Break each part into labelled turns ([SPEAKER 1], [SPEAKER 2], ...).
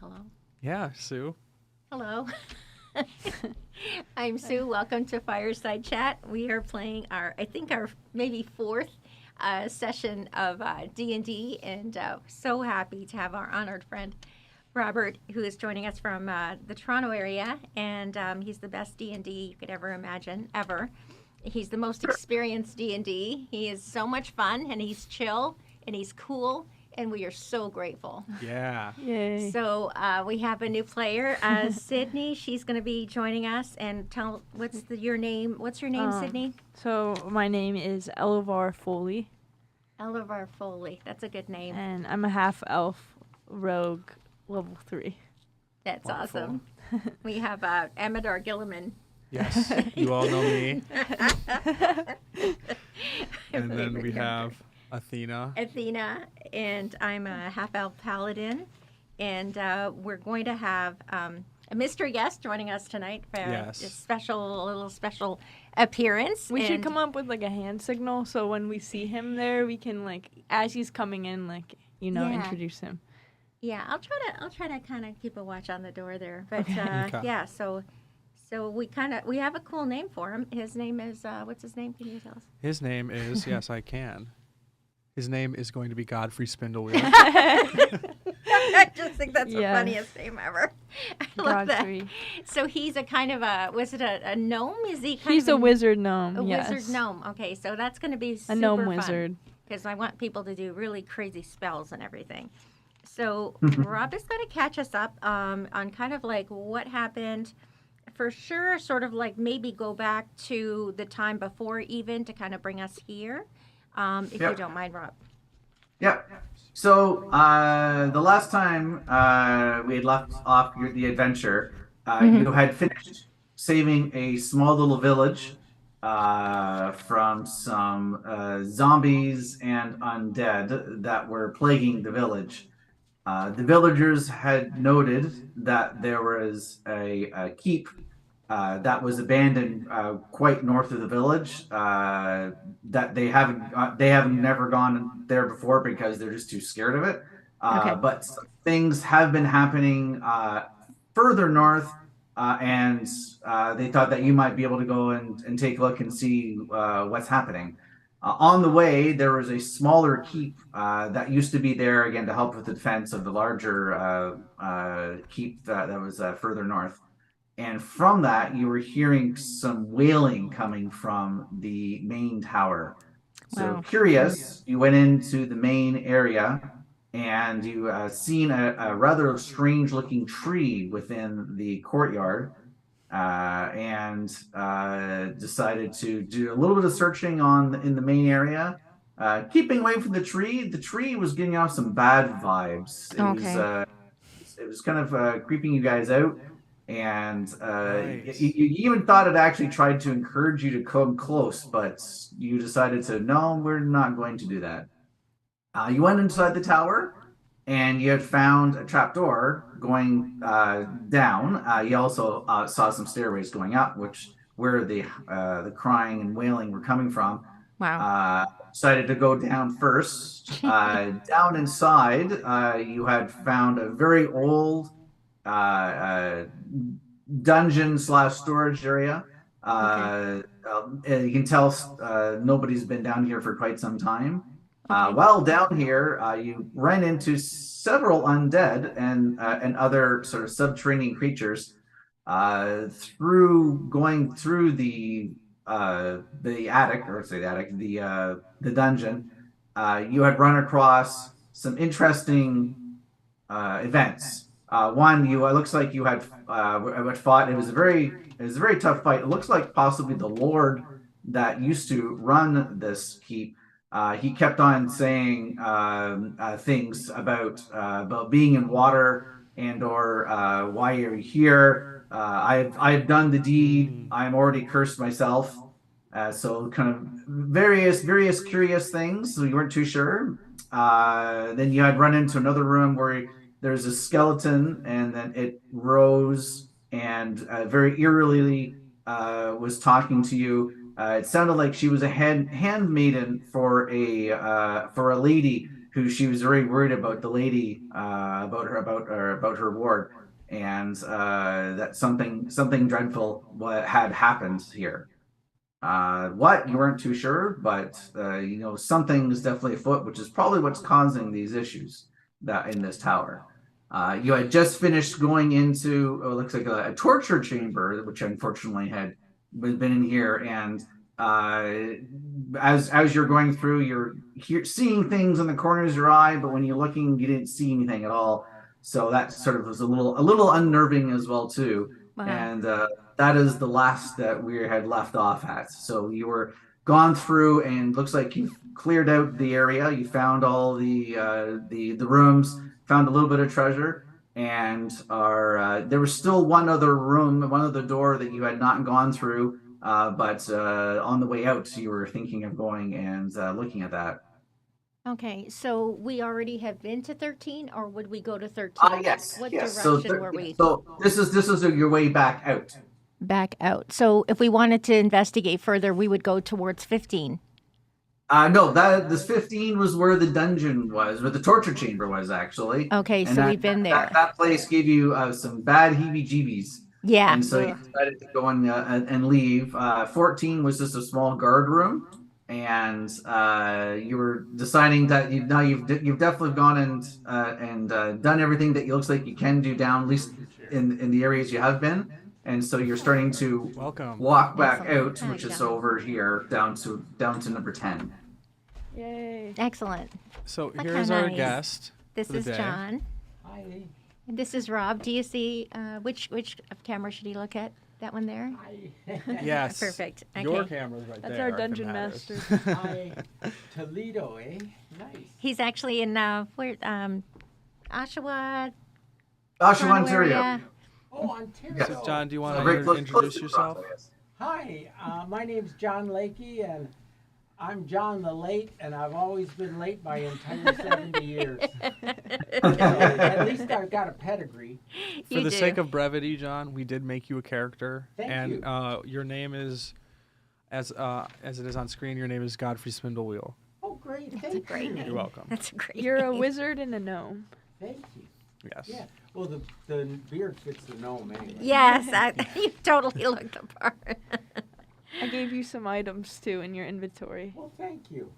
[SPEAKER 1] hello.
[SPEAKER 2] Yeah, Sue.
[SPEAKER 1] Hello. I'm Sue. Welcome to Fireside Chat. We are playing our maybe fourth session of D&D, and so happy to have our honored friend Robert, who is joining us from the Toronto area, and he's the best D&D you could ever imagine, ever. He's the most experienced D&D. He is so much fun, and he's chill, and he's cool, and we are so grateful.
[SPEAKER 2] Yeah.
[SPEAKER 3] Yay.
[SPEAKER 1] So we have a new player, Sydney. She's going to be joining us, and tell your name. What's your name, Sydney?
[SPEAKER 3] So my name is Elevar Foley,
[SPEAKER 1] Elivar Foley. That's a good name.
[SPEAKER 3] and I'm a half elf rogue level 3.
[SPEAKER 1] That's
[SPEAKER 2] Wonderful.
[SPEAKER 1] awesome. We have Amador Gilliman.
[SPEAKER 2] Yes, you all know me. And then
[SPEAKER 1] Favorite
[SPEAKER 2] we
[SPEAKER 1] character.
[SPEAKER 2] have Athena.
[SPEAKER 1] Athena, and I'm a half elf paladin, and we're going to have a mystery guest joining us tonight for
[SPEAKER 2] Yes.
[SPEAKER 1] a little special appearance.
[SPEAKER 3] We should
[SPEAKER 1] and-
[SPEAKER 3] come up with like a hand signal so when we see him there, we can like as he's coming in, like
[SPEAKER 1] Yeah.
[SPEAKER 3] introduce him.
[SPEAKER 1] Yeah, I'll try to kind of keep a watch on the door there. But
[SPEAKER 2] Okay.
[SPEAKER 1] yeah, so we have a cool name for him. His name is what's his name? Can you tell us?
[SPEAKER 2] His name is, yes, I can. His name is going to be Godfrey Spindlewheel.
[SPEAKER 1] I just think that's the
[SPEAKER 3] Yes.
[SPEAKER 1] funniest name ever. I love
[SPEAKER 3] Godfrey.
[SPEAKER 1] that. So he's a kind of a gnome? Is he kind
[SPEAKER 3] He's
[SPEAKER 1] of
[SPEAKER 3] a wizard gnome.
[SPEAKER 1] a
[SPEAKER 3] yes.
[SPEAKER 1] wizard gnome? Okay, so that's going to be
[SPEAKER 3] A
[SPEAKER 1] super
[SPEAKER 3] gnome
[SPEAKER 1] fun.
[SPEAKER 3] wizard.
[SPEAKER 1] Because I want people to do really crazy spells and everything. So Rob is going to catch us up on kind of like what happened. For sure, sort of like maybe go back to the time before even to kind of bring us here, if you
[SPEAKER 4] Yep.
[SPEAKER 1] don't mind, Rob.
[SPEAKER 4] Yeah. So the last time we had left off the adventure, you had finished saving a small little village from some zombies and undead that were plaguing the village. The villagers had noted that there was a keep that was abandoned quite north of the village. That they haven't never gone there before because they're just too scared of it.
[SPEAKER 1] Okay.
[SPEAKER 4] But some things have been happening further north, and they thought that you might be able to go and take a look and see what's happening. On the way, there was a smaller keep that used to be there again to help with the defense of the larger keep that was further north. And from that, you were hearing some wailing coming from the main tower. So
[SPEAKER 3] Wow.
[SPEAKER 4] curious, you went into the main area and you seen a rather strange looking tree within the courtyard. And decided to do a little bit of searching in the main area, keeping away from the tree. The tree was giving off some bad vibes. It was kind of creeping you guys out, and
[SPEAKER 2] Nice.
[SPEAKER 4] you even thought it actually tried to encourage you to come close, but you decided to no, we're not going to do that. You went inside the tower. And you had found a trapdoor going down. You also saw some stairways going up, where the crying and wailing were coming from.
[SPEAKER 1] Wow.
[SPEAKER 4] Decided to go down first. Down inside, you had found a very old dungeon / storage area. You can tell nobody's been down here for quite some time. While down here, you ran into several undead and other sort of subterranean creatures. Going through the attic, or say the attic, the dungeon, you had run across some interesting events. One, it looks like you had fought. It was a very tough fight. It looks like possibly the Lord that used to run this keep. He kept on saying things about being in water or why you're here. I've done the deed. I'm already cursed myself. So kind of various curious things. So you weren't too sure. Then you had run into another room where there's a skeleton, and then it rose and very eerily was talking to you. It sounded like she was a handmaiden for a lady who she was very worried about the lady, about her ward, and that something dreadful had happened here. What you weren't too sure, but something is definitely afoot, which is probably what's causing these issues that in this tower. You had just finished going into what looks like a torture chamber, which unfortunately had been in here, and as you're going through, seeing things in the corners of your eye, but when you're looking, you didn't see anything at all. So that sort of was a little unnerving as well too.
[SPEAKER 1] Wow.
[SPEAKER 4] And that is the last that we had left off at. So you were gone through, and looks like you've cleared out the area. You found all the rooms, found a little bit of treasure, and there was still one other room, one other door that you had not gone through. But on the way out, you were thinking of going and looking at that.
[SPEAKER 1] Okay, so we already have been to 13, or would we go to 13?
[SPEAKER 4] Yes,
[SPEAKER 1] What
[SPEAKER 4] yes.
[SPEAKER 1] direction were we?
[SPEAKER 4] So this is your way back out.
[SPEAKER 1] Back out. So if we wanted to investigate further, we would go towards 15.
[SPEAKER 4] No, this 15 was where the dungeon was, where the torture chamber was actually.
[SPEAKER 1] Okay,
[SPEAKER 4] And
[SPEAKER 1] so we've been there.
[SPEAKER 4] That place gave you some bad heebie-jeebies,
[SPEAKER 1] Yeah.
[SPEAKER 4] and so you decided to go and leave. 14 was just a small guard room, and you were deciding that you've definitely gone and done everything that it looks like you can do down, at least in the areas you have been. And so you're starting to walk back
[SPEAKER 1] Excellent.
[SPEAKER 4] out, which is over here down to number 10.
[SPEAKER 3] Yay.
[SPEAKER 1] Excellent.
[SPEAKER 2] So
[SPEAKER 1] Like
[SPEAKER 2] here's
[SPEAKER 1] how
[SPEAKER 2] our
[SPEAKER 1] nice.
[SPEAKER 2] guest.
[SPEAKER 1] This
[SPEAKER 2] for the
[SPEAKER 1] is
[SPEAKER 2] day.
[SPEAKER 1] John.
[SPEAKER 5] Hi.
[SPEAKER 1] And this is Rob. Do you see which camera should he look at? That one there?
[SPEAKER 5] Hi.
[SPEAKER 2] Yes.
[SPEAKER 1] Perfect.
[SPEAKER 2] Your
[SPEAKER 1] Okay.
[SPEAKER 2] camera's right
[SPEAKER 3] That's
[SPEAKER 2] there.
[SPEAKER 3] our
[SPEAKER 2] if it
[SPEAKER 3] dungeon
[SPEAKER 2] matters.
[SPEAKER 3] master.
[SPEAKER 5] Hi. Toledo, eh? Nice.
[SPEAKER 1] He's actually in where Oshawa,
[SPEAKER 4] Oshawa,
[SPEAKER 1] Toronto
[SPEAKER 4] Ontario.
[SPEAKER 1] area.
[SPEAKER 5] Oh, Ontario.
[SPEAKER 4] Yes.
[SPEAKER 2] So John, do you want
[SPEAKER 4] So
[SPEAKER 2] to
[SPEAKER 4] very close
[SPEAKER 2] introduce
[SPEAKER 4] to
[SPEAKER 2] yourself?
[SPEAKER 4] Toronto, yes.
[SPEAKER 5] Hi, my name's John Lakey, and I'm John the Late, and I've always been late my entire 70 years. So at least I've got a pedigree.
[SPEAKER 2] For
[SPEAKER 1] You
[SPEAKER 2] the
[SPEAKER 1] do.
[SPEAKER 2] sake of brevity, John, we did make you a character,
[SPEAKER 5] Thank
[SPEAKER 2] and
[SPEAKER 5] you.
[SPEAKER 2] your name is, as it is on screen, your name is Godfrey Spindlewheel.
[SPEAKER 5] Oh, great.
[SPEAKER 1] That's a
[SPEAKER 5] Thank
[SPEAKER 1] great
[SPEAKER 5] you.
[SPEAKER 1] name.
[SPEAKER 2] You're welcome.
[SPEAKER 1] That's a great
[SPEAKER 3] You're a
[SPEAKER 1] name.
[SPEAKER 3] wizard and a gnome.
[SPEAKER 5] Thank you.
[SPEAKER 2] Yes.
[SPEAKER 5] Yeah. Well, the beard fits the gnome anyway.
[SPEAKER 1] Yes, you totally look the part.
[SPEAKER 3] I gave you some items too in your inventory.
[SPEAKER 5] Well, thank you.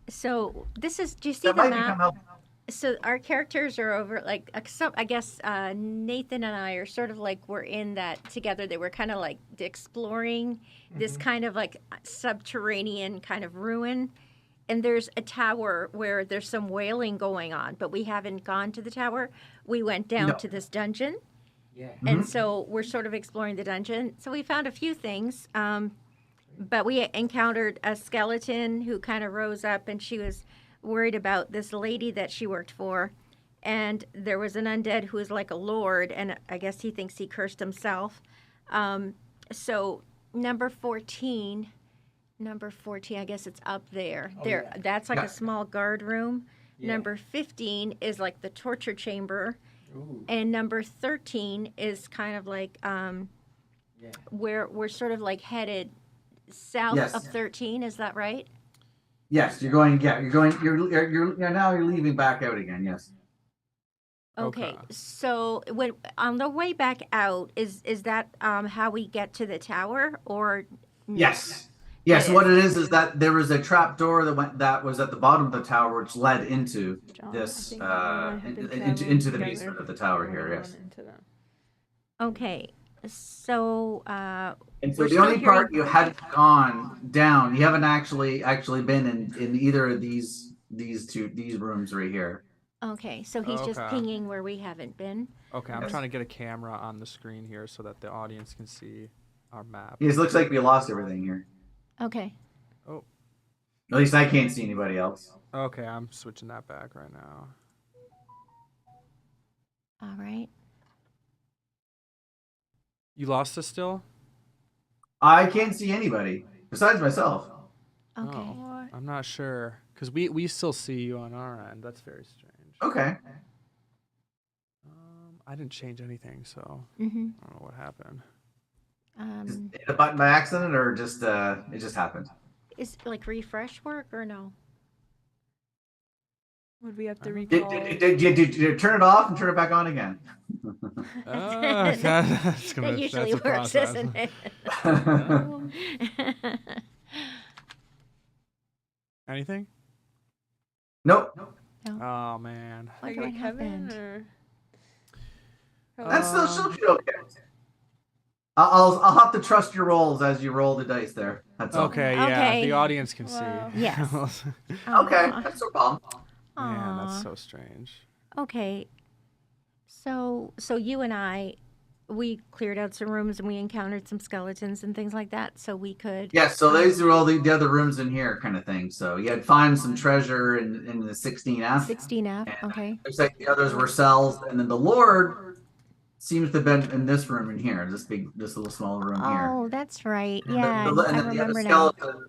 [SPEAKER 1] So this is. Do you see
[SPEAKER 4] That
[SPEAKER 1] the
[SPEAKER 4] might
[SPEAKER 1] map?
[SPEAKER 4] become helpful.
[SPEAKER 1] So our characters are over like some. I guess Nathan and I are sort of like we're in that together. They were kind of like exploring this kind of like subterranean kind of ruin. And there's a tower where there's some wailing going on, but we haven't gone to the tower. We went down
[SPEAKER 4] No.
[SPEAKER 1] to this dungeon.
[SPEAKER 5] Yeah.
[SPEAKER 1] And so we're sort of exploring the dungeon. So we found a few things, but we encountered a skeleton who kind of rose up, and she was worried about this lady that she worked for. And there was an undead who was like a lord, and I guess he thinks he cursed himself. So number 14, I guess it's up there.
[SPEAKER 5] Oh,
[SPEAKER 1] There,
[SPEAKER 5] yeah.
[SPEAKER 1] that's like
[SPEAKER 4] Yeah.
[SPEAKER 1] a small guard room.
[SPEAKER 5] Yeah.
[SPEAKER 1] Number 15 is like the torture chamber.
[SPEAKER 5] Ooh.
[SPEAKER 1] And number 13 is kind of like
[SPEAKER 5] Yeah.
[SPEAKER 1] where we're sort of like headed south
[SPEAKER 4] Yes.
[SPEAKER 1] of 13. Is that right?
[SPEAKER 4] Yes, you're going. Yeah, you're going. You're leaving back out again. Yes.
[SPEAKER 1] Okay.
[SPEAKER 2] Okay.
[SPEAKER 1] So when on the way back out, is that how we get to the tower or?
[SPEAKER 4] Yes. Yes.
[SPEAKER 1] It
[SPEAKER 4] What it is that there was a trap door that was at the bottom of the tower, which led into
[SPEAKER 3] John,
[SPEAKER 4] this
[SPEAKER 3] I think you and I have been
[SPEAKER 4] into
[SPEAKER 3] traveling
[SPEAKER 4] the
[SPEAKER 3] together
[SPEAKER 4] basement of the tower
[SPEAKER 3] when
[SPEAKER 4] here.
[SPEAKER 3] we
[SPEAKER 4] Yes.
[SPEAKER 3] went into them.
[SPEAKER 1] Okay. So
[SPEAKER 4] And so
[SPEAKER 1] We're
[SPEAKER 4] the
[SPEAKER 1] still
[SPEAKER 4] only part
[SPEAKER 1] hearing-
[SPEAKER 4] you hadn't gone down, you haven't actually been in either of these rooms right here.
[SPEAKER 1] okay. So he's just
[SPEAKER 2] Okay.
[SPEAKER 1] pinging where we haven't been.
[SPEAKER 2] Okay, I'm
[SPEAKER 4] Yes.
[SPEAKER 2] trying to get a camera on the screen here so that the audience can see our map.
[SPEAKER 4] It looks like we lost everything here.
[SPEAKER 1] Okay.
[SPEAKER 4] At least I can't see anybody else.
[SPEAKER 2] Okay, I'm switching that back right now.
[SPEAKER 1] All right.
[SPEAKER 2] You lost us still?
[SPEAKER 4] I can't see anybody besides myself.
[SPEAKER 1] Okay.
[SPEAKER 2] Oh,
[SPEAKER 3] What?
[SPEAKER 2] I'm not sure because we still see you on our end. That's very strange.
[SPEAKER 4] Okay.
[SPEAKER 2] I didn't change anything, so
[SPEAKER 1] Mm-hmm.
[SPEAKER 2] I don't know what happened.
[SPEAKER 4] Just hit a button by accident, or just it just happened.
[SPEAKER 1] Is like refresh work or no?
[SPEAKER 3] Would we have to
[SPEAKER 2] Did-
[SPEAKER 3] recall?
[SPEAKER 4] Did you turn it off and turn it back on again?
[SPEAKER 2] That's gonna,
[SPEAKER 1] That usually
[SPEAKER 2] that's a
[SPEAKER 1] works,
[SPEAKER 2] process.
[SPEAKER 1] isn't it?
[SPEAKER 2] Anything?
[SPEAKER 4] Nope.
[SPEAKER 2] Oh man.
[SPEAKER 1] Wonder
[SPEAKER 3] Like
[SPEAKER 1] what
[SPEAKER 3] Kevin
[SPEAKER 1] happened.
[SPEAKER 3] or?
[SPEAKER 4] That's still should be okay. I'll have to trust your rolls as you roll the dice there. That's all.
[SPEAKER 2] Okay, yeah.
[SPEAKER 1] Okay.
[SPEAKER 2] The audience can
[SPEAKER 3] Wow.
[SPEAKER 2] see.
[SPEAKER 1] Yes.
[SPEAKER 4] Okay,
[SPEAKER 1] Aw.
[SPEAKER 4] that's no problem.
[SPEAKER 2] Man,
[SPEAKER 1] Aw.
[SPEAKER 2] that's so strange.
[SPEAKER 1] Okay. So you and I, we cleared out some rooms and we encountered some skeletons and things like that, so we could.
[SPEAKER 4] Yeah, so these are all the other rooms in here, kind of thing. So you had find some treasure in the 16F.
[SPEAKER 1] 16F.
[SPEAKER 4] And
[SPEAKER 1] Okay.
[SPEAKER 4] looks like the others were cells, and then the Lord seems to have been in this room in here, this little small room here.
[SPEAKER 1] Oh, that's right.
[SPEAKER 4] And
[SPEAKER 1] Yeah,
[SPEAKER 4] the,
[SPEAKER 1] I
[SPEAKER 4] and then the other
[SPEAKER 1] remember now.
[SPEAKER 4] skeleton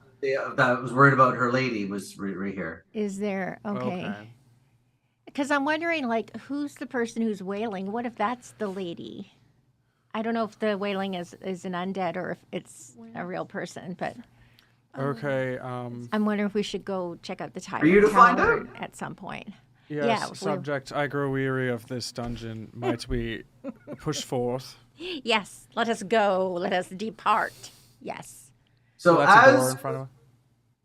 [SPEAKER 4] that was worried about her lady was right here.
[SPEAKER 1] Is there? Okay. Because I'm wondering, like, who's the person who's wailing? What if that's the lady? I don't know if the wailing is an undead or if it's a real person, but
[SPEAKER 2] Okay.
[SPEAKER 1] I'm wondering if we should go check out the Tyrant
[SPEAKER 4] you to find
[SPEAKER 1] Tower at some point.
[SPEAKER 2] Yes,
[SPEAKER 1] Yeah,
[SPEAKER 2] subject. I grow weary of this dungeon. Might we push forth?
[SPEAKER 1] Yes, let us go. Let us depart. Yes.
[SPEAKER 4] So
[SPEAKER 2] that's a door in front of.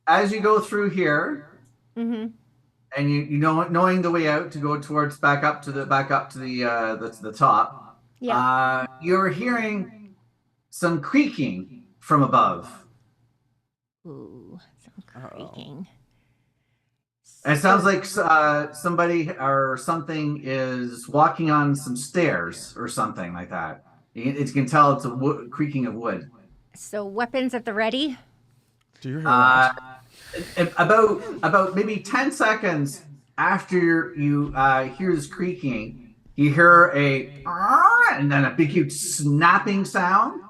[SPEAKER 4] as you go through here,
[SPEAKER 1] Mm-hmm.
[SPEAKER 4] and you know knowing the way out to go towards back up to the top.
[SPEAKER 1] Yeah.
[SPEAKER 4] You're hearing some creaking from above.
[SPEAKER 1] Ooh, some
[SPEAKER 2] Uh-oh.
[SPEAKER 1] creaking.
[SPEAKER 4] And it sounds like somebody or something is walking on some stairs or something like that. You can tell it's a creaking of wood.
[SPEAKER 1] So weapons at the ready.
[SPEAKER 2] Do you hear that?
[SPEAKER 4] About maybe 10 seconds after you hear this creaking, you hear and then a big huge snapping sound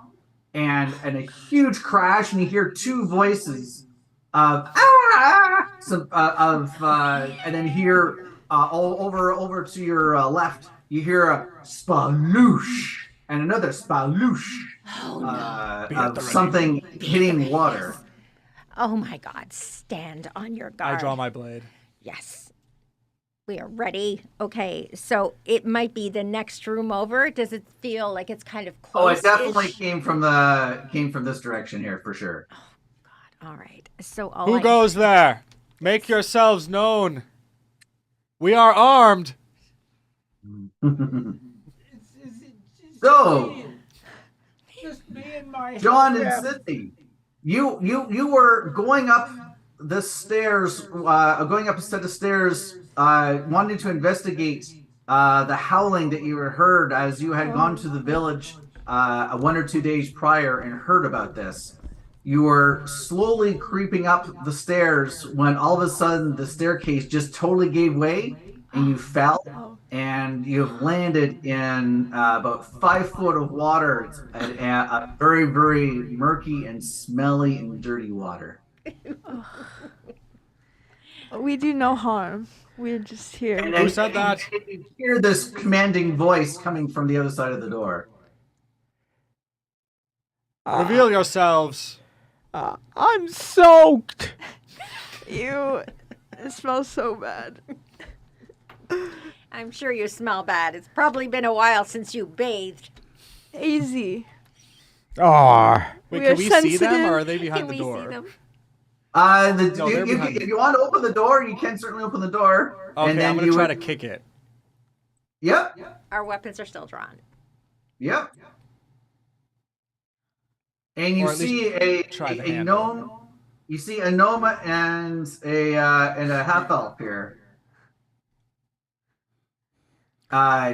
[SPEAKER 4] and a huge crash, and you hear two voices of and then hear over to your left, you hear a spaloosh and another spaloosh of something hitting water.
[SPEAKER 1] Oh my God! Stand on your guard.
[SPEAKER 2] I draw my blade.
[SPEAKER 1] Yes. We are ready. Okay, so it might be the next room over. Does it feel like it's kind of close?
[SPEAKER 4] Oh, it definitely came from this direction here for sure.
[SPEAKER 1] All right. So
[SPEAKER 2] Who goes there? Make yourselves known. We are armed.
[SPEAKER 5] Just me and my
[SPEAKER 4] John and
[SPEAKER 5] husband.
[SPEAKER 4] Sydney, you were going up the stairs, going up a set of stairs, wanting to investigate the howling that you had heard as you had gone to the village 1 or 2 days prior and heard about this. You were slowly creeping up the stairs when all of a sudden the staircase just totally gave way and you fell, and you've landed in about 5 foot of water. It's a very, very murky and smelly and dirty water.
[SPEAKER 3] We do no harm. We're just here.
[SPEAKER 4] And
[SPEAKER 2] Who said that?
[SPEAKER 4] You hear this commanding voice coming from the other side of the door.
[SPEAKER 2] Reveal yourselves.
[SPEAKER 5] I'm soaked.
[SPEAKER 3] Ew. It smells so bad.
[SPEAKER 1] I'm sure you smell bad. It's probably been a while since you bathed.
[SPEAKER 3] Easy.
[SPEAKER 5] Oh,
[SPEAKER 2] Wait,
[SPEAKER 3] We
[SPEAKER 2] can
[SPEAKER 3] are
[SPEAKER 2] we see them,
[SPEAKER 3] sensitive.
[SPEAKER 2] or are they behind
[SPEAKER 1] Can
[SPEAKER 2] the
[SPEAKER 1] we
[SPEAKER 2] door?
[SPEAKER 1] see them?
[SPEAKER 2] they're behind
[SPEAKER 4] If you want to open the door, you can certainly open the door.
[SPEAKER 2] Okay,
[SPEAKER 4] and then
[SPEAKER 2] I'm gonna
[SPEAKER 4] you
[SPEAKER 2] try
[SPEAKER 4] would-
[SPEAKER 2] to kick it.
[SPEAKER 4] Yep.
[SPEAKER 1] Our weapons are still drawn.
[SPEAKER 4] Yep. And you
[SPEAKER 2] Or at least
[SPEAKER 4] see
[SPEAKER 2] try the
[SPEAKER 4] a
[SPEAKER 2] handle.
[SPEAKER 4] gnome. You see a gnome and a half elf here.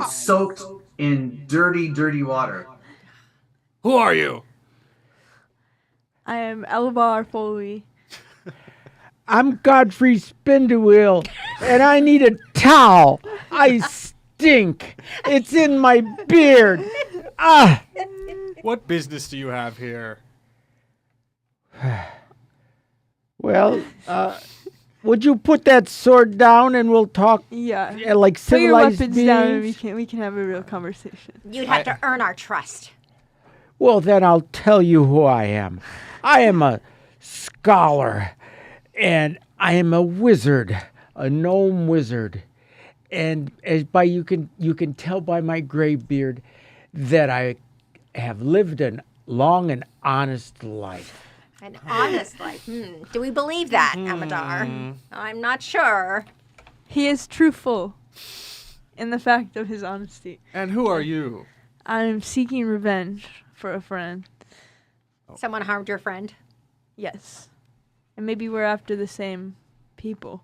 [SPEAKER 4] Soaked in dirty, dirty water.
[SPEAKER 2] Who are you?
[SPEAKER 3] I am Elvar Foley.
[SPEAKER 5] I'm Godfrey Spindlewheel, and I need a towel. I stink. It's in my beard. Ah.
[SPEAKER 2] What business do you have here?
[SPEAKER 5] Well, would you put that sword down and we'll talk
[SPEAKER 3] Yeah.
[SPEAKER 5] like
[SPEAKER 3] Put your
[SPEAKER 5] civilized
[SPEAKER 3] weapons down and
[SPEAKER 5] beings?
[SPEAKER 3] we can have a real conversation.
[SPEAKER 1] You'd have to earn our trust.
[SPEAKER 5] Well, then I'll tell you who I am. I am a scholar, and I am a wizard.
[SPEAKER 6] a gnome wizard, and you can tell by my gray beard that I have lived a long and honest life.
[SPEAKER 1] An honest life. Do we believe that, Amadar? I'm not sure.
[SPEAKER 3] He is truthful in the fact of his honesty.
[SPEAKER 2] And who are you?
[SPEAKER 3] I'm seeking revenge for a friend.
[SPEAKER 1] Someone harmed your friend.
[SPEAKER 3] Yes. And maybe we're after the same people.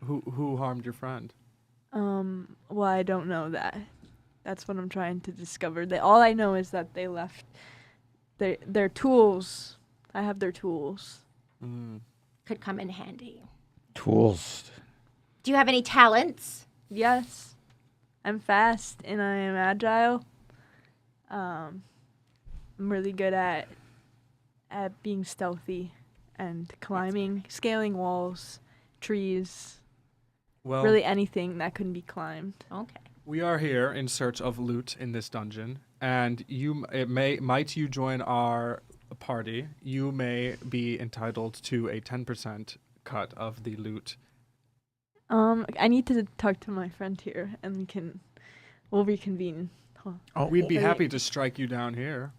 [SPEAKER 2] Who harmed your friend?
[SPEAKER 3] Well, I don't know that. That's what I'm trying to discover. All I know is that they left their tools. I have their tools.
[SPEAKER 1] Could come in handy.
[SPEAKER 6] Tools.
[SPEAKER 1] Do you have any talents?
[SPEAKER 3] Yes. I'm fast and I am agile. I'm really good at being stealthy and climbing, scaling walls, trees,
[SPEAKER 2] Well,
[SPEAKER 3] really anything that couldn't be climbed.
[SPEAKER 1] Okay.
[SPEAKER 2] we are here in search of loot in this dungeon, and might you join our party, you may be entitled to a 10% cut of the loot.
[SPEAKER 3] I need to talk to my friend here and we'll reconvene. Huh.
[SPEAKER 6] Oh,
[SPEAKER 2] We'd be happy to strike you down here.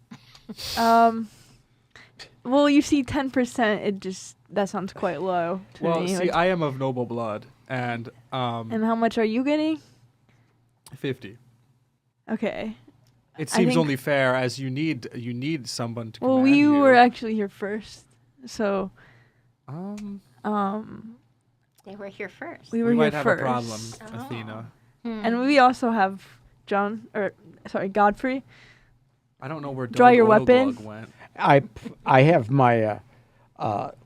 [SPEAKER 3] Well, you see, 10%. That sounds quite low to
[SPEAKER 2] Well,
[SPEAKER 3] me.
[SPEAKER 2] see, I am of noble blood, and
[SPEAKER 3] and how much are you getting?
[SPEAKER 2] 50.
[SPEAKER 3] Okay.
[SPEAKER 2] It
[SPEAKER 3] I
[SPEAKER 2] seems
[SPEAKER 3] think-
[SPEAKER 2] only fair, as you need someone to
[SPEAKER 3] Well,
[SPEAKER 2] command
[SPEAKER 3] we
[SPEAKER 2] you.
[SPEAKER 3] were actually here first, so
[SPEAKER 1] They were here first.
[SPEAKER 3] we were
[SPEAKER 2] we
[SPEAKER 3] here
[SPEAKER 2] might have
[SPEAKER 3] first.
[SPEAKER 2] a problem,
[SPEAKER 1] Oh.
[SPEAKER 2] Athena.
[SPEAKER 3] And we also have Godfrey.
[SPEAKER 2] I don't know where
[SPEAKER 3] Draw
[SPEAKER 2] Doug
[SPEAKER 3] your
[SPEAKER 2] Oilglug
[SPEAKER 3] weapon.
[SPEAKER 2] went.
[SPEAKER 6] I have my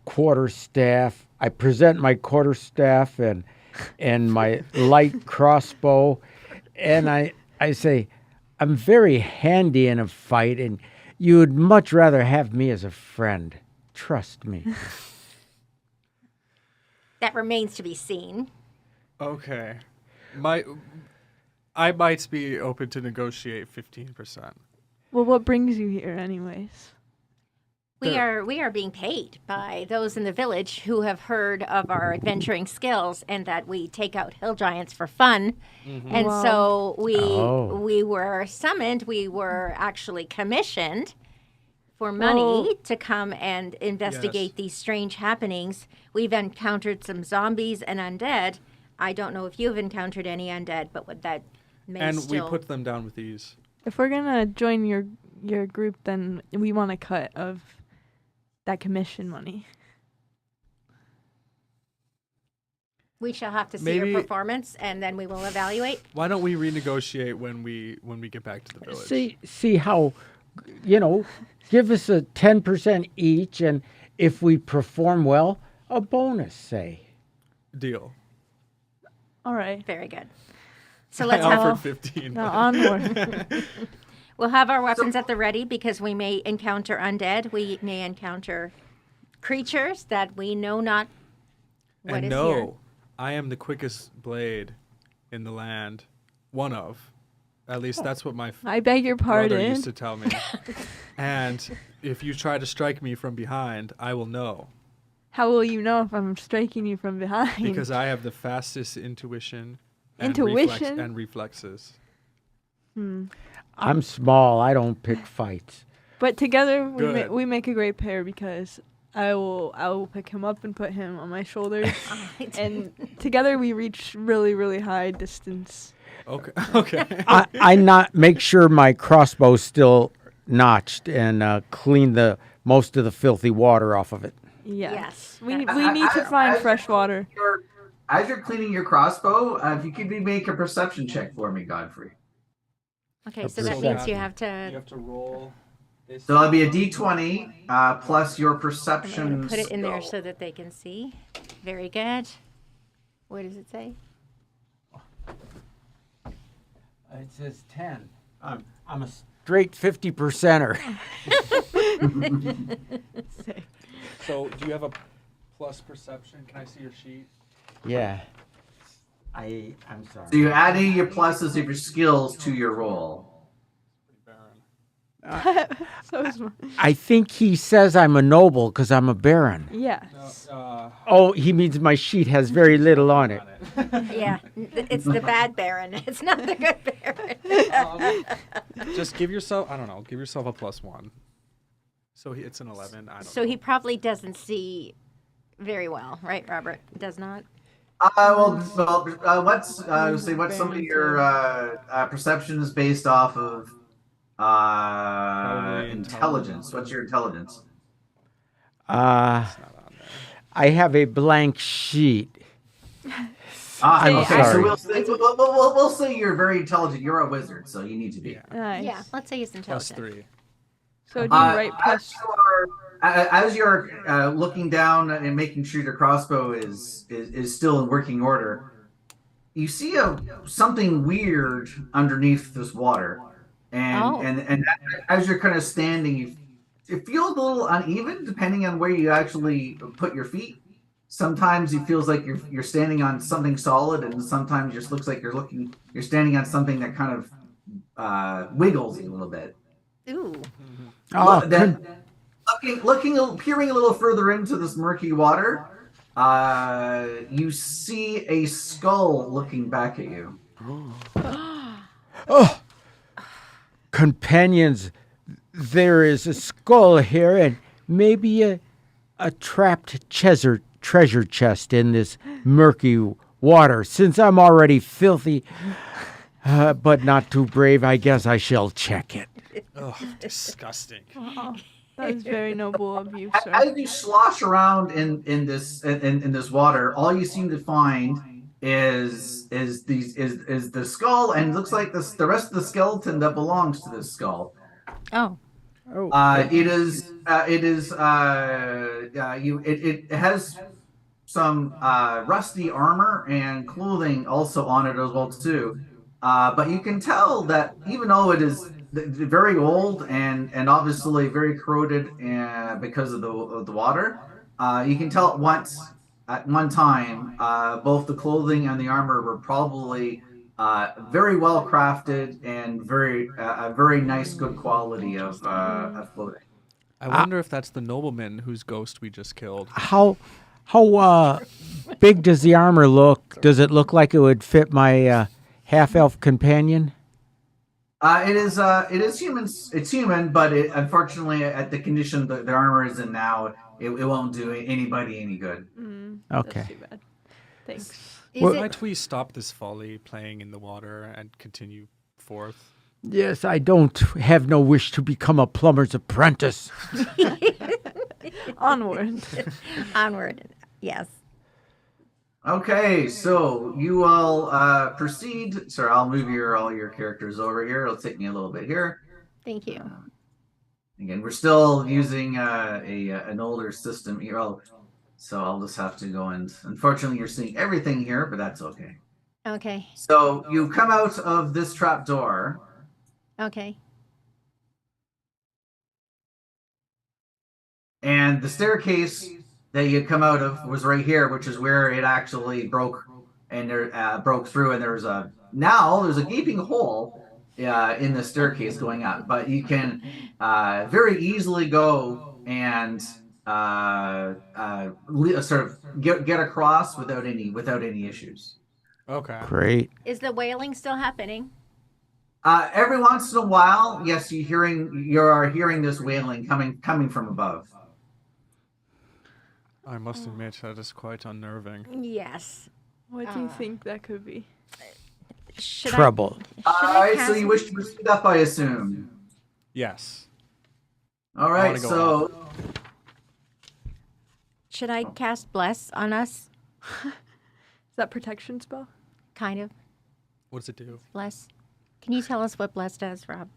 [SPEAKER 6] quarterstaff. I present my quarterstaff and my light crossbow, and I say, I'm very handy in a fight, and you would much rather have me as a friend. Trust me.
[SPEAKER 1] That remains to be seen.
[SPEAKER 2] Okay. I might be open to negotiate 15%.
[SPEAKER 3] Well, what brings you here, anyways?
[SPEAKER 1] We are being paid by those in the village who have heard of our adventuring skills and that we take out hill giants for fun. And
[SPEAKER 3] Wow.
[SPEAKER 1] so
[SPEAKER 6] Oh.
[SPEAKER 1] we were summoned, we were actually commissioned for money to come and investigate
[SPEAKER 2] Yes.
[SPEAKER 1] these strange happenings. We've encountered some zombies and undead. I don't know if you've encountered any undead, but what that may
[SPEAKER 2] And
[SPEAKER 1] still...
[SPEAKER 2] we put them down with ease.
[SPEAKER 3] If we're gonna join your group, then we want a cut of that commission money.
[SPEAKER 1] We shall have to see
[SPEAKER 2] Maybe-
[SPEAKER 1] your performance, and then we will evaluate.
[SPEAKER 2] Why don't we renegotiate when we get back to the village?
[SPEAKER 6] See how, give us a 10% each, and if we perform well, a bonus, say.
[SPEAKER 2] Deal.
[SPEAKER 3] All right.
[SPEAKER 1] Very good. So
[SPEAKER 2] I
[SPEAKER 1] let's
[SPEAKER 2] offered
[SPEAKER 1] have
[SPEAKER 2] 15.
[SPEAKER 3] Now onward.
[SPEAKER 1] we'll have our weapons at the ready because we may encounter undead. We may encounter creatures that we know not what
[SPEAKER 2] And
[SPEAKER 1] is
[SPEAKER 2] no,
[SPEAKER 1] here.
[SPEAKER 2] I am the quickest blade in the land. One of. At least that's what my
[SPEAKER 3] I beg your
[SPEAKER 2] brother
[SPEAKER 3] pardon.
[SPEAKER 2] used to tell me. And if you try to strike me from behind, I will know.
[SPEAKER 3] How will you know if I'm striking you from behind?
[SPEAKER 2] Because I have the fastest intuition and
[SPEAKER 3] Intuition?
[SPEAKER 2] and reflexes.
[SPEAKER 6] I'm small. I don't pick fights.
[SPEAKER 3] But together
[SPEAKER 2] Good.
[SPEAKER 3] we make a great pair because I will pick him up and put him on my shoulders, and together we reach really, really high distance.
[SPEAKER 2] Okay. Okay.
[SPEAKER 6] I not make sure my crossbow's still notched and clean the most of the filthy water off of it.
[SPEAKER 3] Yeah.
[SPEAKER 1] Yes.
[SPEAKER 3] We need to find fresh water.
[SPEAKER 4] As you're cleaning your crossbow, if you could make a perception check for me, Godfrey.
[SPEAKER 1] Okay, so
[SPEAKER 6] So
[SPEAKER 1] that
[SPEAKER 6] that-
[SPEAKER 1] means you have to.
[SPEAKER 2] have to roll.
[SPEAKER 4] So that'll be a d20 plus your
[SPEAKER 1] I'm
[SPEAKER 4] perception.
[SPEAKER 1] going to put it in there
[SPEAKER 4] skill.
[SPEAKER 1] so that they can see. Very good. What does it say?
[SPEAKER 5] It says 10. I'm a
[SPEAKER 6] Straight 50%er.
[SPEAKER 3] Sick.
[SPEAKER 2] So, do you have a plus perception? Can I see your sheet?
[SPEAKER 6] Yeah. I'm sorry.
[SPEAKER 4] So you're adding your pluses of your skills to your roll.
[SPEAKER 2] Pretty barren.
[SPEAKER 3] So is mine.
[SPEAKER 6] I think he says I'm a noble because I'm a baron.
[SPEAKER 3] Yes.
[SPEAKER 6] Oh, he means my sheet has very little on it.
[SPEAKER 1] Yeah, it's the bad Baron. It's not the good Baron.
[SPEAKER 2] Just give yourself, I don't know, give yourself a +1. So it's an 11. I don't
[SPEAKER 1] So
[SPEAKER 2] know.
[SPEAKER 1] he probably doesn't see very well, right, Robert? Does not.
[SPEAKER 4] What's some of your perception is based off of
[SPEAKER 2] Probably
[SPEAKER 4] intelligence? What's your intelligence?
[SPEAKER 6] Uh,
[SPEAKER 2] It's not on there.
[SPEAKER 6] I have a blank sheet.
[SPEAKER 3] I'm
[SPEAKER 4] Okay, so
[SPEAKER 6] sorry.
[SPEAKER 4] we'll say you're very intelligent. You're a wizard, so you need to be.
[SPEAKER 2] Yeah.
[SPEAKER 3] Nice.
[SPEAKER 1] Yeah, let's say he's intelligent.
[SPEAKER 2] +3.
[SPEAKER 3] So do you write plus?
[SPEAKER 4] As you're looking down and making sure your crossbow is still in working order, you see something weird underneath this water, and as you're kind of standing, it feels a little uneven depending on where you actually put your feet. Sometimes it feels like you're standing on something solid, and sometimes it just looks like you're standing on something that kind of wiggles a little bit.
[SPEAKER 1] Ooh.
[SPEAKER 6] Oh,
[SPEAKER 4] Then peering a little further into this murky water, you see a skull looking back at you.
[SPEAKER 6] oh, companions, there is a skull here and maybe a trapped treasure chest in this murky water. Since I'm already filthy, but not too brave, I guess I shall check it.
[SPEAKER 2] Oh, disgusting.
[SPEAKER 3] Oh, that is very noble of you, sir.
[SPEAKER 4] As you slosh around in this water, all you seem to find is the skull, and it looks like the rest of the skeleton that belongs to this skull.
[SPEAKER 1] Oh.
[SPEAKER 6] Oh,
[SPEAKER 4] It has some rusty armor and clothing also on it as well too. But you can tell that even though it is very old and obviously very corroded because of the water, you can tell at one time both the clothing and the armor were probably very well crafted and a very nice, good quality of clothing.
[SPEAKER 2] I wonder if that's the nobleman whose ghost we just killed.
[SPEAKER 6] how big does the armor look? Does it look like it would fit my half-elf companion?
[SPEAKER 4] It is human. It's human, but unfortunately, at the condition that the armor is in now, it won't do anybody any good.
[SPEAKER 6] Okay.
[SPEAKER 3] That's too bad. Thanks.
[SPEAKER 1] Is
[SPEAKER 6] Well,
[SPEAKER 1] it,
[SPEAKER 2] Might we stop this folly playing in the water and continue forth?
[SPEAKER 6] Yes, I don't have no wish to become a plumber's apprentice.
[SPEAKER 3] Onward.
[SPEAKER 1] onward? Yes.
[SPEAKER 4] Okay, so you all proceed. Sorry, I'll move all your characters over here. It'll take me a little bit here.
[SPEAKER 1] Thank you.
[SPEAKER 4] Again, we're still using an older system here. So I'll just have to go and. Unfortunately, you're seeing everything here, but that's okay.
[SPEAKER 1] Okay.
[SPEAKER 4] So you come out of this trap door.
[SPEAKER 1] Okay.
[SPEAKER 4] And the staircase that you come out of was right here, which is where it actually broke and there broke through. And there's a gaping hole in the staircase going up, but you can very easily go and sort of get across without any issues.
[SPEAKER 2] Okay.
[SPEAKER 6] Great.
[SPEAKER 1] Is the wailing still happening?
[SPEAKER 4] Every once in a while, yes, you are hearing this wailing coming from above.
[SPEAKER 2] I must admit that is quite unnerving.
[SPEAKER 1] Yes.
[SPEAKER 3] What do you think that could be?
[SPEAKER 1] Should
[SPEAKER 6] Trouble.
[SPEAKER 1] I,
[SPEAKER 4] All
[SPEAKER 1] should I
[SPEAKER 4] right, so
[SPEAKER 1] cast-
[SPEAKER 4] you wish to proceed up, I assume.
[SPEAKER 2] Yes.
[SPEAKER 4] All
[SPEAKER 2] I
[SPEAKER 4] right,
[SPEAKER 2] wanna go
[SPEAKER 4] so
[SPEAKER 1] Should I cast bless on us?
[SPEAKER 3] Is that protection spell?
[SPEAKER 1] Kind of.
[SPEAKER 2] What does it do?
[SPEAKER 1] Bless. Can you tell us what bless does, Rob?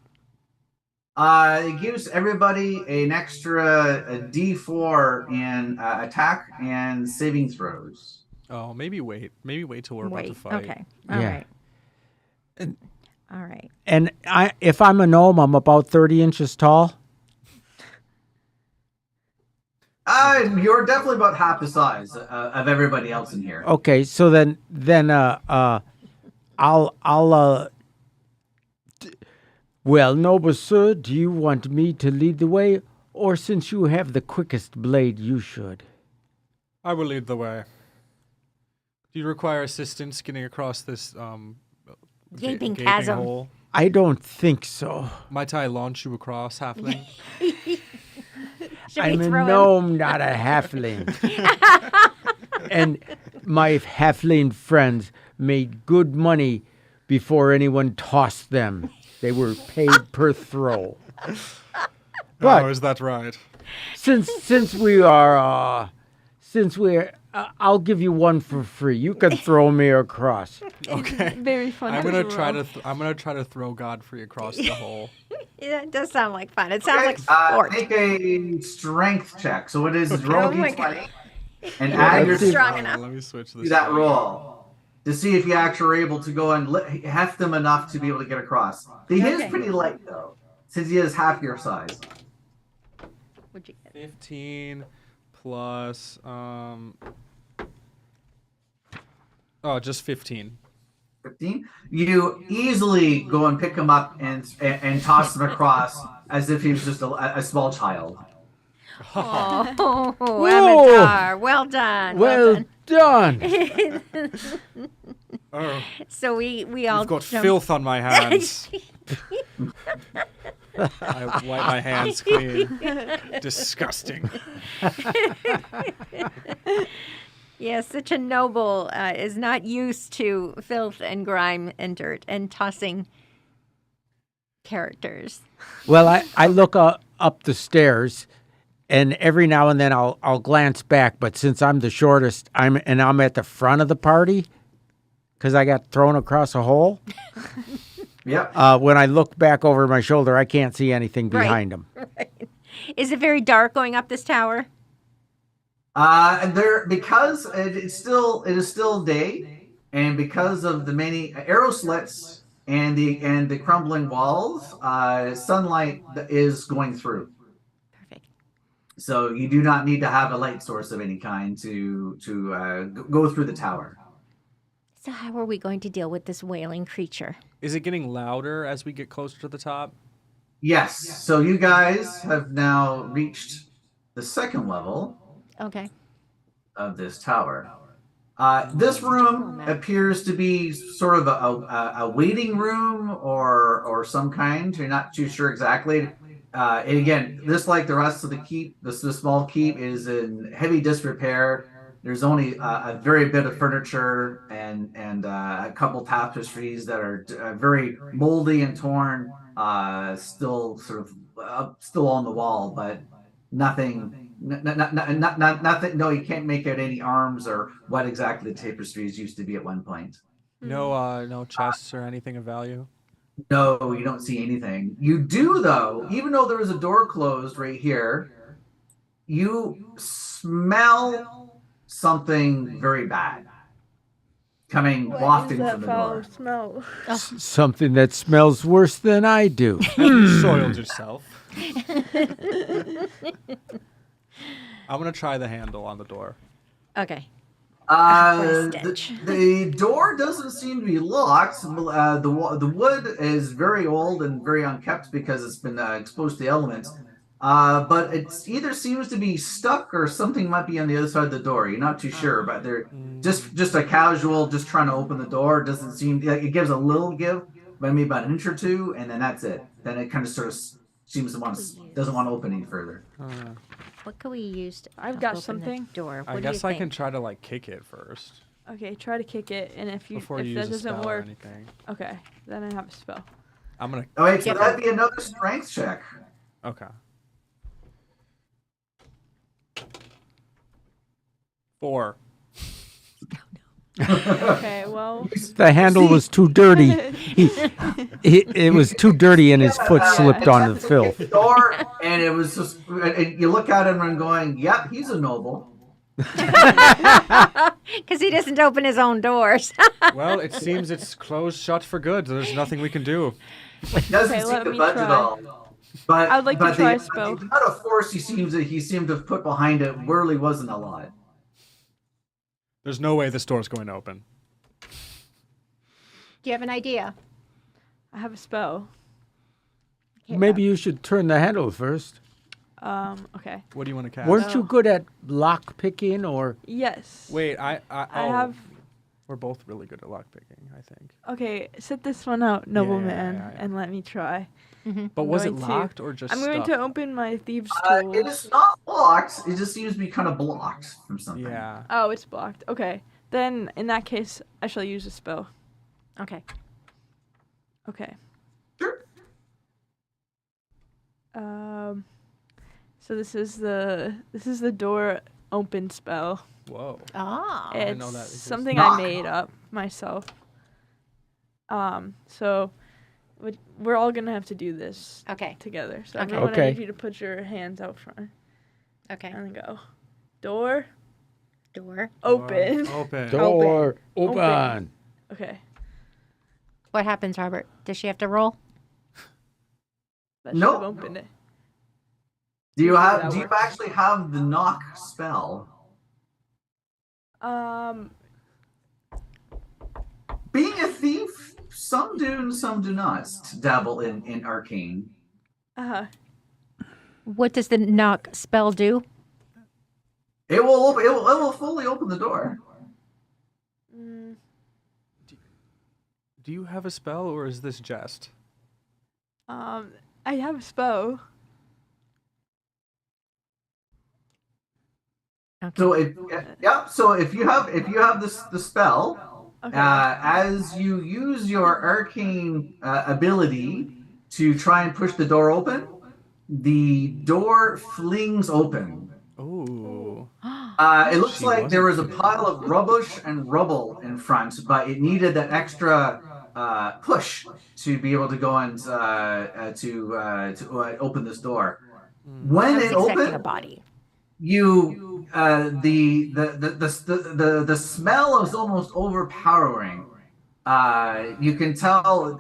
[SPEAKER 4] it gives everybody an extra D4 in attack and saving throws.
[SPEAKER 2] Oh, maybe wait. Maybe wait till we're about to fight.
[SPEAKER 1] Okay. All right.
[SPEAKER 6] Yeah.
[SPEAKER 1] All right.
[SPEAKER 6] And if I'm a gnome, I'm about 30 inches tall.
[SPEAKER 4] You're definitely about half the size of everybody else in here.
[SPEAKER 6] Okay, so then I'll Well, noble sir, do you want me to lead the way, or since you have the quickest blade, you should?
[SPEAKER 2] I will lead the way. Do you require assistance getting across this
[SPEAKER 1] Gaping chasm.
[SPEAKER 2] hole?
[SPEAKER 6] I don't think so.
[SPEAKER 2] Might I launch you across, halfling?
[SPEAKER 1] Should
[SPEAKER 6] I'm
[SPEAKER 1] we
[SPEAKER 6] a
[SPEAKER 1] throw him?
[SPEAKER 6] gnome, not a halfling. And my halfling friends made good money before anyone tossed them. They were paid per throw. But
[SPEAKER 2] Oh, is that right?
[SPEAKER 6] since we're I'll give you one for free. You can throw me across.
[SPEAKER 2] Okay.
[SPEAKER 3] Very fun.
[SPEAKER 2] I'm gonna try
[SPEAKER 3] roll.
[SPEAKER 2] to I'm gonna try to throw Godfrey across the hole.
[SPEAKER 1] Yeah, it does sound like fun. It sounds like
[SPEAKER 4] Okay,
[SPEAKER 1] sport.
[SPEAKER 4] make a strength check. So what it is
[SPEAKER 1] Oh
[SPEAKER 4] roll
[SPEAKER 1] my
[SPEAKER 4] d20 and
[SPEAKER 6] Yeah,
[SPEAKER 4] add your
[SPEAKER 6] let's see.
[SPEAKER 1] Strong
[SPEAKER 2] Hold on,
[SPEAKER 1] enough.
[SPEAKER 2] let me switch this.
[SPEAKER 4] to that
[SPEAKER 2] to-
[SPEAKER 4] roll to see if you actually are able to go and heft them enough to be able to get across. He is
[SPEAKER 1] Okay.
[SPEAKER 4] pretty light though, since he is half your size.
[SPEAKER 1] What'd you get?
[SPEAKER 2] 15 plus just 15.
[SPEAKER 4] 15. You easily go and pick him up and toss him across as if he was just a small child.
[SPEAKER 1] Oh,
[SPEAKER 6] Whoa.
[SPEAKER 1] Avatar. Well done.
[SPEAKER 6] Well done.
[SPEAKER 1] done.
[SPEAKER 2] Oh,
[SPEAKER 1] So we all
[SPEAKER 2] you've got
[SPEAKER 1] jumped-
[SPEAKER 2] filth on my hands. I wipe my hands clean. Disgusting.
[SPEAKER 1] Yes, such a noble is not used to filth and grime and dirt and tossing characters.
[SPEAKER 6] Well, I look up the stairs, and every now and then I'll glance back. But since I'm the shortest, I'm at the front of the party because I got thrown across a hole.
[SPEAKER 4] Yep.
[SPEAKER 6] When I look back over my shoulder, I can't see anything
[SPEAKER 1] Right.
[SPEAKER 6] behind him.
[SPEAKER 1] Is it very dark going up this tower?
[SPEAKER 4] And there because it is still day, and because of the many arrow slits and the crumbling walls, sunlight is going through.
[SPEAKER 1] Perfect.
[SPEAKER 4] So you do not need to have a light source of any kind to go through the tower.
[SPEAKER 1] So how are we going to deal with this wailing creature?
[SPEAKER 2] Is it getting louder as we get closer to the top?
[SPEAKER 4] Yes. So you guys have now reached the second level
[SPEAKER 1] Okay.
[SPEAKER 4] of this tower. This room appears to be sort of a waiting room or some kind. You're not too sure exactly. And again, just like the rest of the keep, the small keep is in heavy disrepair. There's only a very bit of furniture and a couple tapestries that are very moldy and torn, still sort of still on the wall, but nothing. Nothing. No, you can't make out any arms or what exactly the tapestries used to be at one point.
[SPEAKER 2] No chests or anything of value.
[SPEAKER 4] No, you don't see anything. You do though, even though there was a door closed right here, you smell something very bad coming wafting
[SPEAKER 3] What is
[SPEAKER 4] from
[SPEAKER 3] that
[SPEAKER 4] the
[SPEAKER 3] foul
[SPEAKER 4] door.
[SPEAKER 3] smell?
[SPEAKER 6] Something that smells worse than I do.
[SPEAKER 2] You soiled yourself. I'm gonna try the handle on the door.
[SPEAKER 1] Okay.
[SPEAKER 4] The,
[SPEAKER 1] stench.
[SPEAKER 4] the door doesn't seem to be locked. The wood is very old and very unkept because it's been exposed to the elements. But it either seems to be stuck or something might be on the other side of the door. You're not too sure, but they're just a casual, just trying to open the door. Doesn't seem like it gives a little give, but maybe about an inch or two, and then that's it. Then it kind of sort of seems to doesn't want to open any further.
[SPEAKER 1] What could we use to
[SPEAKER 3] I've
[SPEAKER 1] help
[SPEAKER 3] got
[SPEAKER 1] open the
[SPEAKER 3] something.
[SPEAKER 1] door?
[SPEAKER 2] I
[SPEAKER 1] What
[SPEAKER 2] guess
[SPEAKER 1] do you
[SPEAKER 2] I can
[SPEAKER 1] think?
[SPEAKER 2] try to like kick it first
[SPEAKER 3] Okay, try to kick it, and if
[SPEAKER 2] before
[SPEAKER 3] that
[SPEAKER 2] you use a
[SPEAKER 3] doesn't
[SPEAKER 2] spell or
[SPEAKER 3] work,
[SPEAKER 2] anything.
[SPEAKER 3] okay, then I have a spell.
[SPEAKER 2] I'm gonna.
[SPEAKER 4] Oh wait, so
[SPEAKER 1] Yep.
[SPEAKER 4] that'd be another strength check.
[SPEAKER 2] Okay. 4.
[SPEAKER 3] Okay, well,
[SPEAKER 6] The handle was too dirty. It was too dirty, and his foot slipped onto the filth.
[SPEAKER 4] Door, and it was just and you look at him and going, "Yep, he's a noble."
[SPEAKER 1] Because he doesn't open his own doors.
[SPEAKER 2] Well, it seems it's closed shut for good. There's nothing we can do.
[SPEAKER 4] It doesn't
[SPEAKER 3] Okay,
[SPEAKER 4] seem
[SPEAKER 3] let
[SPEAKER 4] to
[SPEAKER 3] me
[SPEAKER 4] budge at
[SPEAKER 3] try.
[SPEAKER 4] all. But
[SPEAKER 3] I'd like to
[SPEAKER 4] but
[SPEAKER 3] try a
[SPEAKER 4] the,
[SPEAKER 3] spell.
[SPEAKER 4] The amount of force he seemed to have put behind it really wasn't a lot.
[SPEAKER 2] There's no way this door's going to open.
[SPEAKER 1] Do you have an idea?
[SPEAKER 3] I have a spell.
[SPEAKER 6] Maybe you should turn the handle first.
[SPEAKER 3] Okay.
[SPEAKER 2] What do you want to cast?
[SPEAKER 6] Weren't you good at lock picking or?
[SPEAKER 3] Yes.
[SPEAKER 2] Wait, I
[SPEAKER 3] have.
[SPEAKER 2] We're both really good at lockpicking, I think.
[SPEAKER 3] Okay, sit this one out, nobleman,
[SPEAKER 2] yeah.
[SPEAKER 3] and let me try.
[SPEAKER 2] But was it
[SPEAKER 3] going to-
[SPEAKER 2] locked or just
[SPEAKER 3] I'm going
[SPEAKER 2] stuck?
[SPEAKER 3] to open my thieves' tools.
[SPEAKER 4] It is not blocked. It just seems to be kind of blocked from something.
[SPEAKER 2] Yeah.
[SPEAKER 3] Oh, it's blocked. Okay. Then, in that case, I shall use a spell.
[SPEAKER 1] Okay.
[SPEAKER 3] Okay.
[SPEAKER 4] Sure.
[SPEAKER 3] So this is the door open spell.
[SPEAKER 2] Whoa.
[SPEAKER 1] Oh.
[SPEAKER 2] didn't
[SPEAKER 3] It's
[SPEAKER 2] know that existed.
[SPEAKER 3] something
[SPEAKER 4] Knock.
[SPEAKER 3] I made up myself. So we're all gonna have to do this
[SPEAKER 1] Okay.
[SPEAKER 3] together. So
[SPEAKER 1] Okay.
[SPEAKER 3] everyone, I
[SPEAKER 6] Okay.
[SPEAKER 3] need you to put your hands out front
[SPEAKER 1] Okay.
[SPEAKER 3] and then go. Door
[SPEAKER 1] Door.
[SPEAKER 3] open.
[SPEAKER 2] Open.
[SPEAKER 6] Door
[SPEAKER 3] Open.
[SPEAKER 6] open.
[SPEAKER 3] Okay.
[SPEAKER 1] What happens, Robert? Does she have to roll?
[SPEAKER 3] That should
[SPEAKER 4] Nope.
[SPEAKER 3] have opened it.
[SPEAKER 4] Do you
[SPEAKER 3] Usually
[SPEAKER 4] have?
[SPEAKER 3] that
[SPEAKER 4] Do you
[SPEAKER 3] works.
[SPEAKER 4] actually have the knock spell? Being a thief, some do and some do not dabble in arcane.
[SPEAKER 3] Uh-huh.
[SPEAKER 1] What does the knock spell do?
[SPEAKER 4] It will open. It will fully open the door.
[SPEAKER 3] Mm,
[SPEAKER 2] Do you have a spell or is this jest?
[SPEAKER 3] I have a spell.
[SPEAKER 1] Okay.
[SPEAKER 4] So if you have the spell,
[SPEAKER 3] Okay.
[SPEAKER 4] as you use your arcane ability to try and push the door open, the door flings open.
[SPEAKER 2] Ooh.
[SPEAKER 4] It looks
[SPEAKER 2] She
[SPEAKER 4] like there was
[SPEAKER 2] wasn't
[SPEAKER 4] a
[SPEAKER 2] kidding.
[SPEAKER 4] pile of rubbish and rubble in front, but it needed that extra push to be able to go and to open this door.
[SPEAKER 2] Hmm.
[SPEAKER 4] When
[SPEAKER 1] I was
[SPEAKER 4] it
[SPEAKER 1] expecting a
[SPEAKER 4] opened,
[SPEAKER 1] body.
[SPEAKER 4] you the smell is almost overpowering. You can tell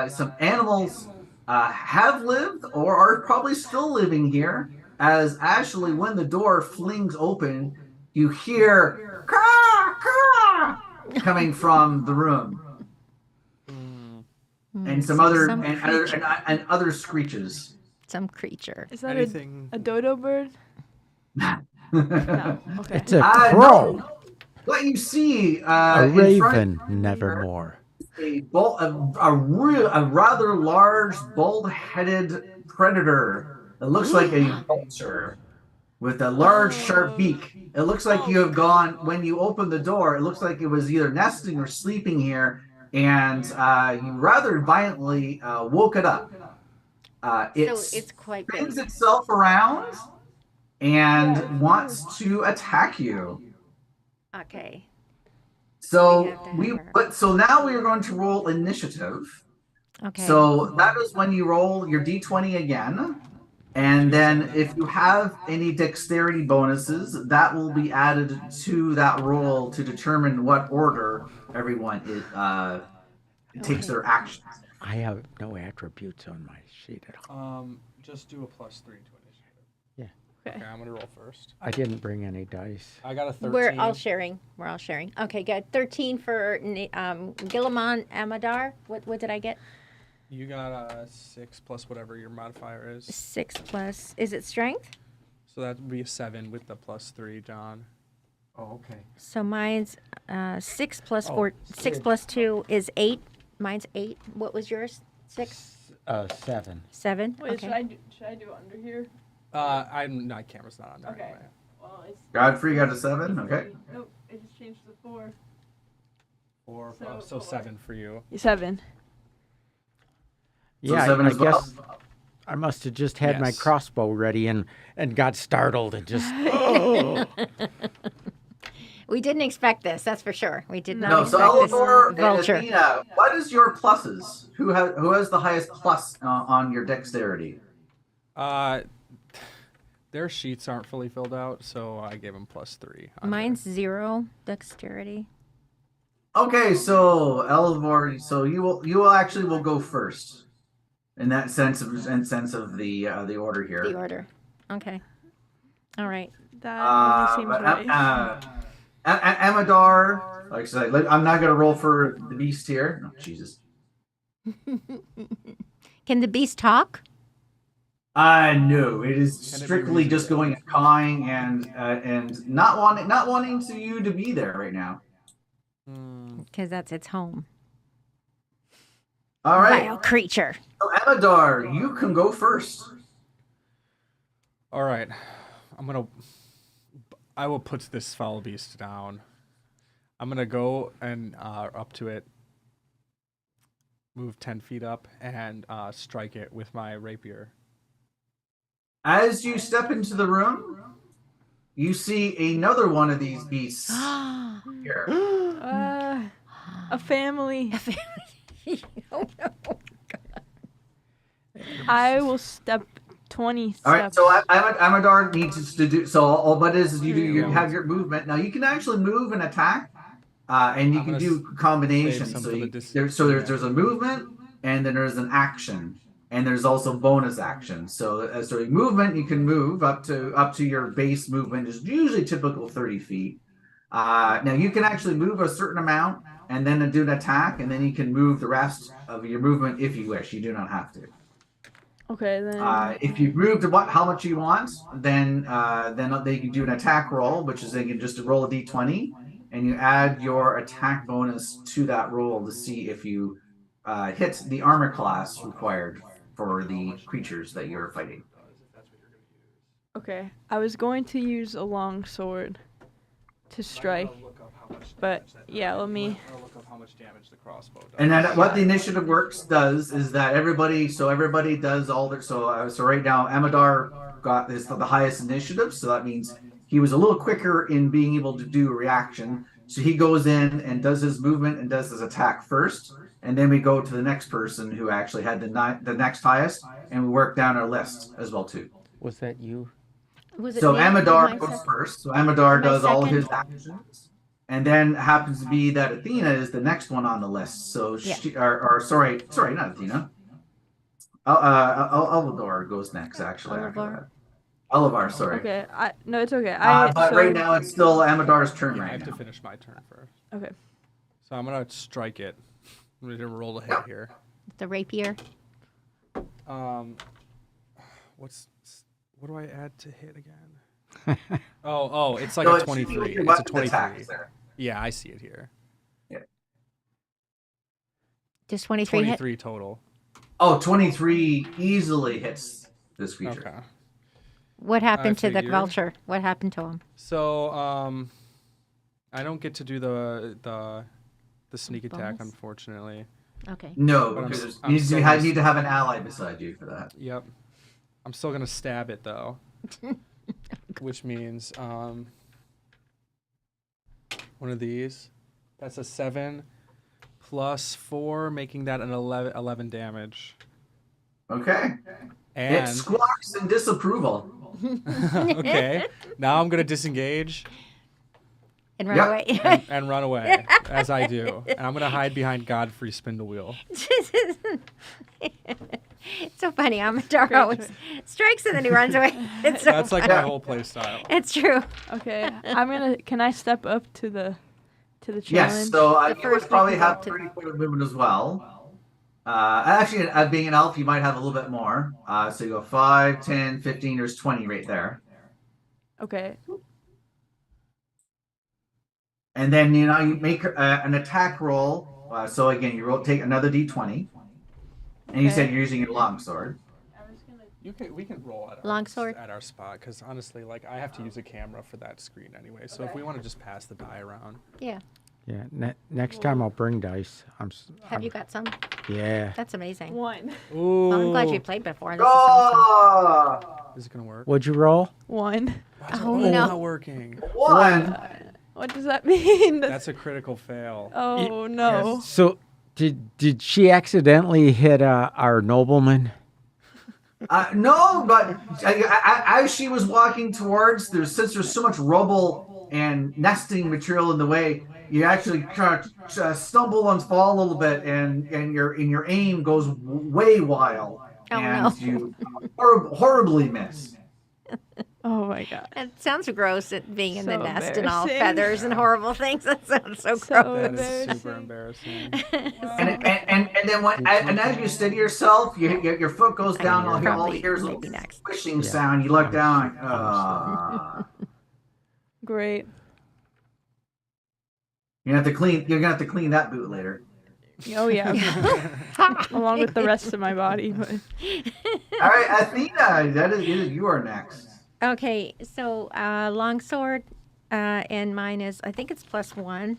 [SPEAKER 4] some animals have lived or are probably still living here. As actually, when the door flings open, you hear caw, caw, coming from the room, and some other
[SPEAKER 1] creature.
[SPEAKER 4] and other screeches.
[SPEAKER 1] Some creature.
[SPEAKER 3] Is that
[SPEAKER 2] Anything?
[SPEAKER 3] a dodo bird? No. Okay.
[SPEAKER 6] It's a
[SPEAKER 4] No.
[SPEAKER 6] crow.
[SPEAKER 4] What you see
[SPEAKER 6] A
[SPEAKER 4] in front
[SPEAKER 6] raven,
[SPEAKER 4] of you
[SPEAKER 6] nevermore.
[SPEAKER 4] a rather large, bald-headed predator. It looks like a vulture with a large, sharp beak. It looks like you have gone when you open the door. It looks like it was either nesting or sleeping here, and you rather violently woke it up. It
[SPEAKER 1] So it's quite big.
[SPEAKER 4] spins itself around and wants to attack you.
[SPEAKER 1] Okay.
[SPEAKER 4] So
[SPEAKER 1] We have to have her.
[SPEAKER 4] so now we are going to roll initiative.
[SPEAKER 1] Okay.
[SPEAKER 4] So that is when you roll your d20 again, and then if you have any dexterity bonuses, that will be added to that roll to determine what order everyone takes their actions.
[SPEAKER 6] I have no attributes on my sheet at all.
[SPEAKER 2] Just do a +3 to initiative.
[SPEAKER 3] Okay.
[SPEAKER 2] Okay, I'm gonna roll first.
[SPEAKER 6] I didn't bring any dice.
[SPEAKER 2] I got a 13.
[SPEAKER 1] We're all sharing. We're all sharing. Okay, good. 13 for Gilliman Amadar. What did I get?
[SPEAKER 2] You got a 6 plus whatever your modifier is.
[SPEAKER 1] 6 plus. Is it strength?
[SPEAKER 2] So that would be a 7 with the +3, John.
[SPEAKER 6] Oh, okay.
[SPEAKER 1] So mine's 6 plus
[SPEAKER 6] Oh,
[SPEAKER 1] 4. 6
[SPEAKER 6] six.
[SPEAKER 1] plus 2 is 8. Mine's 8. What was yours? 6?
[SPEAKER 6] 7.
[SPEAKER 1] 7?
[SPEAKER 3] Wait,
[SPEAKER 1] Okay.
[SPEAKER 3] should I do it under here?
[SPEAKER 2] My camera's not on there
[SPEAKER 3] Okay.
[SPEAKER 2] anyway.
[SPEAKER 3] Well, it's
[SPEAKER 4] Godfrey got a 7. Okay.
[SPEAKER 3] nope. I just changed to 4.
[SPEAKER 2] 4,
[SPEAKER 3] So-
[SPEAKER 2] so 7 for you.
[SPEAKER 3] 7.
[SPEAKER 4] So
[SPEAKER 6] Yeah,
[SPEAKER 4] 7
[SPEAKER 6] I
[SPEAKER 4] as well?
[SPEAKER 6] guess I must have just had my
[SPEAKER 2] Yes.
[SPEAKER 6] crossbow ready and got startled and just. Oh.
[SPEAKER 1] We didn't expect this, that's for sure. We did not
[SPEAKER 4] No, so
[SPEAKER 1] expect this
[SPEAKER 4] Eleanor and
[SPEAKER 1] vulture.
[SPEAKER 4] Athena, what is your pluses? Who has the highest plus on your dexterity?
[SPEAKER 2] Their sheets aren't fully filled out, so I gave them +3. on
[SPEAKER 1] Mine's 0 dexterity.
[SPEAKER 4] Okay, so Elvor, so you will actually will go first in that sense of the order here.
[SPEAKER 1] The order. Okay. All right.
[SPEAKER 3] That only seems
[SPEAKER 4] But
[SPEAKER 3] right.
[SPEAKER 4] Amadar, like I said, I'm not gonna roll for the beast here. Oh, Jesus.
[SPEAKER 1] Can the beast talk?
[SPEAKER 4] No, it is
[SPEAKER 2] Can it be
[SPEAKER 4] strictly just
[SPEAKER 2] reasonable?
[SPEAKER 4] going and cawing and not wanting to you to be there right now.
[SPEAKER 1] Because that's its home.
[SPEAKER 4] All right,
[SPEAKER 1] Vile creature.
[SPEAKER 4] so Amadar, you can go first.
[SPEAKER 2] All right. I will put this foul beast down. I'm gonna go and up to it, move 10 feet up, and strike it with my rapier.
[SPEAKER 4] As you step into the room, you see another one of these beasts
[SPEAKER 1] Oh,
[SPEAKER 4] here.
[SPEAKER 3] A family.
[SPEAKER 1] no.
[SPEAKER 3] I will step 20
[SPEAKER 4] All right,
[SPEAKER 3] steps.
[SPEAKER 4] so Amadar needs to do so. All what is you do? You
[SPEAKER 2] Yeah.
[SPEAKER 4] have your movement now. You can actually move and attack, and you
[SPEAKER 2] I'm
[SPEAKER 4] can
[SPEAKER 2] gonna
[SPEAKER 4] do
[SPEAKER 2] save
[SPEAKER 4] combinations.
[SPEAKER 2] some
[SPEAKER 4] So
[SPEAKER 2] for the
[SPEAKER 4] there's a movement, and then there's an action, and there's also bonus action. So movement, you can move up to your base movement is usually typical 30 feet. Now you can actually move a certain amount and then do an attack, and then you can move the rest of your movement if you wish. You do not have to.
[SPEAKER 3] Okay, then.
[SPEAKER 4] If you move to how much you want, then they can do an attack roll, which is they can just roll a d20, and you add your attack bonus to that roll to see if you hit the armor class required for the creatures that you're fighting.
[SPEAKER 3] Okay, I was going to use a long sword to strike, but yeah, let me.
[SPEAKER 2] I'll look up how much damage the crossbow does.
[SPEAKER 4] And then what the initiative works does is that everybody does all their so right now Amadar got this the highest initiative, so that means he was a little quicker in being able to do a reaction. So he goes in and does his movement and does his attack first, and then we go to the next person who actually had the next highest, and we work down our list as well too.
[SPEAKER 6] Was that you?
[SPEAKER 1] Was it
[SPEAKER 4] So
[SPEAKER 1] me?
[SPEAKER 4] Amadar
[SPEAKER 1] My
[SPEAKER 4] goes
[SPEAKER 1] sec-
[SPEAKER 4] first. So Amadar
[SPEAKER 1] my
[SPEAKER 4] does all
[SPEAKER 1] second?
[SPEAKER 4] his actions. And then happens to be that Athena is the next one on the list. So
[SPEAKER 1] Yeah.
[SPEAKER 4] sorry, not Athena. Elvador goes next, actually. After
[SPEAKER 1] Olivar?
[SPEAKER 4] that. Olivar, sorry.
[SPEAKER 3] Okay, no, it's okay.
[SPEAKER 4] But
[SPEAKER 3] so,
[SPEAKER 4] right now it's still Amadar's turn
[SPEAKER 2] Yeah, I
[SPEAKER 4] right
[SPEAKER 2] have
[SPEAKER 4] now.
[SPEAKER 2] to finish my turn first.
[SPEAKER 3] Okay.
[SPEAKER 2] So I'm gonna strike it. I'm gonna roll a hit here.
[SPEAKER 1] The rapier.
[SPEAKER 2] What do I add to hit again? oh, it's like
[SPEAKER 4] So
[SPEAKER 2] a
[SPEAKER 4] it's
[SPEAKER 2] 23.
[SPEAKER 4] your
[SPEAKER 2] It's a
[SPEAKER 4] weapon attack
[SPEAKER 2] 23.
[SPEAKER 4] there.
[SPEAKER 2] Yeah, I see it here.
[SPEAKER 1] Just 23 hit.
[SPEAKER 2] 23 total.
[SPEAKER 4] Oh, 23 easily hits this creature.
[SPEAKER 2] Okay.
[SPEAKER 1] What happened to the
[SPEAKER 2] figured.
[SPEAKER 1] vulture? What happened to him?
[SPEAKER 2] So I don't get to do the sneak attack,
[SPEAKER 1] Bonus?
[SPEAKER 2] unfortunately.
[SPEAKER 1] Okay.
[SPEAKER 4] No,
[SPEAKER 2] But
[SPEAKER 4] because
[SPEAKER 2] I'm
[SPEAKER 4] you
[SPEAKER 2] still
[SPEAKER 4] need to have an ally beside you for that.
[SPEAKER 2] Yep. I'm still gonna stab it though, which means one of these. That's a 7 plus 4, making that an 11 damage.
[SPEAKER 4] Okay. It
[SPEAKER 2] And
[SPEAKER 4] squawks in disapproval.
[SPEAKER 2] okay, now I'm gonna disengage
[SPEAKER 1] And run
[SPEAKER 4] Yep.
[SPEAKER 1] away.
[SPEAKER 2] and run away as I do, and I'm gonna hide behind Godfrey Spindlewheel.
[SPEAKER 1] It's so funny. Amadar always strikes and then he runs away. It's so
[SPEAKER 2] That's like
[SPEAKER 1] funny.
[SPEAKER 2] my whole play style.
[SPEAKER 1] It's true.
[SPEAKER 3] Okay, can I step up to the challenge?
[SPEAKER 4] Yes, so
[SPEAKER 1] The
[SPEAKER 4] you
[SPEAKER 1] first
[SPEAKER 4] would probably
[SPEAKER 1] we can go
[SPEAKER 4] have
[SPEAKER 1] up to-
[SPEAKER 4] 30 foot of movement as well. Actually, being an elf, you might have a little bit more. So you go 5, 10, 15, there's 20 right there.
[SPEAKER 3] Okay.
[SPEAKER 4] And then, you make an attack roll. So again, you take another d20. And you said
[SPEAKER 3] Okay.
[SPEAKER 4] you're using your longsword.
[SPEAKER 2] We can roll at
[SPEAKER 1] Longsword?
[SPEAKER 2] at our spot because honestly, like I have to use a camera for that screen anyway. So if we want to just pass the die around,
[SPEAKER 1] Yeah.
[SPEAKER 6] Yeah. Next time I'll bring dice.
[SPEAKER 1] Have you got some?
[SPEAKER 6] Yeah.
[SPEAKER 1] That's amazing.
[SPEAKER 3] 1.
[SPEAKER 2] ooh,
[SPEAKER 1] Well, I'm glad you played before. This is awesome.
[SPEAKER 4] Oh!
[SPEAKER 2] is it gonna work?
[SPEAKER 6] What'd you roll?
[SPEAKER 3] 1.
[SPEAKER 2] Why is
[SPEAKER 1] Oh,
[SPEAKER 2] it
[SPEAKER 1] no.
[SPEAKER 2] not working?
[SPEAKER 4] One!
[SPEAKER 3] What does that mean?
[SPEAKER 2] That's a critical fail.
[SPEAKER 3] Oh no.
[SPEAKER 6] So did she accidentally hit our nobleman?
[SPEAKER 4] No, but as she was walking towards, since there's so much rubble and nesting material in the way, you actually kind of stumble and fall a little bit, and your aim goes way wild,
[SPEAKER 1] Oh,
[SPEAKER 4] and
[SPEAKER 1] no.
[SPEAKER 4] you horribly miss.
[SPEAKER 3] Oh my god.
[SPEAKER 1] It sounds gross at being in the
[SPEAKER 3] So
[SPEAKER 1] nest and all
[SPEAKER 3] embarrassing.
[SPEAKER 1] feathers and horrible things. That sounds so
[SPEAKER 3] So
[SPEAKER 1] gross.
[SPEAKER 2] That is super embarrassing.
[SPEAKER 4] And then and as you steady yourself, your foot goes down. All
[SPEAKER 1] Probably
[SPEAKER 4] you hear is a
[SPEAKER 1] maybe
[SPEAKER 4] little
[SPEAKER 1] next.
[SPEAKER 4] squishing
[SPEAKER 6] Yeah.
[SPEAKER 4] sound. You look
[SPEAKER 6] I'm
[SPEAKER 4] down.
[SPEAKER 3] Great.
[SPEAKER 4] You're gonna have to clean. You're gonna have to clean that boot later.
[SPEAKER 3] Oh yeah. Along with the rest of my body. But
[SPEAKER 4] All right, Athena, you are next.
[SPEAKER 1] Okay, so longsword, and mine is, I think it's +1.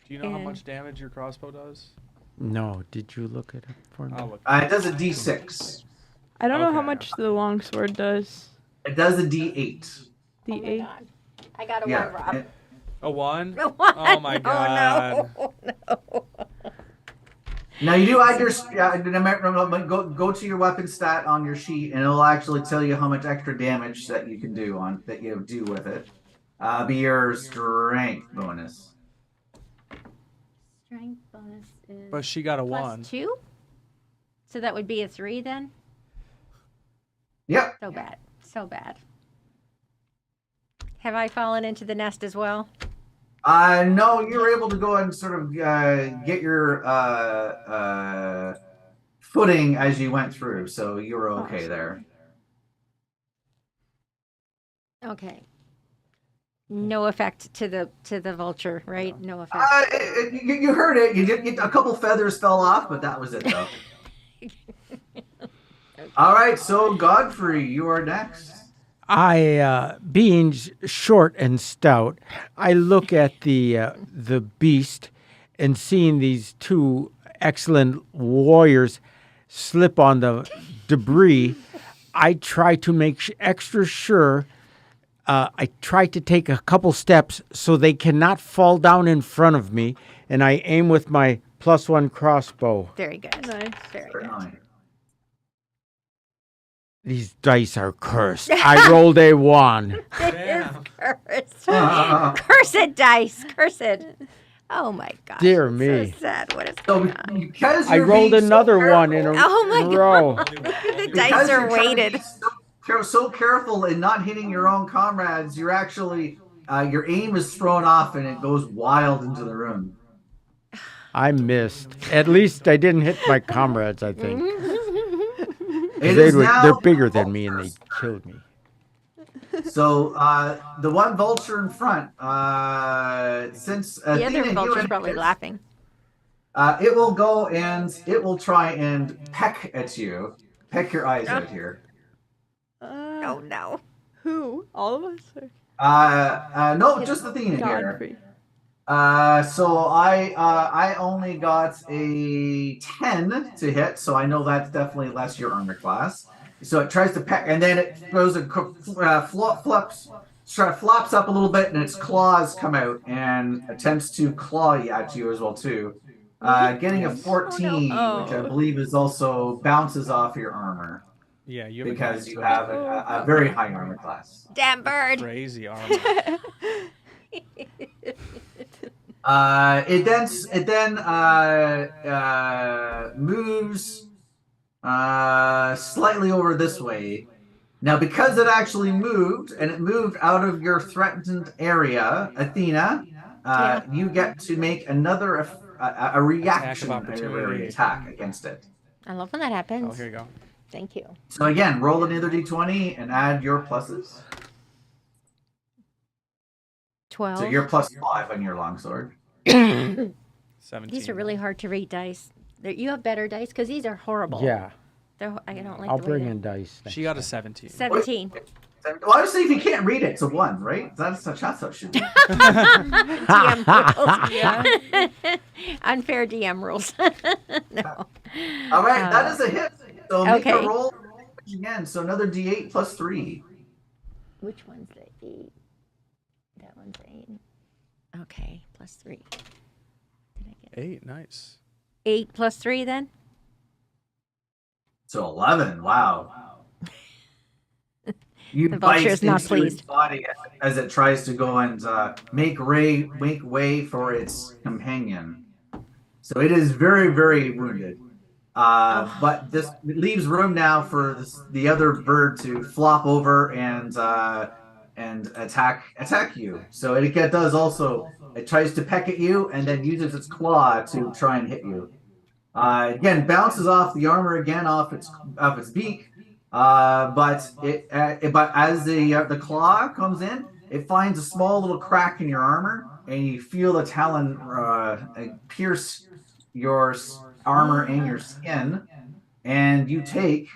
[SPEAKER 2] Do you know how
[SPEAKER 1] And-
[SPEAKER 2] much damage your crossbow does?
[SPEAKER 6] No, did you look it up for me?
[SPEAKER 2] I'll look.
[SPEAKER 4] It does a D6.
[SPEAKER 3] I don't know how
[SPEAKER 2] Okay.
[SPEAKER 3] much the longsword does.
[SPEAKER 4] It does a D8.
[SPEAKER 3] The
[SPEAKER 1] Oh my
[SPEAKER 3] 8.
[SPEAKER 1] God. I got a
[SPEAKER 4] Yeah.
[SPEAKER 1] 1, Rob.
[SPEAKER 2] A 1?
[SPEAKER 1] A 1.
[SPEAKER 2] Oh my god.
[SPEAKER 1] Oh no.
[SPEAKER 4] Now you do add your go to your weapon stat on your sheet, and it'll actually tell you how much extra damage that you can do with it. Be your strength bonus.
[SPEAKER 1] Strength bonus is
[SPEAKER 2] But she got a 1.
[SPEAKER 1] +2? So that would be a 3 then?
[SPEAKER 4] Yep.
[SPEAKER 1] So bad. So bad. Have I fallen into the nest as well?
[SPEAKER 4] No, you were able to go and sort of get your footing as you went through, so you were okay
[SPEAKER 3] Awesome.
[SPEAKER 4] there.
[SPEAKER 1] Okay. No effect to the vulture, right? No effect.
[SPEAKER 4] You heard it. A couple feathers fell off, but that was it, though. All right, so Godfrey, you are next.
[SPEAKER 6] Being short and stout, I look at the beast and seeing these two excellent warriors slip on the debris. I try to make extra sure. I try to take a couple steps so they cannot fall down in front of me, and I aim with my +1 crossbow.
[SPEAKER 1] Very good.
[SPEAKER 3] Nice.
[SPEAKER 1] Very good.
[SPEAKER 6] These dice are cursed. I rolled a 1.
[SPEAKER 2] Damn.
[SPEAKER 1] Cursed. Cursed dice. Cursed. Oh my God.
[SPEAKER 6] Dear
[SPEAKER 1] So
[SPEAKER 6] me.
[SPEAKER 1] sad. What is
[SPEAKER 4] So
[SPEAKER 1] going on?
[SPEAKER 4] because
[SPEAKER 6] I
[SPEAKER 4] you're
[SPEAKER 6] rolled
[SPEAKER 4] being so
[SPEAKER 6] another one in a,
[SPEAKER 4] careful-
[SPEAKER 1] Oh my
[SPEAKER 6] in a row.
[SPEAKER 1] The
[SPEAKER 4] because
[SPEAKER 1] dice are
[SPEAKER 4] you're trying to be
[SPEAKER 1] weighted.
[SPEAKER 4] so careful in not hitting your own comrades, you're actually your aim is thrown off and it goes wild into the room.
[SPEAKER 6] I missed. At least I didn't hit my comrades, I think.
[SPEAKER 4] It is now
[SPEAKER 6] They're bigger than me and they killed me.
[SPEAKER 4] So the one vulture in front, since
[SPEAKER 1] The
[SPEAKER 4] Athena,
[SPEAKER 1] other
[SPEAKER 4] you
[SPEAKER 1] vulture's
[SPEAKER 4] and
[SPEAKER 1] probably
[SPEAKER 4] this,
[SPEAKER 1] laughing.
[SPEAKER 4] it will go and it will try and peck at you, peck your eyes out here.
[SPEAKER 1] Oh no.
[SPEAKER 3] Who? All of us? Or
[SPEAKER 4] No, just Athena here.
[SPEAKER 3] Godfrey.
[SPEAKER 4] So I only got a 10 to hit, so I know that's definitely less your armor class. So it tries to peck, and then it goes and flops up a little bit, and its claws come out and attempts to claw at you as well too. Getting a 14,
[SPEAKER 3] Oh.
[SPEAKER 4] which I believe is also bounces off your armor
[SPEAKER 2] Yeah, you have
[SPEAKER 4] because
[SPEAKER 2] a
[SPEAKER 4] you have a very high armor class.
[SPEAKER 1] Damn bird.
[SPEAKER 2] crazy armor.
[SPEAKER 4] It then moves slightly over this way. Now, because it actually moved and it moved out of your threatened area, Athena, you get to make another a reaction
[SPEAKER 2] opportunity.
[SPEAKER 4] attack against it.
[SPEAKER 1] I love when that happens.
[SPEAKER 2] Oh, here you go.
[SPEAKER 1] Thank you.
[SPEAKER 4] So again, roll another d20 and add your pluses.
[SPEAKER 1] 12.
[SPEAKER 4] So you're +5 on your longsword.
[SPEAKER 2] 17.
[SPEAKER 1] These are really hard to read dice. You have better dice because these are horrible.
[SPEAKER 6] Yeah,
[SPEAKER 1] I don't like
[SPEAKER 6] I'll
[SPEAKER 1] the way
[SPEAKER 6] bring
[SPEAKER 1] they-
[SPEAKER 6] in dice. next
[SPEAKER 2] She got a
[SPEAKER 6] time.
[SPEAKER 2] 17.
[SPEAKER 1] 17.
[SPEAKER 4] Well, obviously, if you can't read it, it's a 1, right? That's how it should be.
[SPEAKER 1] DM rules. Unfair DM rules. No.
[SPEAKER 4] All right, that is a hit. So make
[SPEAKER 1] okay.
[SPEAKER 4] a roll again. So another d8 plus 3.
[SPEAKER 1] Which one's the 8? That one's 8. Okay, +3. Did I get
[SPEAKER 2] 8, nice.
[SPEAKER 1] 8 plus 3 then?
[SPEAKER 4] So 11. Wow. You
[SPEAKER 1] The vulture
[SPEAKER 4] bite
[SPEAKER 1] is not
[SPEAKER 4] into its
[SPEAKER 1] pleased.
[SPEAKER 4] body as it tries to go and make way for its companion. So it is very, very wounded. But this leaves room now for the other bird to flop over and attack you. So does also it tries to peck at you and then uses its claw to try and hit you. Again, bounces off the armor again off its beak. But as the claw comes in, it finds a small little crack in your armor, and you feel the talon pierce your armor and your skin, and you take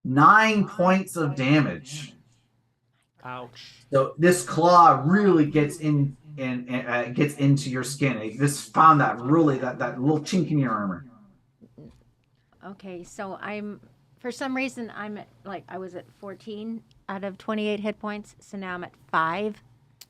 [SPEAKER 4] 9 points of damage.
[SPEAKER 2] Ouch.
[SPEAKER 4] So this claw really gets in and gets into your skin. This found that little chink in your armor.
[SPEAKER 1] Okay, so for some reason, I was at 14 out of 28 hit points, so now I'm at 5.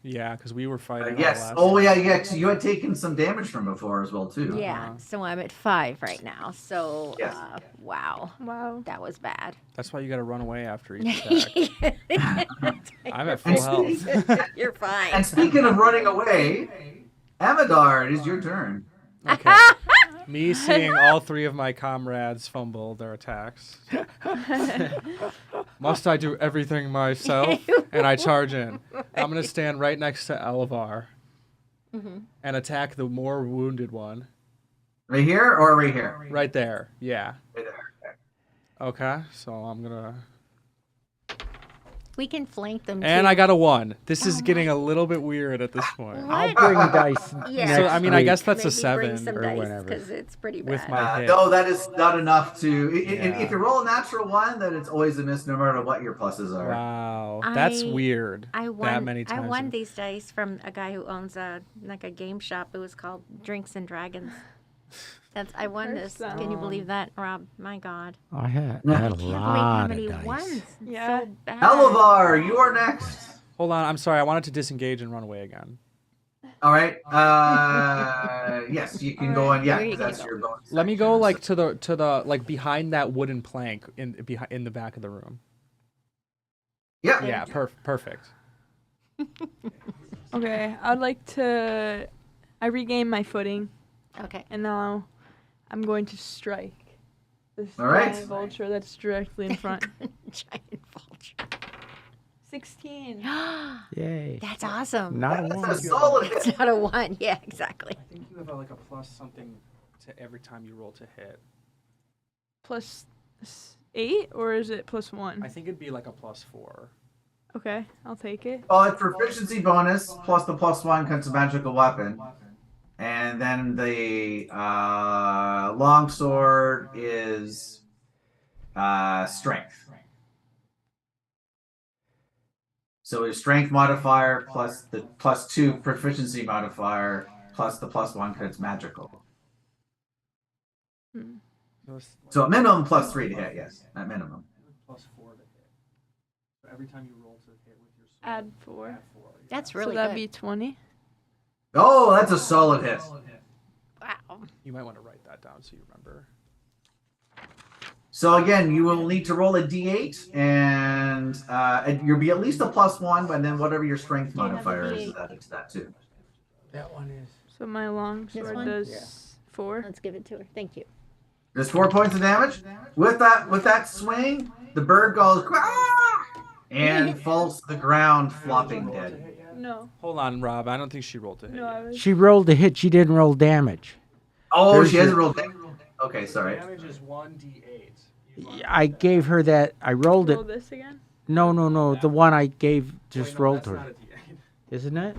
[SPEAKER 2] Yeah, because we were fighting.
[SPEAKER 4] Yes. Oh, yeah, yeah. Because you had taken some damage from before as well, too.
[SPEAKER 1] Yeah, so I'm at 5 right now. So,
[SPEAKER 4] Yes.
[SPEAKER 1] wow,
[SPEAKER 3] Wow.
[SPEAKER 1] that was bad.
[SPEAKER 2] That's why you got to run away after each attack. I'm at full
[SPEAKER 4] And
[SPEAKER 2] health.
[SPEAKER 1] You're fine.
[SPEAKER 4] And speaking of running away, Amadar, it is your turn.
[SPEAKER 2] Okay. Me seeing all 3 of my comrades fumble their attacks. Must I do everything myself? And I charge in. I'm going to stand right next to Elvar and attack the more wounded one.
[SPEAKER 4] Right here or right here?
[SPEAKER 2] Right there. Yeah.
[SPEAKER 4] Right there.
[SPEAKER 2] Okay. So I'm going to...
[SPEAKER 1] We can flank them,
[SPEAKER 2] And
[SPEAKER 1] too.
[SPEAKER 2] I got a 1. This is getting a little bit weird at this point.
[SPEAKER 6] I'll bring dice.
[SPEAKER 1] Yeah.
[SPEAKER 6] next
[SPEAKER 2] So, I mean, I
[SPEAKER 6] week.
[SPEAKER 2] guess that's a
[SPEAKER 1] Maybe bring
[SPEAKER 2] 7
[SPEAKER 1] some
[SPEAKER 2] or
[SPEAKER 1] dice,
[SPEAKER 6] whatever.
[SPEAKER 1] because it's pretty bad.
[SPEAKER 2] with my hit.
[SPEAKER 4] No, that is not enough to.
[SPEAKER 2] Yeah.
[SPEAKER 4] If you roll a natural 1, then it's always a miss, no matter what your pluses are.
[SPEAKER 2] Wow. That's weird.
[SPEAKER 1] I won.
[SPEAKER 2] That many
[SPEAKER 1] I
[SPEAKER 2] times.
[SPEAKER 1] won these dice from a guy who owns a game shop. It was called Drinks and Dragons. I won this. Can you believe that, Rob? My God.
[SPEAKER 6] I had
[SPEAKER 4] I
[SPEAKER 6] a
[SPEAKER 1] Can't believe how
[SPEAKER 6] lot
[SPEAKER 1] many
[SPEAKER 6] of dice.
[SPEAKER 1] ones.
[SPEAKER 3] Yeah.
[SPEAKER 1] So bad.
[SPEAKER 4] Elevar, you are next.
[SPEAKER 2] Hold on. I'm sorry. I wanted to disengage and run away again.
[SPEAKER 4] All right. Yes, you can go on. Yeah,
[SPEAKER 1] Where you
[SPEAKER 4] that's
[SPEAKER 1] can
[SPEAKER 4] your bonus.
[SPEAKER 2] Let me go
[SPEAKER 4] action.
[SPEAKER 2] like to the like behind that wooden plank in the back of the room.
[SPEAKER 4] Yeah.
[SPEAKER 2] Yeah, perfect.
[SPEAKER 3] Okay, I'd like to. I regain my footing,
[SPEAKER 1] Okay.
[SPEAKER 3] and now I'm going to strike this
[SPEAKER 4] All right.
[SPEAKER 3] giant vulture that's directly in front.
[SPEAKER 1] Giant vulture.
[SPEAKER 3] 16.
[SPEAKER 6] Yay.
[SPEAKER 1] That's awesome.
[SPEAKER 6] Not a
[SPEAKER 4] That's a
[SPEAKER 6] one.
[SPEAKER 4] solid hit.
[SPEAKER 1] It's not a 1. Yeah, exactly.
[SPEAKER 2] I think you have like a plus something to every time you roll to hit.
[SPEAKER 3] Plus 8, or is it plus 1?
[SPEAKER 2] I think it'd be like a +4.
[SPEAKER 3] Okay, I'll take it.
[SPEAKER 4] Oh, it's proficiency bonus plus the +1 because it's a magical weapon. And then the longsword is strength. So it's strength modifier plus the +2 proficiency modifier plus the +1 because it's magical.
[SPEAKER 3] Hmm.
[SPEAKER 4] So at minimum +3 to hit, yes, at minimum.
[SPEAKER 2] +4 to hit. So every time you roll to hit with your sword,
[SPEAKER 3] Add 4.
[SPEAKER 2] add 4. Yeah.
[SPEAKER 1] That's
[SPEAKER 3] So
[SPEAKER 1] really
[SPEAKER 3] that'd
[SPEAKER 1] good.
[SPEAKER 3] be 20.
[SPEAKER 4] Oh, that's a solid hit.
[SPEAKER 1] Wow.
[SPEAKER 2] You might want to write that down so you remember.
[SPEAKER 4] So again, you will need to roll a d8, and you'll be at least a +1, and then whatever your strength
[SPEAKER 1] Do you have a
[SPEAKER 4] modifier is
[SPEAKER 1] D8?
[SPEAKER 4] added to that too.
[SPEAKER 6] That one is.
[SPEAKER 3] So my longsword
[SPEAKER 1] one?
[SPEAKER 3] does 4.
[SPEAKER 1] Let's give it to her. Thank you.
[SPEAKER 4] There's 4 points of damage. With that swing, the bird goes "Quack!" and falls to the ground, flopping dead.
[SPEAKER 3] No,
[SPEAKER 2] Hold on, Rob. I don't think she rolled to hit.
[SPEAKER 3] no, I was.
[SPEAKER 6] She rolled a hit. She didn't roll damage.
[SPEAKER 4] Oh,
[SPEAKER 6] There's
[SPEAKER 4] she hasn't
[SPEAKER 6] your-
[SPEAKER 4] rolled damage. Okay, sorry.
[SPEAKER 2] Damage is 1d8.
[SPEAKER 6] I gave her that. I rolled it.
[SPEAKER 3] Roll this again?
[SPEAKER 6] No. The one I gave just
[SPEAKER 2] Wait, no,
[SPEAKER 6] rolled
[SPEAKER 2] that's
[SPEAKER 6] her.
[SPEAKER 2] not a d8.
[SPEAKER 6] Isn't it?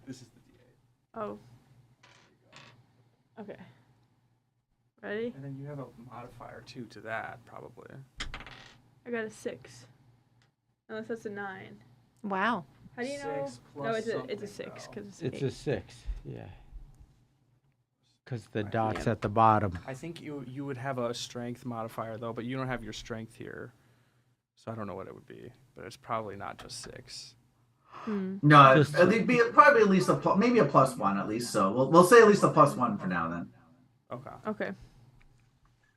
[SPEAKER 2] This is the d8.
[SPEAKER 3] Oh. Okay. Ready?
[SPEAKER 2] And then you have a modifier too to that, probably.
[SPEAKER 3] I got a 6. Unless that's a 9.
[SPEAKER 1] Wow.
[SPEAKER 3] How do you know?
[SPEAKER 2] 6
[SPEAKER 3] No,
[SPEAKER 2] plus
[SPEAKER 3] it's a
[SPEAKER 2] something,
[SPEAKER 3] 6
[SPEAKER 2] though.
[SPEAKER 3] because it's,
[SPEAKER 6] It's
[SPEAKER 3] 8.
[SPEAKER 6] a 6. Yeah. Because the
[SPEAKER 2] Right.
[SPEAKER 6] dot's at the bottom.
[SPEAKER 2] I think you would have a strength modifier though, but you don't have your strength here, so I don't know what it would be. But it's probably not just 6.
[SPEAKER 4] No,
[SPEAKER 6] Just-
[SPEAKER 4] it'd be probably at least maybe a +1 at least. So we'll say at least a +1 for now then.
[SPEAKER 2] Okay.
[SPEAKER 3] Okay.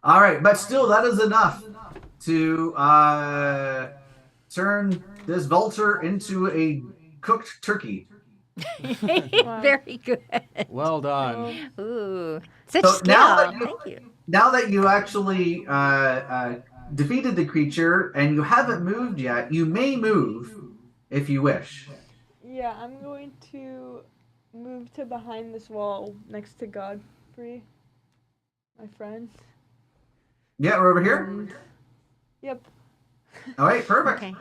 [SPEAKER 4] All right, but still, that is enough to turn this vulture into a cooked turkey.
[SPEAKER 1] Very good.
[SPEAKER 2] Well done.
[SPEAKER 1] Ooh, such
[SPEAKER 4] So
[SPEAKER 1] skill. Thank you.
[SPEAKER 4] now that you actually defeated the creature and you haven't moved yet, you may move if you wish.
[SPEAKER 3] Yeah, I'm going to move to behind this wall next to Godfrey, my friend.
[SPEAKER 4] Yeah, we're over here.
[SPEAKER 3] Yep.
[SPEAKER 4] All right, perfect.
[SPEAKER 1] Okay.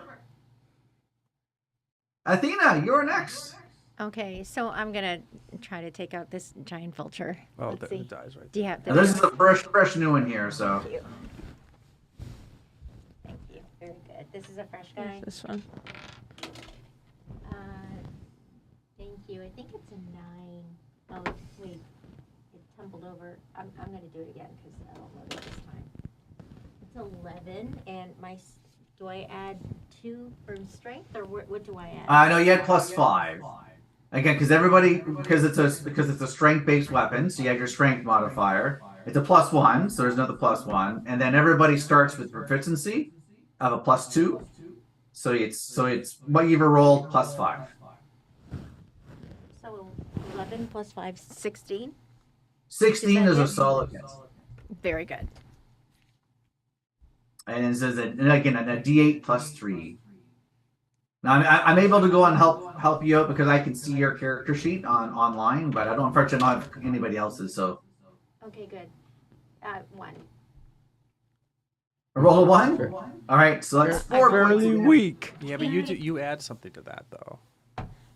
[SPEAKER 4] Athena, you're next.
[SPEAKER 1] Okay, so I'm gonna try to take out this giant vulture.
[SPEAKER 2] Oh,
[SPEAKER 1] Let's
[SPEAKER 2] the
[SPEAKER 1] see.
[SPEAKER 2] dies right
[SPEAKER 1] Do you have
[SPEAKER 4] Now, this is a fresh new one here. So
[SPEAKER 1] Thank you. Thank you. Very good. This is a fresh guy.
[SPEAKER 3] This one.
[SPEAKER 1] Thank you. I think it's a 9. Oh, wait. It tumbled over. I'm going to do it again because I don't know this time. It's 11. And do I add 2 from strength or what do I add?
[SPEAKER 4] no, you had +5 again because it's a strength based weapon, so you have your strength modifier. It's a +1, so there's another +1, and then everybody starts with proficiency of a +2. So it's what you've rolled +5.
[SPEAKER 1] So 11 plus 5, 16.
[SPEAKER 4] 16 is a
[SPEAKER 1] good?
[SPEAKER 4] solid hit.
[SPEAKER 1] Very good.
[SPEAKER 4] And it says and again a D8 +3. Now I'm able to go and help you out because I can see your character sheet online, but I don't unfortunately not have anybody else's. So
[SPEAKER 1] Okay, good. 1.
[SPEAKER 4] a roll of 1. All right, so that's 4 points.
[SPEAKER 6] Fairly weak.
[SPEAKER 2] Yeah, but you add something to that though.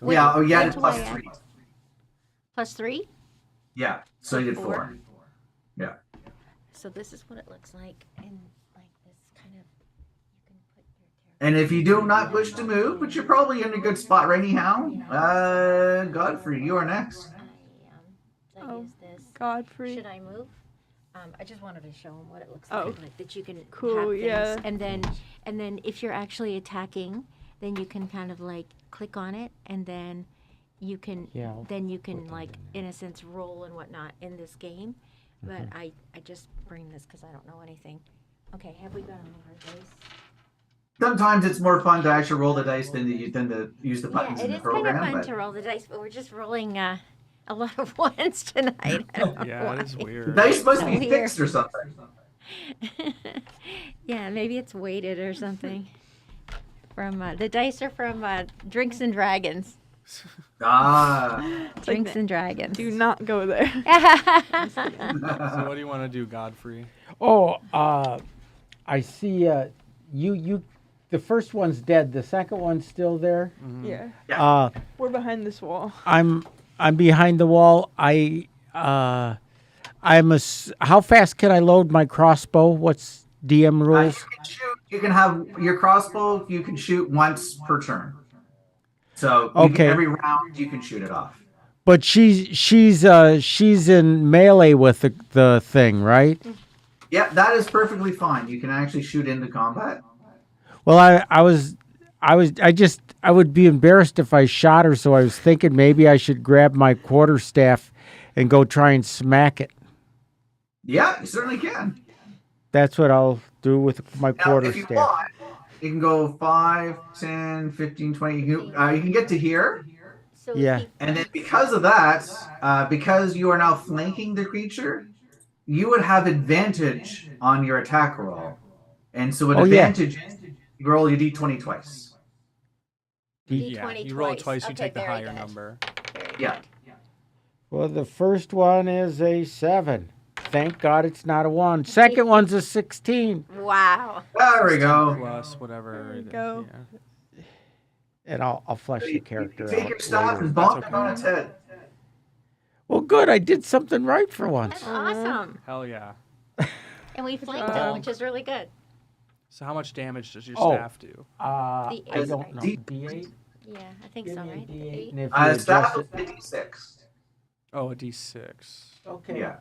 [SPEAKER 4] Yeah, oh yeah, it's
[SPEAKER 1] what do I
[SPEAKER 4] +3.
[SPEAKER 1] Plus 3?
[SPEAKER 4] Yeah, so you did
[SPEAKER 1] 4.
[SPEAKER 4] 4. Yeah.
[SPEAKER 1] So this is what it looks like, and like this kind of, you can put your character.
[SPEAKER 4] And if you do not wish to move, but you're probably in a good spot right anyhow, Godfrey, you are next.
[SPEAKER 1] So I
[SPEAKER 3] Oh.
[SPEAKER 1] use this.
[SPEAKER 3] Godfrey.
[SPEAKER 1] Should I move? I just wanted to show him what it looks
[SPEAKER 3] Oh.
[SPEAKER 1] like that you can
[SPEAKER 3] Cool,
[SPEAKER 1] have things.
[SPEAKER 3] yeah.
[SPEAKER 1] And then if you're actually attacking, then you can kind of like click on it, and then you can
[SPEAKER 6] Yeah, I'll
[SPEAKER 1] like in a sense roll and whatnot in this game. But I just bring this because I don't know anything. Okay, have we gone over dice?
[SPEAKER 4] Sometimes it's more fun to actually roll the dice than to use the
[SPEAKER 1] Yeah,
[SPEAKER 4] buttons
[SPEAKER 1] it
[SPEAKER 4] in the
[SPEAKER 1] is kind of
[SPEAKER 4] program.
[SPEAKER 1] fun
[SPEAKER 4] But
[SPEAKER 1] to roll the dice, but we're just rolling a lot of ones tonight. I don't know
[SPEAKER 2] Yeah, it is
[SPEAKER 1] why.
[SPEAKER 4] the
[SPEAKER 2] weird.
[SPEAKER 4] dice must be
[SPEAKER 1] Weird.
[SPEAKER 4] fixed or something.
[SPEAKER 1] Yeah, maybe it's weighted or something. From the dice are from Drinks and Dragons.
[SPEAKER 4] Ah.
[SPEAKER 3] It's like
[SPEAKER 1] Drinks
[SPEAKER 3] that.
[SPEAKER 1] and Dragons.
[SPEAKER 3] Do not go there.
[SPEAKER 2] So what do you want to do, Godfrey?
[SPEAKER 6] Oh, I see. You. The first one's dead. The second one's still there.
[SPEAKER 3] Yeah.
[SPEAKER 6] We're
[SPEAKER 3] behind this wall.
[SPEAKER 6] I'm behind the wall. How fast can I load my crossbow? What's DM rules?
[SPEAKER 4] You can have your crossbow. You can shoot once per turn. So
[SPEAKER 6] Okay.
[SPEAKER 4] every round you can shoot it off.
[SPEAKER 6] But she's in melee with the thing, right?
[SPEAKER 4] Yeah, that is perfectly fine. You can actually shoot into combat.
[SPEAKER 6] Well, I would be embarrassed if I shot her, so I was thinking maybe I should grab my quarterstaff and go try and smack it.
[SPEAKER 4] Yeah, you certainly can.
[SPEAKER 6] That's what I'll do with my
[SPEAKER 4] Now, if you
[SPEAKER 6] quarterstaff.
[SPEAKER 4] want, you can go 5, 10, 15, 20. You can get to here.
[SPEAKER 1] So
[SPEAKER 6] Yeah.
[SPEAKER 4] And then because of that, because you are now flanking the creature, you would have advantage on your attack roll. And so an
[SPEAKER 6] Oh, yeah.
[SPEAKER 4] advantage is you roll your d20 twice.
[SPEAKER 2] Yeah,
[SPEAKER 1] D20
[SPEAKER 2] you roll it
[SPEAKER 1] twice.
[SPEAKER 2] twice, you
[SPEAKER 1] Okay,
[SPEAKER 2] take the
[SPEAKER 1] very
[SPEAKER 2] higher
[SPEAKER 1] good.
[SPEAKER 2] number.
[SPEAKER 1] Very
[SPEAKER 4] Yeah.
[SPEAKER 1] good.
[SPEAKER 6] Well, the first one is a 7. Thank God it's not a 1. Second one's a 16.
[SPEAKER 1] Wow.
[SPEAKER 4] There we go.
[SPEAKER 2] Plus whatever.
[SPEAKER 3] There you
[SPEAKER 2] it is,
[SPEAKER 3] go.
[SPEAKER 2] yeah.
[SPEAKER 6] And I'll flesh the
[SPEAKER 4] You
[SPEAKER 6] character
[SPEAKER 4] take
[SPEAKER 6] out
[SPEAKER 4] your staff
[SPEAKER 6] later.
[SPEAKER 4] and bonk
[SPEAKER 2] That's
[SPEAKER 4] it on its head.
[SPEAKER 6] Well, good. I did something right for once.
[SPEAKER 1] That's awesome.
[SPEAKER 2] Hell yeah.
[SPEAKER 1] And we flanked them, which is really good.
[SPEAKER 2] So how much damage does your
[SPEAKER 6] Oh.
[SPEAKER 2] staff do?
[SPEAKER 6] I
[SPEAKER 1] D8,
[SPEAKER 6] don't
[SPEAKER 1] right?
[SPEAKER 6] know.
[SPEAKER 4] D-
[SPEAKER 6] D8?
[SPEAKER 1] Yeah, I think
[SPEAKER 6] Give
[SPEAKER 1] so,
[SPEAKER 6] me a
[SPEAKER 1] right?
[SPEAKER 6] D8.
[SPEAKER 1] Eight?
[SPEAKER 6] And if you
[SPEAKER 4] Staff
[SPEAKER 6] adjust
[SPEAKER 4] is
[SPEAKER 6] it,
[SPEAKER 4] 56.
[SPEAKER 2] Oh, a d6.
[SPEAKER 6] okay.
[SPEAKER 4] Yeah.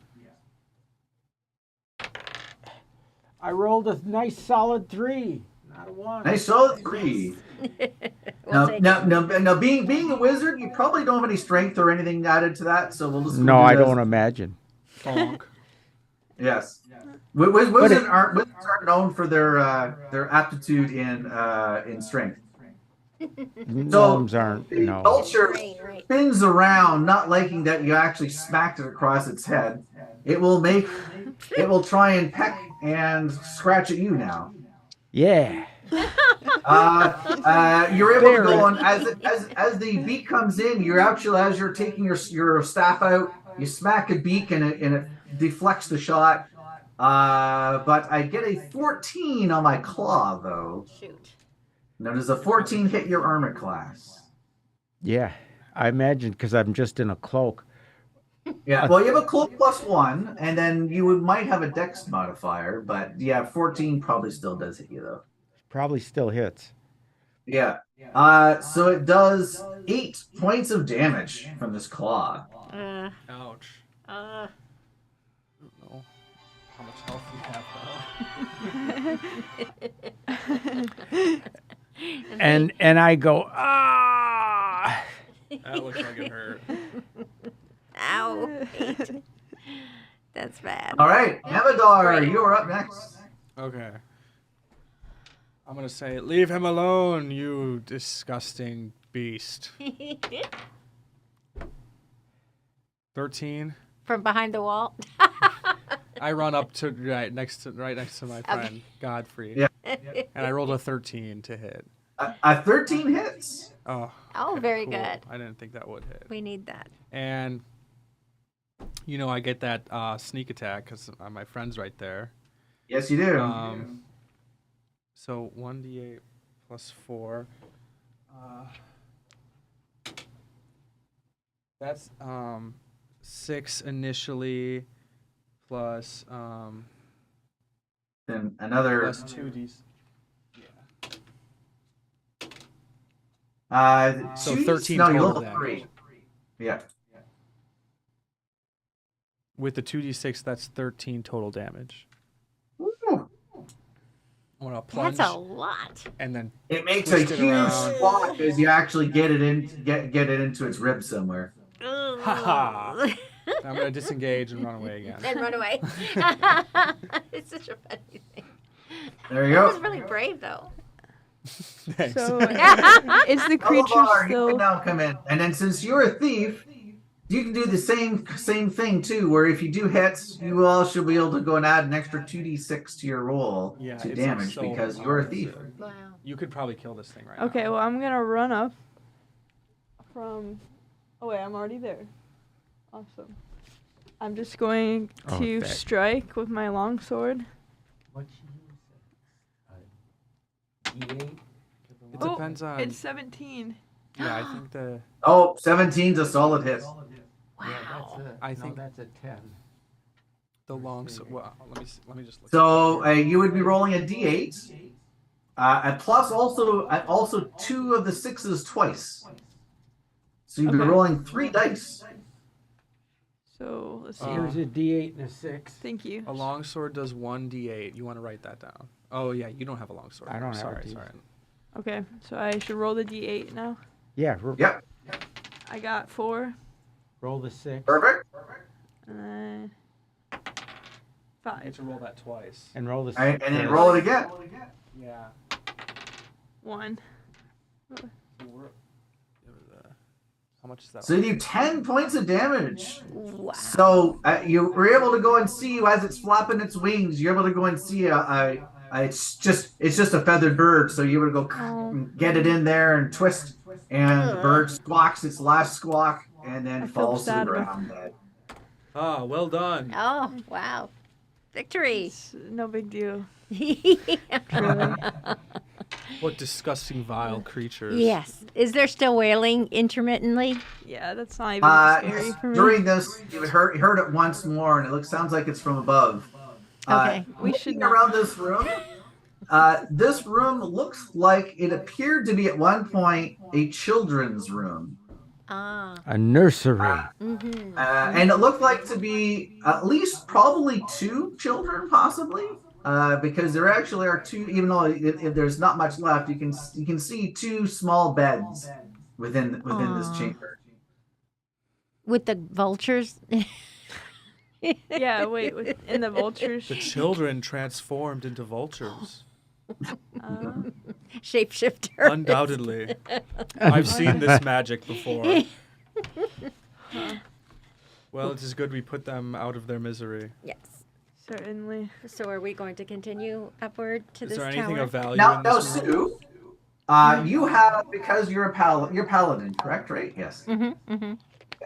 [SPEAKER 6] I rolled a nice solid 3, not a 1.
[SPEAKER 4] Nice solid 3.
[SPEAKER 1] We'll take it.
[SPEAKER 4] Now, being a wizard, you probably don't have any strength or anything added to that. So we'll just
[SPEAKER 6] No,
[SPEAKER 4] do
[SPEAKER 6] I
[SPEAKER 4] this.
[SPEAKER 6] don't imagine.
[SPEAKER 2] Bonk.
[SPEAKER 4] Yes. Wizards aren't known for their aptitude in strength.
[SPEAKER 6] Gnomes aren't.
[SPEAKER 4] The
[SPEAKER 6] No.
[SPEAKER 4] vulture
[SPEAKER 1] Right.
[SPEAKER 4] spins around, not liking that you actually smacked it across its head. It will try and peck and scratch at you now.
[SPEAKER 6] Yeah.
[SPEAKER 4] You're able to go
[SPEAKER 6] Very.
[SPEAKER 4] on as the beak comes in. You're actually, as you're taking your staff out, you smack a beak and it deflects the shot. But I get a 14 on my claw though.
[SPEAKER 1] Shoot.
[SPEAKER 4] Now does a 14 hit your armor class?
[SPEAKER 6] Yeah. I imagine because I'm just in a cloak.
[SPEAKER 4] Yeah. Well, you have a cloak +1, and then might have a dex modifier, but yeah, 14 probably still does hit you though.
[SPEAKER 6] Probably still hits.
[SPEAKER 4] Yeah. So it does 8 points of damage from this claw.
[SPEAKER 2] Ouch.
[SPEAKER 1] Uh,
[SPEAKER 2] I don't know how much health you have though.
[SPEAKER 6] And I go, ah.
[SPEAKER 2] That looks like it hurt.
[SPEAKER 1] ow. 8. That's bad.
[SPEAKER 4] All right, Amador, you are up next.
[SPEAKER 2] Okay. I'm gonna say, leave him alone, you disgusting beast. 13.
[SPEAKER 1] From behind the wall.
[SPEAKER 2] I run up to right next to my friend Godfrey.
[SPEAKER 4] Yeah.
[SPEAKER 2] And I rolled a 13 to hit.
[SPEAKER 4] A 13 hits.
[SPEAKER 2] Oh.
[SPEAKER 1] Oh,
[SPEAKER 2] okay,
[SPEAKER 1] very
[SPEAKER 2] cool.
[SPEAKER 1] good.
[SPEAKER 2] I didn't think that would hit.
[SPEAKER 1] We need that.
[SPEAKER 2] And I get that sneak attack because my friend's right there.
[SPEAKER 4] Yes, you do.
[SPEAKER 2] So 1d8 plus 4. That's 6 initially, plus
[SPEAKER 4] Then another.
[SPEAKER 2] plus 2d. So 13
[SPEAKER 4] No, you
[SPEAKER 2] total
[SPEAKER 4] level
[SPEAKER 2] damage.
[SPEAKER 4] 3. Yeah.
[SPEAKER 2] With the 2d6, that's 13 total damage.
[SPEAKER 4] Woo.
[SPEAKER 2] I'm gonna plunge
[SPEAKER 1] That's a lot.
[SPEAKER 2] and then
[SPEAKER 4] It makes a
[SPEAKER 2] twist it
[SPEAKER 4] huge
[SPEAKER 2] around.
[SPEAKER 4] swath as you actually get it into its rib somewhere.
[SPEAKER 2] Ha I'm gonna disengage and run away again.
[SPEAKER 1] And run away. It's such a funny thing.
[SPEAKER 4] There you
[SPEAKER 1] That was
[SPEAKER 4] go.
[SPEAKER 1] really brave, though.
[SPEAKER 2] Thanks.
[SPEAKER 3] So is the creature
[SPEAKER 4] Alabar, you can
[SPEAKER 3] still?
[SPEAKER 4] now come in, and then since you're a thief, you can do the same thing too. Where if you do hits, you will also be able to go and add an extra 2d6 to your roll
[SPEAKER 2] Yeah,
[SPEAKER 4] to
[SPEAKER 2] it's like
[SPEAKER 4] damage
[SPEAKER 2] so
[SPEAKER 4] because you're a
[SPEAKER 2] hard
[SPEAKER 4] thief.
[SPEAKER 2] to-
[SPEAKER 1] Wow.
[SPEAKER 2] You could probably kill this thing right now.
[SPEAKER 3] Okay, well I'm gonna run up from. Oh wait, I'm already there. Awesome. I'm just going
[SPEAKER 6] Oh,
[SPEAKER 3] to
[SPEAKER 6] thank-
[SPEAKER 3] strike with my longsword.
[SPEAKER 5] What you use? E8?
[SPEAKER 2] It
[SPEAKER 3] Oh,
[SPEAKER 2] depends on.
[SPEAKER 3] It's 17.
[SPEAKER 2] Yeah, I think the.
[SPEAKER 4] Oh, 17's a solid hit.
[SPEAKER 1] Wow.
[SPEAKER 2] I think-
[SPEAKER 5] that's a 10.
[SPEAKER 2] The long. Well, let me just look.
[SPEAKER 4] So you would be rolling a d8, and plus also 2 of the 6s twice. So you'd be
[SPEAKER 3] Okay.
[SPEAKER 4] rolling 3 dice.
[SPEAKER 3] So let's see.
[SPEAKER 5] Here's a D8 and a 6.
[SPEAKER 3] Thank you.
[SPEAKER 2] A longsword does 1d8. You want to write that down. Oh yeah, you don't have a longsword.
[SPEAKER 6] I don't have
[SPEAKER 2] Sorry,
[SPEAKER 6] these.
[SPEAKER 2] sorry.
[SPEAKER 3] Okay, so I should roll the d8 now.
[SPEAKER 6] Yeah.
[SPEAKER 4] Yep,
[SPEAKER 3] I got 4,
[SPEAKER 5] Roll the 6.
[SPEAKER 4] perfect.
[SPEAKER 3] and then
[SPEAKER 2] You
[SPEAKER 3] 5.
[SPEAKER 2] get to roll that twice.
[SPEAKER 6] And roll the.
[SPEAKER 4] All right, and then roll it again.
[SPEAKER 2] Yeah.
[SPEAKER 3] 1.
[SPEAKER 2] How much is that?
[SPEAKER 4] So you do 10 points of damage.
[SPEAKER 1] Wow.
[SPEAKER 4] So you were able to go and see as it's flapping its wings. You're able to go and see it's just a feathered bird. So you were to go and get it in there and twist, and the bird squawks its last squawk and then
[SPEAKER 3] I feel
[SPEAKER 4] falls to the
[SPEAKER 3] sad about-
[SPEAKER 4] ground dead.
[SPEAKER 2] Ah, well done.
[SPEAKER 1] Oh, wow. Victory.
[SPEAKER 3] It's no big deal.
[SPEAKER 1] Yes.
[SPEAKER 3] Really.
[SPEAKER 2] What disgusting, vile creatures.
[SPEAKER 1] Is there still wailing intermittently?
[SPEAKER 3] Yeah, that's not even scary for me.
[SPEAKER 4] During this, you heard it once more, and sounds like it's from above.
[SPEAKER 1] Okay.
[SPEAKER 3] We should
[SPEAKER 4] Looking
[SPEAKER 3] not-
[SPEAKER 4] around this room. This room looks like it appeared to be at one point a children's room.
[SPEAKER 1] Ah.
[SPEAKER 6] A nursery.
[SPEAKER 1] Mm-hmm.
[SPEAKER 4] And it looked like to be at least probably 2 children, possibly, because there actually are 2. Even though if there's not much left, you can see 2 small beds within this
[SPEAKER 1] Aw.
[SPEAKER 4] chamber.
[SPEAKER 1] With the vultures?
[SPEAKER 3] Yeah, wait, in the vultures.
[SPEAKER 2] The children transformed into vultures.
[SPEAKER 1] shapeshifter.
[SPEAKER 2] Undoubtedly. I've seen this magic before. Well, it is good we put them out of their misery.
[SPEAKER 1] Yes.
[SPEAKER 3] Certainly.
[SPEAKER 1] So are we going to continue upward to
[SPEAKER 2] Is
[SPEAKER 1] this
[SPEAKER 2] there anything
[SPEAKER 1] tower?
[SPEAKER 2] of value
[SPEAKER 4] Now,
[SPEAKER 2] in
[SPEAKER 4] now,
[SPEAKER 2] this room?
[SPEAKER 4] Sue, you have, because you're you're paladin, correct? Right? Yes.
[SPEAKER 1] Mm-hmm. Mm-hmm.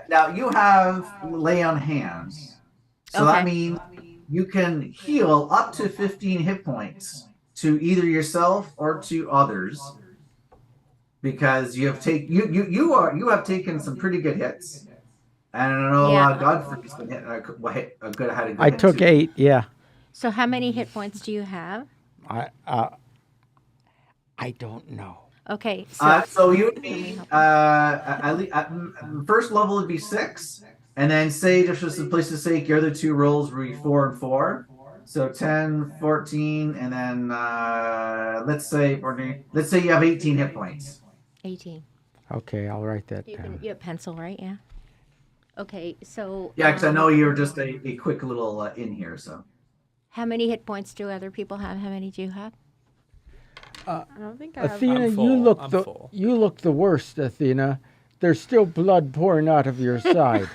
[SPEAKER 4] Now you have lay on hands, so that
[SPEAKER 1] Okay.
[SPEAKER 4] means you can heal up to 15 hit points to either yourself or to others, because you have you have taken some pretty good hits, and I know
[SPEAKER 1] Yeah.
[SPEAKER 4] Godfrey's been hit had a good
[SPEAKER 6] I
[SPEAKER 4] hit
[SPEAKER 6] took
[SPEAKER 4] too.
[SPEAKER 6] 8. Yeah.
[SPEAKER 1] So how many hit points do you have?
[SPEAKER 6] I don't know.
[SPEAKER 1] Okay. So
[SPEAKER 4] So you would be at least first level would be 6, and then say just for simplicity's sake, your other two rolls would be 4 and 4. So 10, 14, and then let's say you have 18 hit points.
[SPEAKER 1] 18.
[SPEAKER 6] Okay, I'll write that
[SPEAKER 1] You
[SPEAKER 6] down.
[SPEAKER 1] have pencil, right? Yeah. Okay. So
[SPEAKER 4] Yeah, because I know you're just a quick little in here. So
[SPEAKER 1] how many hit points do other people have? How many do you have?
[SPEAKER 3] I don't think I have.
[SPEAKER 6] Athena,
[SPEAKER 2] I'm full. I'm full.
[SPEAKER 6] you look the worst, Athena. There's still blood pouring out of your side.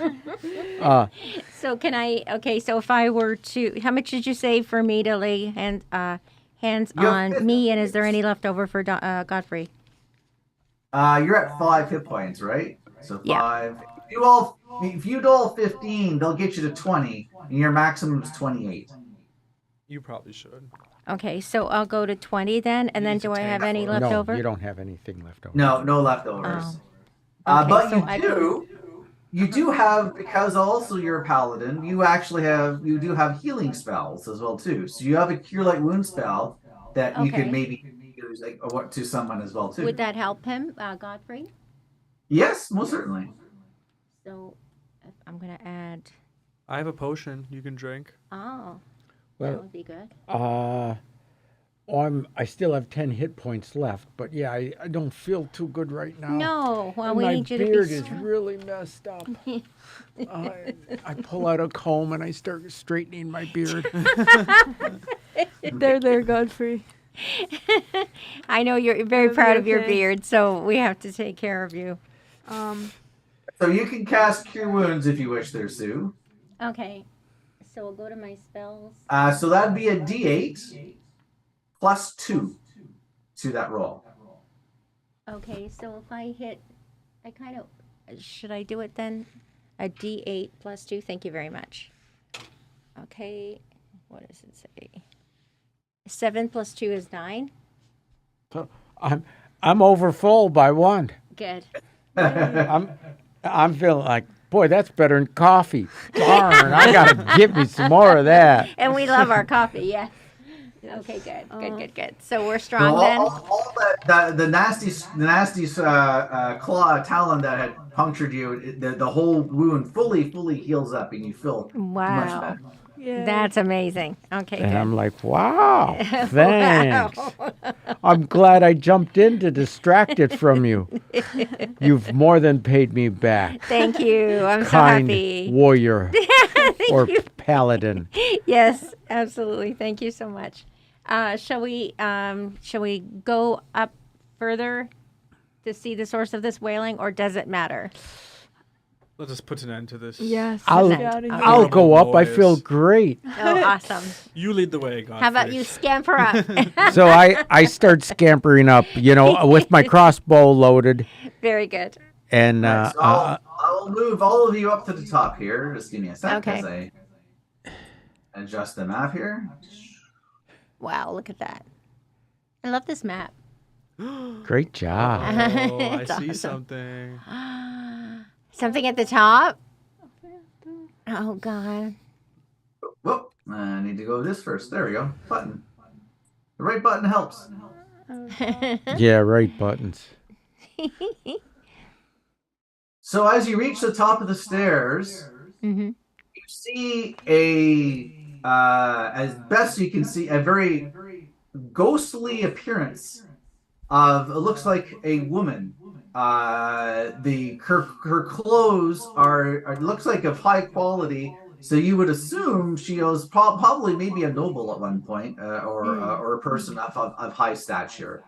[SPEAKER 1] So can I? Okay. So if I were to, how much did you say for me to lay hands
[SPEAKER 4] You have
[SPEAKER 1] on
[SPEAKER 4] 50
[SPEAKER 1] me? And is there any left over for Godfrey?
[SPEAKER 4] you're at 5 hit points, right? So
[SPEAKER 1] Yeah.
[SPEAKER 4] 5. If you do all 15, they'll get you to 20, and your maximum is 28.
[SPEAKER 2] You probably should.
[SPEAKER 1] Okay. So I'll go to 20 then, and
[SPEAKER 2] You
[SPEAKER 1] then
[SPEAKER 2] need to
[SPEAKER 1] do I have
[SPEAKER 2] tank
[SPEAKER 1] any
[SPEAKER 2] for it.
[SPEAKER 1] left
[SPEAKER 6] No,
[SPEAKER 1] over?
[SPEAKER 6] you don't have anything left over.
[SPEAKER 4] No leftovers.
[SPEAKER 1] Oh. Okay,
[SPEAKER 4] But
[SPEAKER 1] so I
[SPEAKER 4] you do have, because also you're a paladin, you do have healing spells as well too. So you have a cure light wound spell that you
[SPEAKER 1] Okay.
[SPEAKER 4] could maybe use to someone as well too.
[SPEAKER 1] Would that help him, Godfrey?
[SPEAKER 4] Yes, most certainly.
[SPEAKER 1] So I'm gonna add.
[SPEAKER 2] I have a potion you can drink.
[SPEAKER 1] Oh, that
[SPEAKER 6] Well,
[SPEAKER 1] would be good.
[SPEAKER 6] I still have 10 hit points left, but yeah, I don't feel too good right now.
[SPEAKER 1] No, well,
[SPEAKER 6] And
[SPEAKER 1] we
[SPEAKER 6] my
[SPEAKER 1] need you to
[SPEAKER 6] beard
[SPEAKER 1] be
[SPEAKER 6] is
[SPEAKER 1] strong.
[SPEAKER 6] really messed up. I pull out a comb and I start straightening my beard.
[SPEAKER 3] There, Godfrey.
[SPEAKER 1] I know you're very
[SPEAKER 3] It'll be
[SPEAKER 1] proud of your
[SPEAKER 3] okay.
[SPEAKER 1] beard, so we have to take care of you.
[SPEAKER 4] So you can cast cure wounds if you wish there, Sue.
[SPEAKER 1] Okay, so we'll go to my spells.
[SPEAKER 4] So that'd be a D8 plus 2 to that roll.
[SPEAKER 1] Okay, so if I hit, should I do it then? A D8 plus 2. Thank you very much. Okay, what does it say? 7 plus 2 is 9.
[SPEAKER 6] So I'm over full by 1.
[SPEAKER 1] Good.
[SPEAKER 6] I'm feeling like, boy, that's better than coffee. Darn, I gotta get me some more of that.
[SPEAKER 1] And we love our coffee, yes. Okay, good. So we're strong
[SPEAKER 4] So
[SPEAKER 1] then?
[SPEAKER 4] all the nasty claw talon that had punctured you, the whole wound fully heals up, and you feel much
[SPEAKER 1] Wow.
[SPEAKER 4] better.
[SPEAKER 3] Yeah.
[SPEAKER 1] That's amazing. Okay,
[SPEAKER 6] And
[SPEAKER 1] good.
[SPEAKER 6] I'm like, wow, thanks.
[SPEAKER 1] Wow.
[SPEAKER 6] I'm glad I jumped in to distract it from you. You've more than paid me back,
[SPEAKER 1] Thank you. I'm so
[SPEAKER 6] kind
[SPEAKER 1] happy.
[SPEAKER 6] warrior
[SPEAKER 1] Thank
[SPEAKER 6] or
[SPEAKER 1] you.
[SPEAKER 6] paladin.
[SPEAKER 1] Yes, absolutely. Thank you so much. Shall we go up further to see the source of this wailing, or does it matter?
[SPEAKER 2] Let us put an end to this.
[SPEAKER 3] Yes.
[SPEAKER 6] I'll-
[SPEAKER 3] let's get out of here.
[SPEAKER 6] I'll go up. I
[SPEAKER 2] Boys.
[SPEAKER 6] feel great.
[SPEAKER 1] Oh, awesome.
[SPEAKER 2] You lead the way, Godfrey.
[SPEAKER 1] How about you scamper up?
[SPEAKER 6] So I start scampering up, with my crossbow loaded.
[SPEAKER 1] Very good.
[SPEAKER 6] And
[SPEAKER 4] Right, so I'll move all of you up to the top here. Just give me a sec
[SPEAKER 1] Okay.
[SPEAKER 4] as I adjust the map here.
[SPEAKER 1] Wow, look at that. I love this map.
[SPEAKER 6] great job.
[SPEAKER 2] Oh, I
[SPEAKER 1] It's
[SPEAKER 2] see
[SPEAKER 1] awesome.
[SPEAKER 2] something.
[SPEAKER 1] Something at the top? Oh, God.
[SPEAKER 4] Whoop! I need to go this first. There we go. Button. The right button helps.
[SPEAKER 6] Yeah, right buttons.
[SPEAKER 4] So as you reach the top of the stairs,
[SPEAKER 1] Hmm.
[SPEAKER 4] you see as best you can see, a very ghostly appearance of, it looks like a woman. Her clothes are it looks like of high quality, so you would assume she was probably maybe a noble at one point, or a person of high stature.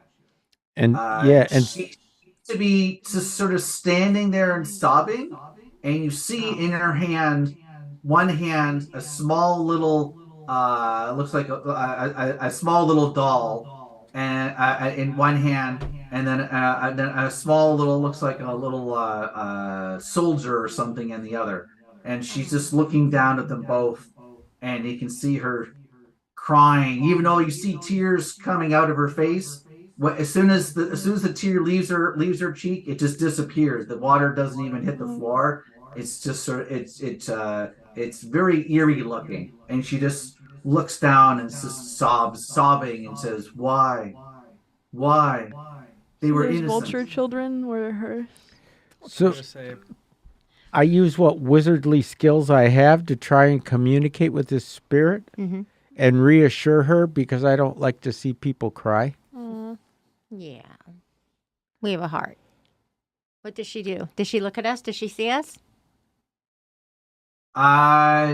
[SPEAKER 6] And yeah, and
[SPEAKER 4] She seems to be just sort of standing there and sobbing, and you see in her hand, one hand, a small little, looks like a small little doll, and in one hand, and then a small little, looks like a little soldier or something in the other, and she's just looking down at them both, and you can see her crying, even though you see tears coming out of her face. As soon as the tear leaves her cheek, it just disappears. The water doesn't even hit the floor. It's just sort of it's very eerie looking, and she just looks down and just sobbing, and says, why? They
[SPEAKER 3] So
[SPEAKER 4] were
[SPEAKER 3] those
[SPEAKER 4] innocent.
[SPEAKER 3] vulture children were her.
[SPEAKER 6] so I use what wizardly skills I have to try and communicate with this spirit
[SPEAKER 1] Mm-hmm.
[SPEAKER 6] and reassure her because I don't like to see people cry.
[SPEAKER 1] Yeah. We have a heart. What does she do? Does she look at us? Does she see us?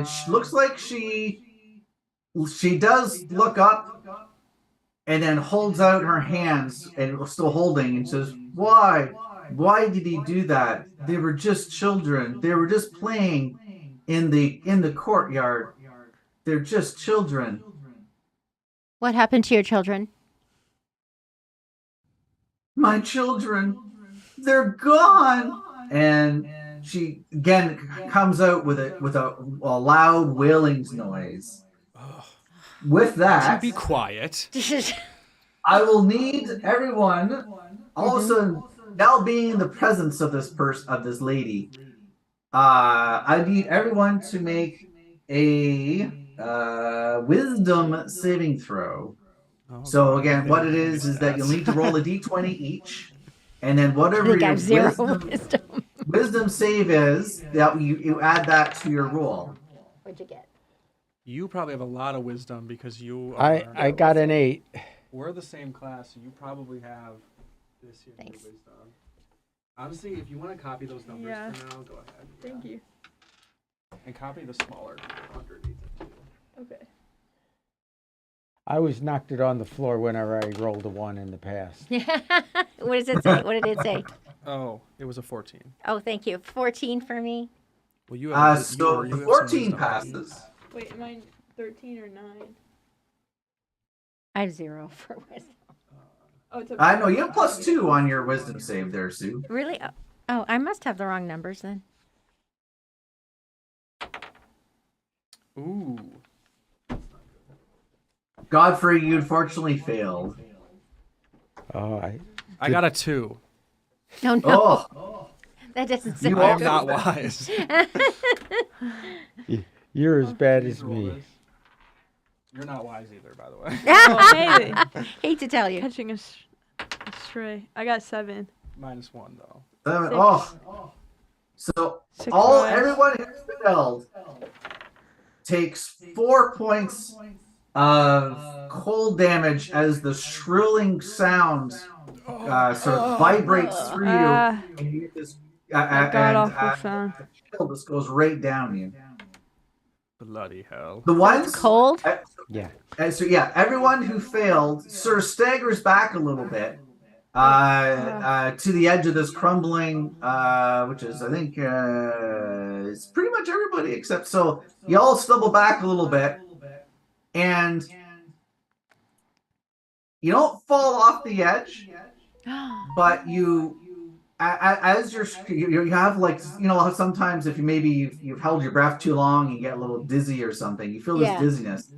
[SPEAKER 4] She looks like she does look up and then holds out her hands and still holding and says, "Why? Why did he do that? They were just children. They were just playing in the courtyard. They're just children."
[SPEAKER 1] What happened to your children?
[SPEAKER 4] My children, they're gone. And she again comes out with a loud wailing noise. With
[SPEAKER 2] Would you
[SPEAKER 4] that,
[SPEAKER 2] be quiet?
[SPEAKER 4] I will need everyone also now being in the presence of this lady. I need everyone to make a wisdom saving throw.
[SPEAKER 2] Oh,
[SPEAKER 4] So
[SPEAKER 2] God.
[SPEAKER 4] again, what it
[SPEAKER 2] These
[SPEAKER 4] is that you'll
[SPEAKER 2] stats.
[SPEAKER 4] need to roll a d20 each, and then
[SPEAKER 1] I
[SPEAKER 4] whatever
[SPEAKER 1] think I
[SPEAKER 4] your
[SPEAKER 1] have zero
[SPEAKER 4] wisdom,
[SPEAKER 1] wisdom.
[SPEAKER 4] wisdom save is, that you add that to your roll.
[SPEAKER 1] What'd you get?
[SPEAKER 2] You probably have a lot of wisdom because you are.
[SPEAKER 6] I got an 8.
[SPEAKER 2] We're the same class, so you probably have this here in your
[SPEAKER 1] Thanks.
[SPEAKER 2] wisdom. Honestly, if you want to copy those numbers
[SPEAKER 3] Yeah.
[SPEAKER 2] for now, go ahead.
[SPEAKER 3] Thank you.
[SPEAKER 2] And copy the smaller underneath it too.
[SPEAKER 3] Okay.
[SPEAKER 6] I always knocked it on the floor whenever I rolled a 1 in the past.
[SPEAKER 1] What does it say? What did it say?
[SPEAKER 2] Oh, it was a 14.
[SPEAKER 1] Oh, thank you. 14 for me.
[SPEAKER 2] Well, you have.
[SPEAKER 4] So
[SPEAKER 2] you
[SPEAKER 4] the
[SPEAKER 2] have some
[SPEAKER 4] 14
[SPEAKER 2] wisdom.
[SPEAKER 4] passes.
[SPEAKER 3] Wait, am I 13 or 9?
[SPEAKER 1] I have 0 for wisdom.
[SPEAKER 3] Oh, it's
[SPEAKER 4] I know you have +2 on your wisdom save there, Sue.
[SPEAKER 1] Really? Oh, I must have the wrong numbers then.
[SPEAKER 2] Ooh.
[SPEAKER 4] Godfrey, you unfortunately failed.
[SPEAKER 6] Oh,
[SPEAKER 2] I got a 2.
[SPEAKER 1] No, no.
[SPEAKER 4] Oh,
[SPEAKER 1] That doesn't
[SPEAKER 4] You
[SPEAKER 1] sound
[SPEAKER 2] I am
[SPEAKER 1] good.
[SPEAKER 2] not wise.
[SPEAKER 6] you're as bad as
[SPEAKER 2] Roll
[SPEAKER 6] me.
[SPEAKER 2] this. You're not wise either, by the way.
[SPEAKER 3] Oh, hey.
[SPEAKER 1] Hate to tell you.
[SPEAKER 3] Catching a stray. I got 7.
[SPEAKER 2] -1 though.
[SPEAKER 4] 7.
[SPEAKER 3] 6.
[SPEAKER 4] Oh. So
[SPEAKER 3] 6 rise.
[SPEAKER 4] everyone who's failed takes 4 points of cold damage as the shrilling sound sort of vibrates through you, and you get this
[SPEAKER 3] God awful sound.
[SPEAKER 4] chill just goes right down you.
[SPEAKER 2] Bloody hell.
[SPEAKER 4] The ones
[SPEAKER 1] Cold?
[SPEAKER 6] Yeah.
[SPEAKER 4] so yeah, everyone who failed sort of staggers back a little bit to the edge of this crumbling, which is I think it's pretty much everybody except so you all stumble back a little bit, and you don't fall off the edge, but as you have, like, you know, sometimes if you've held your breath too long, you get a little dizzy or something. You feel this
[SPEAKER 1] Yeah.
[SPEAKER 4] dizziness,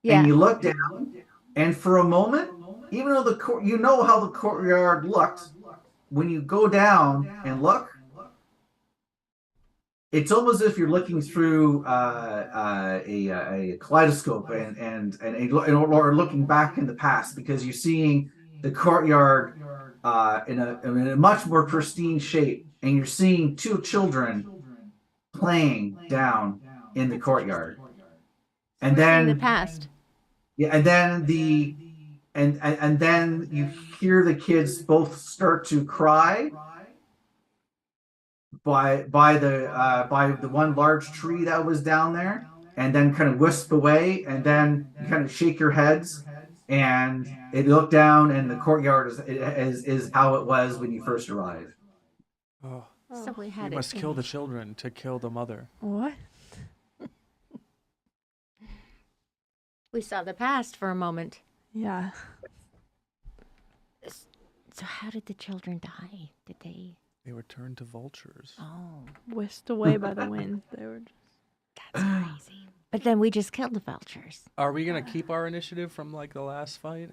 [SPEAKER 1] Yeah.
[SPEAKER 4] and you look down, and for a moment, even though you know how the courtyard looked, when you go down and look, it's almost as if you're looking through a kaleidoscope or looking back in the past, because you're seeing the courtyard in a much more pristine shape, and you're seeing 2 children playing down in the courtyard, and
[SPEAKER 1] We're seeing
[SPEAKER 4] then
[SPEAKER 1] the past.
[SPEAKER 4] yeah, and then and then you hear the kids both start to cry by the one large tree that was down there, and then kind of wisp away, and then you kind of shake your heads, and it looked down, and the courtyard is how it was when you first arrived.
[SPEAKER 2] Oh,
[SPEAKER 1] So we
[SPEAKER 2] we
[SPEAKER 1] had
[SPEAKER 2] must
[SPEAKER 1] it.
[SPEAKER 2] kill the children to kill the mother.
[SPEAKER 3] What?
[SPEAKER 1] We saw the past for a moment.
[SPEAKER 3] Yeah.
[SPEAKER 1] So how did the children die? Did they?
[SPEAKER 2] They were turned to vultures.
[SPEAKER 1] Oh,
[SPEAKER 3] Whisked away by the wind. They were just...
[SPEAKER 1] that's crazy. But then we just killed the vultures.
[SPEAKER 2] Are we gonna keep our initiative from like the last fight?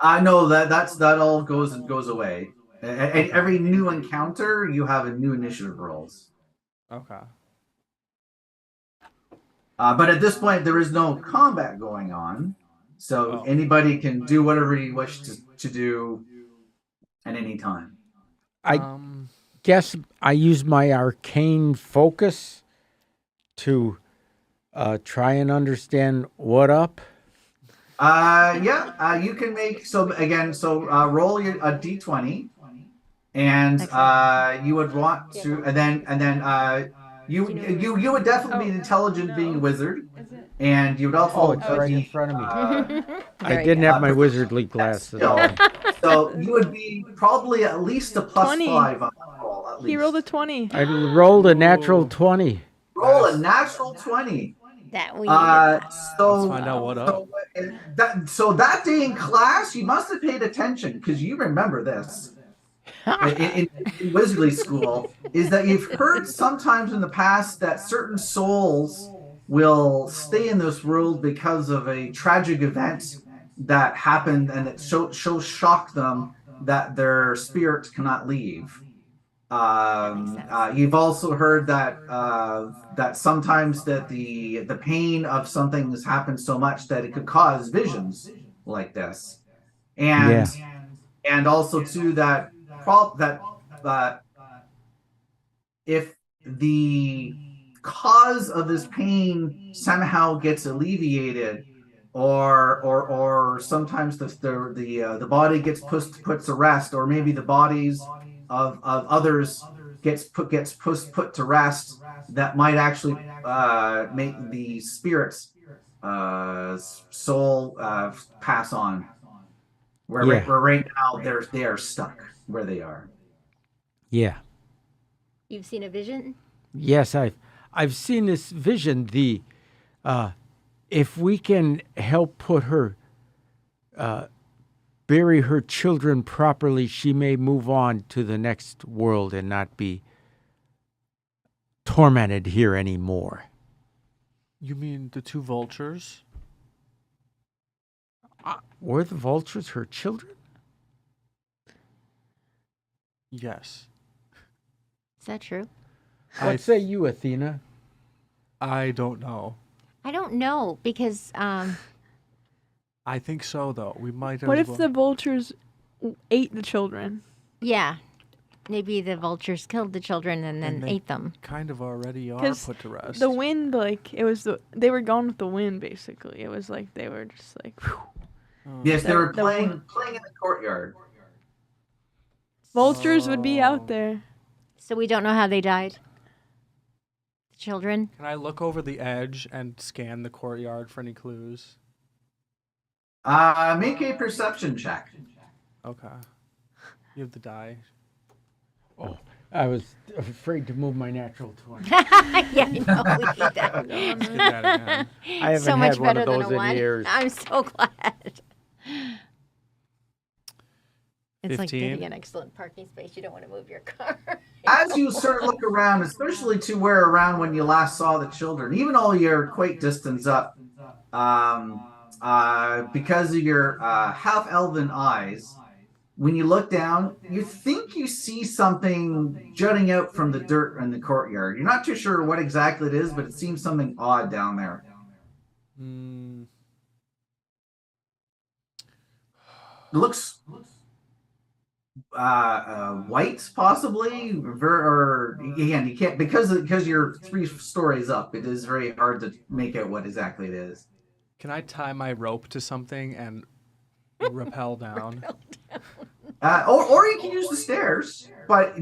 [SPEAKER 4] I know that all goes away. And every new encounter, you have a new initiative rolls.
[SPEAKER 2] Okay.
[SPEAKER 4] But at this point, there is no combat going on, so anybody can do whatever you wish to do at any time.
[SPEAKER 6] I guess I use my arcane focus to try and understand what up.
[SPEAKER 4] You can make roll a d20, and you would want to, and then you would definitely be an intelligent being a wizard, and you would also
[SPEAKER 6] Oh, it's right in front of me. I
[SPEAKER 1] There you
[SPEAKER 6] didn't
[SPEAKER 1] go.
[SPEAKER 6] have my wizardly glasses on.
[SPEAKER 4] So you would be probably at least a plus
[SPEAKER 3] 20.
[SPEAKER 4] 5 on that roll. At least.
[SPEAKER 3] He rolled a 20.
[SPEAKER 6] I rolled a natural 20.
[SPEAKER 4] Roll a natural 20.
[SPEAKER 1] That we needed.
[SPEAKER 4] So
[SPEAKER 2] Let's find out what up.
[SPEAKER 4] So that day in class, you must have paid attention because you remember this. in Wizardly School, is that you've heard sometimes in the past that certain souls will stay in this world because of a tragic event that happened, and it so shocked them that their spirit cannot leave. You've also heard that sometimes that the pain of something has happened so much that it could cause visions like this, and also too that if the cause of this pain somehow gets alleviated, or sometimes the body gets put to rest, or maybe the bodies of others gets put to rest, that might actually make the spirit's soul pass on. Where right now they are stuck where they are.
[SPEAKER 6] Yeah.
[SPEAKER 1] You've seen a vision?
[SPEAKER 6] Yes, I've seen this vision. If we can help put her, bury her children properly, she may move on to the next world and not be tormented here anymore.
[SPEAKER 2] You mean the two vultures?
[SPEAKER 6] Were the vultures her children?
[SPEAKER 2] Yes.
[SPEAKER 1] Is that true?
[SPEAKER 6] What say you, Athena?
[SPEAKER 2] I don't know.
[SPEAKER 1] I don't know because
[SPEAKER 2] I think so, though. We might.
[SPEAKER 3] What if the vultures ate the children?
[SPEAKER 1] yeah, maybe the vultures killed the children and then
[SPEAKER 2] they
[SPEAKER 1] ate them.
[SPEAKER 2] kind of already are
[SPEAKER 3] 'Cause
[SPEAKER 2] put to rest?
[SPEAKER 3] The wind, they were gone with the wind, basically. It was like they were just like, whew.
[SPEAKER 4] Yes, they were
[SPEAKER 3] The
[SPEAKER 4] playing
[SPEAKER 3] wind.
[SPEAKER 4] in the courtyard.
[SPEAKER 3] Vultures would be out there.
[SPEAKER 1] So we don't know how they died. The children.
[SPEAKER 2] Can I look over the edge and scan the courtyard for any clues?
[SPEAKER 4] Make a perception check.
[SPEAKER 2] Okay. You have the die.
[SPEAKER 6] Oh, I was afraid to move my natural 20.
[SPEAKER 1] Yeah, I know. We need that.
[SPEAKER 2] Let's get that again.
[SPEAKER 6] I haven't
[SPEAKER 1] So much
[SPEAKER 6] had one
[SPEAKER 1] better
[SPEAKER 6] of
[SPEAKER 1] than
[SPEAKER 6] those
[SPEAKER 1] a
[SPEAKER 6] in
[SPEAKER 1] one.
[SPEAKER 6] years.
[SPEAKER 1] I'm so glad. It's like
[SPEAKER 2] 15.
[SPEAKER 1] getting an excellent parking space. You don't want to move your car.
[SPEAKER 4] As you sort of look around, especially to where around when you last saw the children, even though you're quite distance up, because of your half-elven eyes, when you look down, you think you see something jutting out from the dirt in the courtyard. You're not too sure what exactly it is, but it seems something odd down there. It looks white, possibly, or again, you can't because you're 3 stories up. It is very hard to make out what exactly it is.
[SPEAKER 2] Can I tie my rope to something and rappel down?
[SPEAKER 4] Or you can use the stairs, but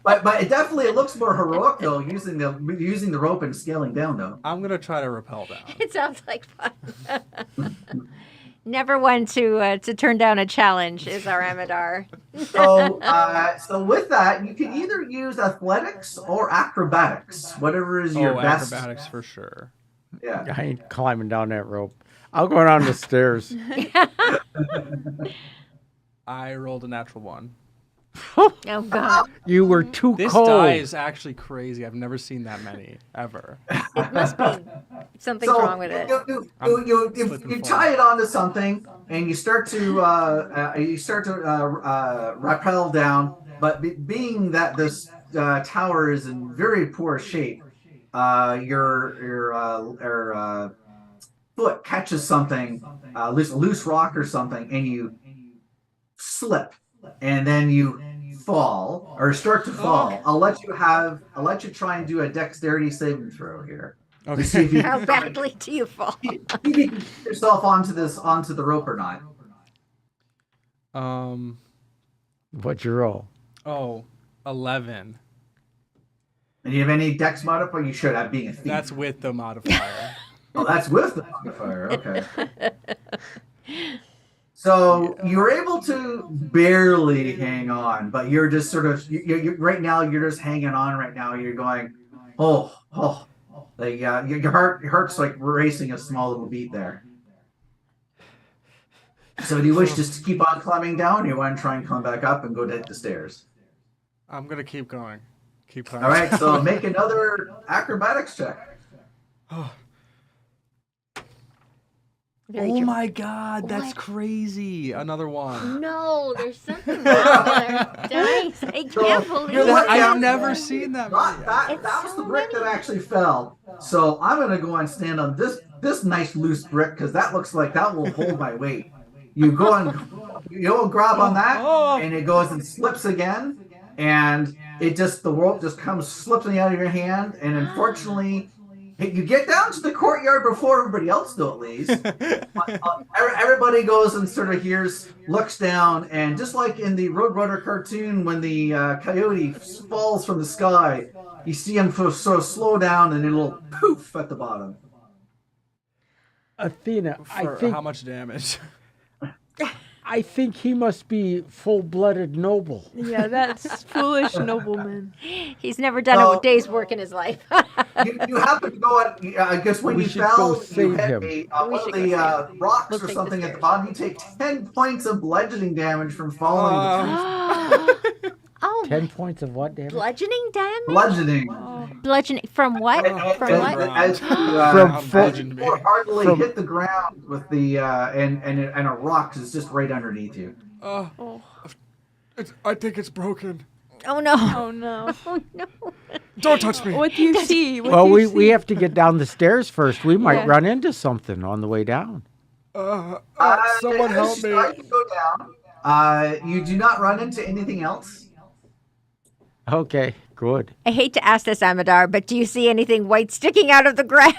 [SPEAKER 4] but it looks more heroic though, using the rope and scaling down though.
[SPEAKER 2] I'm gonna try to rappel down.
[SPEAKER 1] It sounds like fun. Never one to turn down a challenge is our Amadar.
[SPEAKER 4] So with that, you can either use athletics or acrobatics, whatever is your best.
[SPEAKER 2] Acrobatics for sure.
[SPEAKER 4] Yeah.
[SPEAKER 6] I ain't climbing down that rope. I'll go down the stairs.
[SPEAKER 2] I rolled a natural 1.
[SPEAKER 1] Oh God!
[SPEAKER 6] You were too
[SPEAKER 2] This
[SPEAKER 6] cold.
[SPEAKER 2] die is actually crazy. I've never seen that many ever.
[SPEAKER 1] It must be something's wrong with it.
[SPEAKER 4] You tie it onto something and you start to rappel down. But being that this tower is in very poor shape, your foot catches something, loose rock or something, and you slip, and then you fall or start to fall. I'll let you try and do a dexterity saving throw here.
[SPEAKER 2] Okay.
[SPEAKER 4] See if you
[SPEAKER 1] How badly do you fall?
[SPEAKER 4] see if you can get yourself onto the rope or not.
[SPEAKER 6] What's your roll?
[SPEAKER 2] 11.
[SPEAKER 4] And you have any dex modifier? You should have, being a thief.
[SPEAKER 2] That's with the modifier.
[SPEAKER 4] Oh, that's with the modifier. Okay. So you're able to barely hang on, but you're just sort of you right now. You're just hanging on right now. You're going, like your heart's like racing a small little beat there. So do you wish just to keep on climbing down, or you want to try and climb back up and go down the stairs?
[SPEAKER 2] I'm gonna keep going. Keep climbing.
[SPEAKER 4] All right. So make another acrobatics check.
[SPEAKER 2] Oh my God, that's
[SPEAKER 1] What?
[SPEAKER 2] crazy! Another 1.
[SPEAKER 1] No, there's something wrong with our dice. I can't believe
[SPEAKER 4] you're
[SPEAKER 1] it.
[SPEAKER 4] lucky
[SPEAKER 2] I've
[SPEAKER 4] I'm-
[SPEAKER 2] never seen that many.
[SPEAKER 4] That was the brick that actually fell. So I'm gonna go and stand on this nice loose brick because that looks like that will hold my weight. You go and grab on that, and it goes and slips again, and the rope just comes slipping out of your hand, and unfortunately, you get down to the courtyard before everybody else though, at least. Everybody goes and sort of looks down, and just like in the Roadrunner cartoon, when the coyote falls from the sky, you see him sort of slow down and a little poof at the bottom.
[SPEAKER 6] Athena,
[SPEAKER 2] For
[SPEAKER 6] I think
[SPEAKER 2] how much damage?
[SPEAKER 6] I think he must be full-blooded noble.
[SPEAKER 3] Yeah, that's foolish nobleman.
[SPEAKER 1] He's never done
[SPEAKER 4] Well-
[SPEAKER 1] a day's work in his life.
[SPEAKER 4] You happen to go at, I guess when
[SPEAKER 6] We
[SPEAKER 4] you
[SPEAKER 6] should
[SPEAKER 4] fell,
[SPEAKER 6] go
[SPEAKER 4] you
[SPEAKER 6] save
[SPEAKER 4] hit
[SPEAKER 6] him.
[SPEAKER 4] one of
[SPEAKER 1] should go
[SPEAKER 4] the
[SPEAKER 1] save
[SPEAKER 4] rocks
[SPEAKER 1] We'll
[SPEAKER 4] or
[SPEAKER 1] take
[SPEAKER 4] something
[SPEAKER 1] the
[SPEAKER 4] at the
[SPEAKER 1] stairs.
[SPEAKER 4] bottom. You take 10 points of bludgeoning damage from falling.
[SPEAKER 1] Oh,
[SPEAKER 6] 10 points of what damage?
[SPEAKER 1] bludgeoning damage?
[SPEAKER 4] Bludgeoning.
[SPEAKER 1] Bludgeoning from what? From what?
[SPEAKER 4] As you,
[SPEAKER 6] From
[SPEAKER 2] I'm
[SPEAKER 6] full-
[SPEAKER 2] bludgeoned me.
[SPEAKER 4] more hardly
[SPEAKER 6] From-
[SPEAKER 4] hit the ground with the and a rock is just right underneath you.
[SPEAKER 2] I think it's broken.
[SPEAKER 1] Oh no!
[SPEAKER 3] Oh no.
[SPEAKER 1] Oh no!
[SPEAKER 2] Don't touch me.
[SPEAKER 3] What do you see? What
[SPEAKER 6] Well,
[SPEAKER 3] do you
[SPEAKER 6] we
[SPEAKER 3] see?
[SPEAKER 6] have to get down the stairs first. We might
[SPEAKER 3] Yeah.
[SPEAKER 6] run into something on the way down.
[SPEAKER 2] Someone help me.
[SPEAKER 4] I can go down. You do not run into anything else.
[SPEAKER 6] Okay, good.
[SPEAKER 1] I hate to ask this, Amadar, but do you see anything white sticking out of the ground?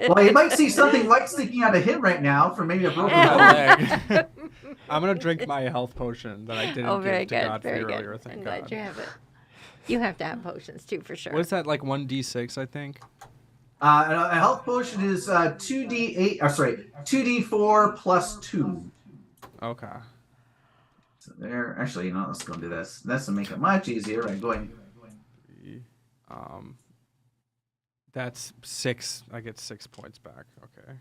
[SPEAKER 4] Well, you might see something white sticking out of him right now from maybe a broken
[SPEAKER 2] My
[SPEAKER 4] bone.
[SPEAKER 2] leg. I'm gonna drink my health potion that I didn't
[SPEAKER 1] Oh, very
[SPEAKER 2] give to
[SPEAKER 1] good,
[SPEAKER 2] Godfrey
[SPEAKER 1] very
[SPEAKER 2] earlier.
[SPEAKER 1] good.
[SPEAKER 2] Thank
[SPEAKER 1] I'm
[SPEAKER 2] God.
[SPEAKER 1] glad you have it. You have to have potions too, for sure.
[SPEAKER 2] What is that, like 1d6, I think?
[SPEAKER 4] A health potion is 2d8. Or sorry, 2d4 plus 2.
[SPEAKER 2] Okay.
[SPEAKER 4] So there. Actually, let's go and do this. This will make it much easier. Right, going.
[SPEAKER 2] That's 6. I get 6 points back. Okay.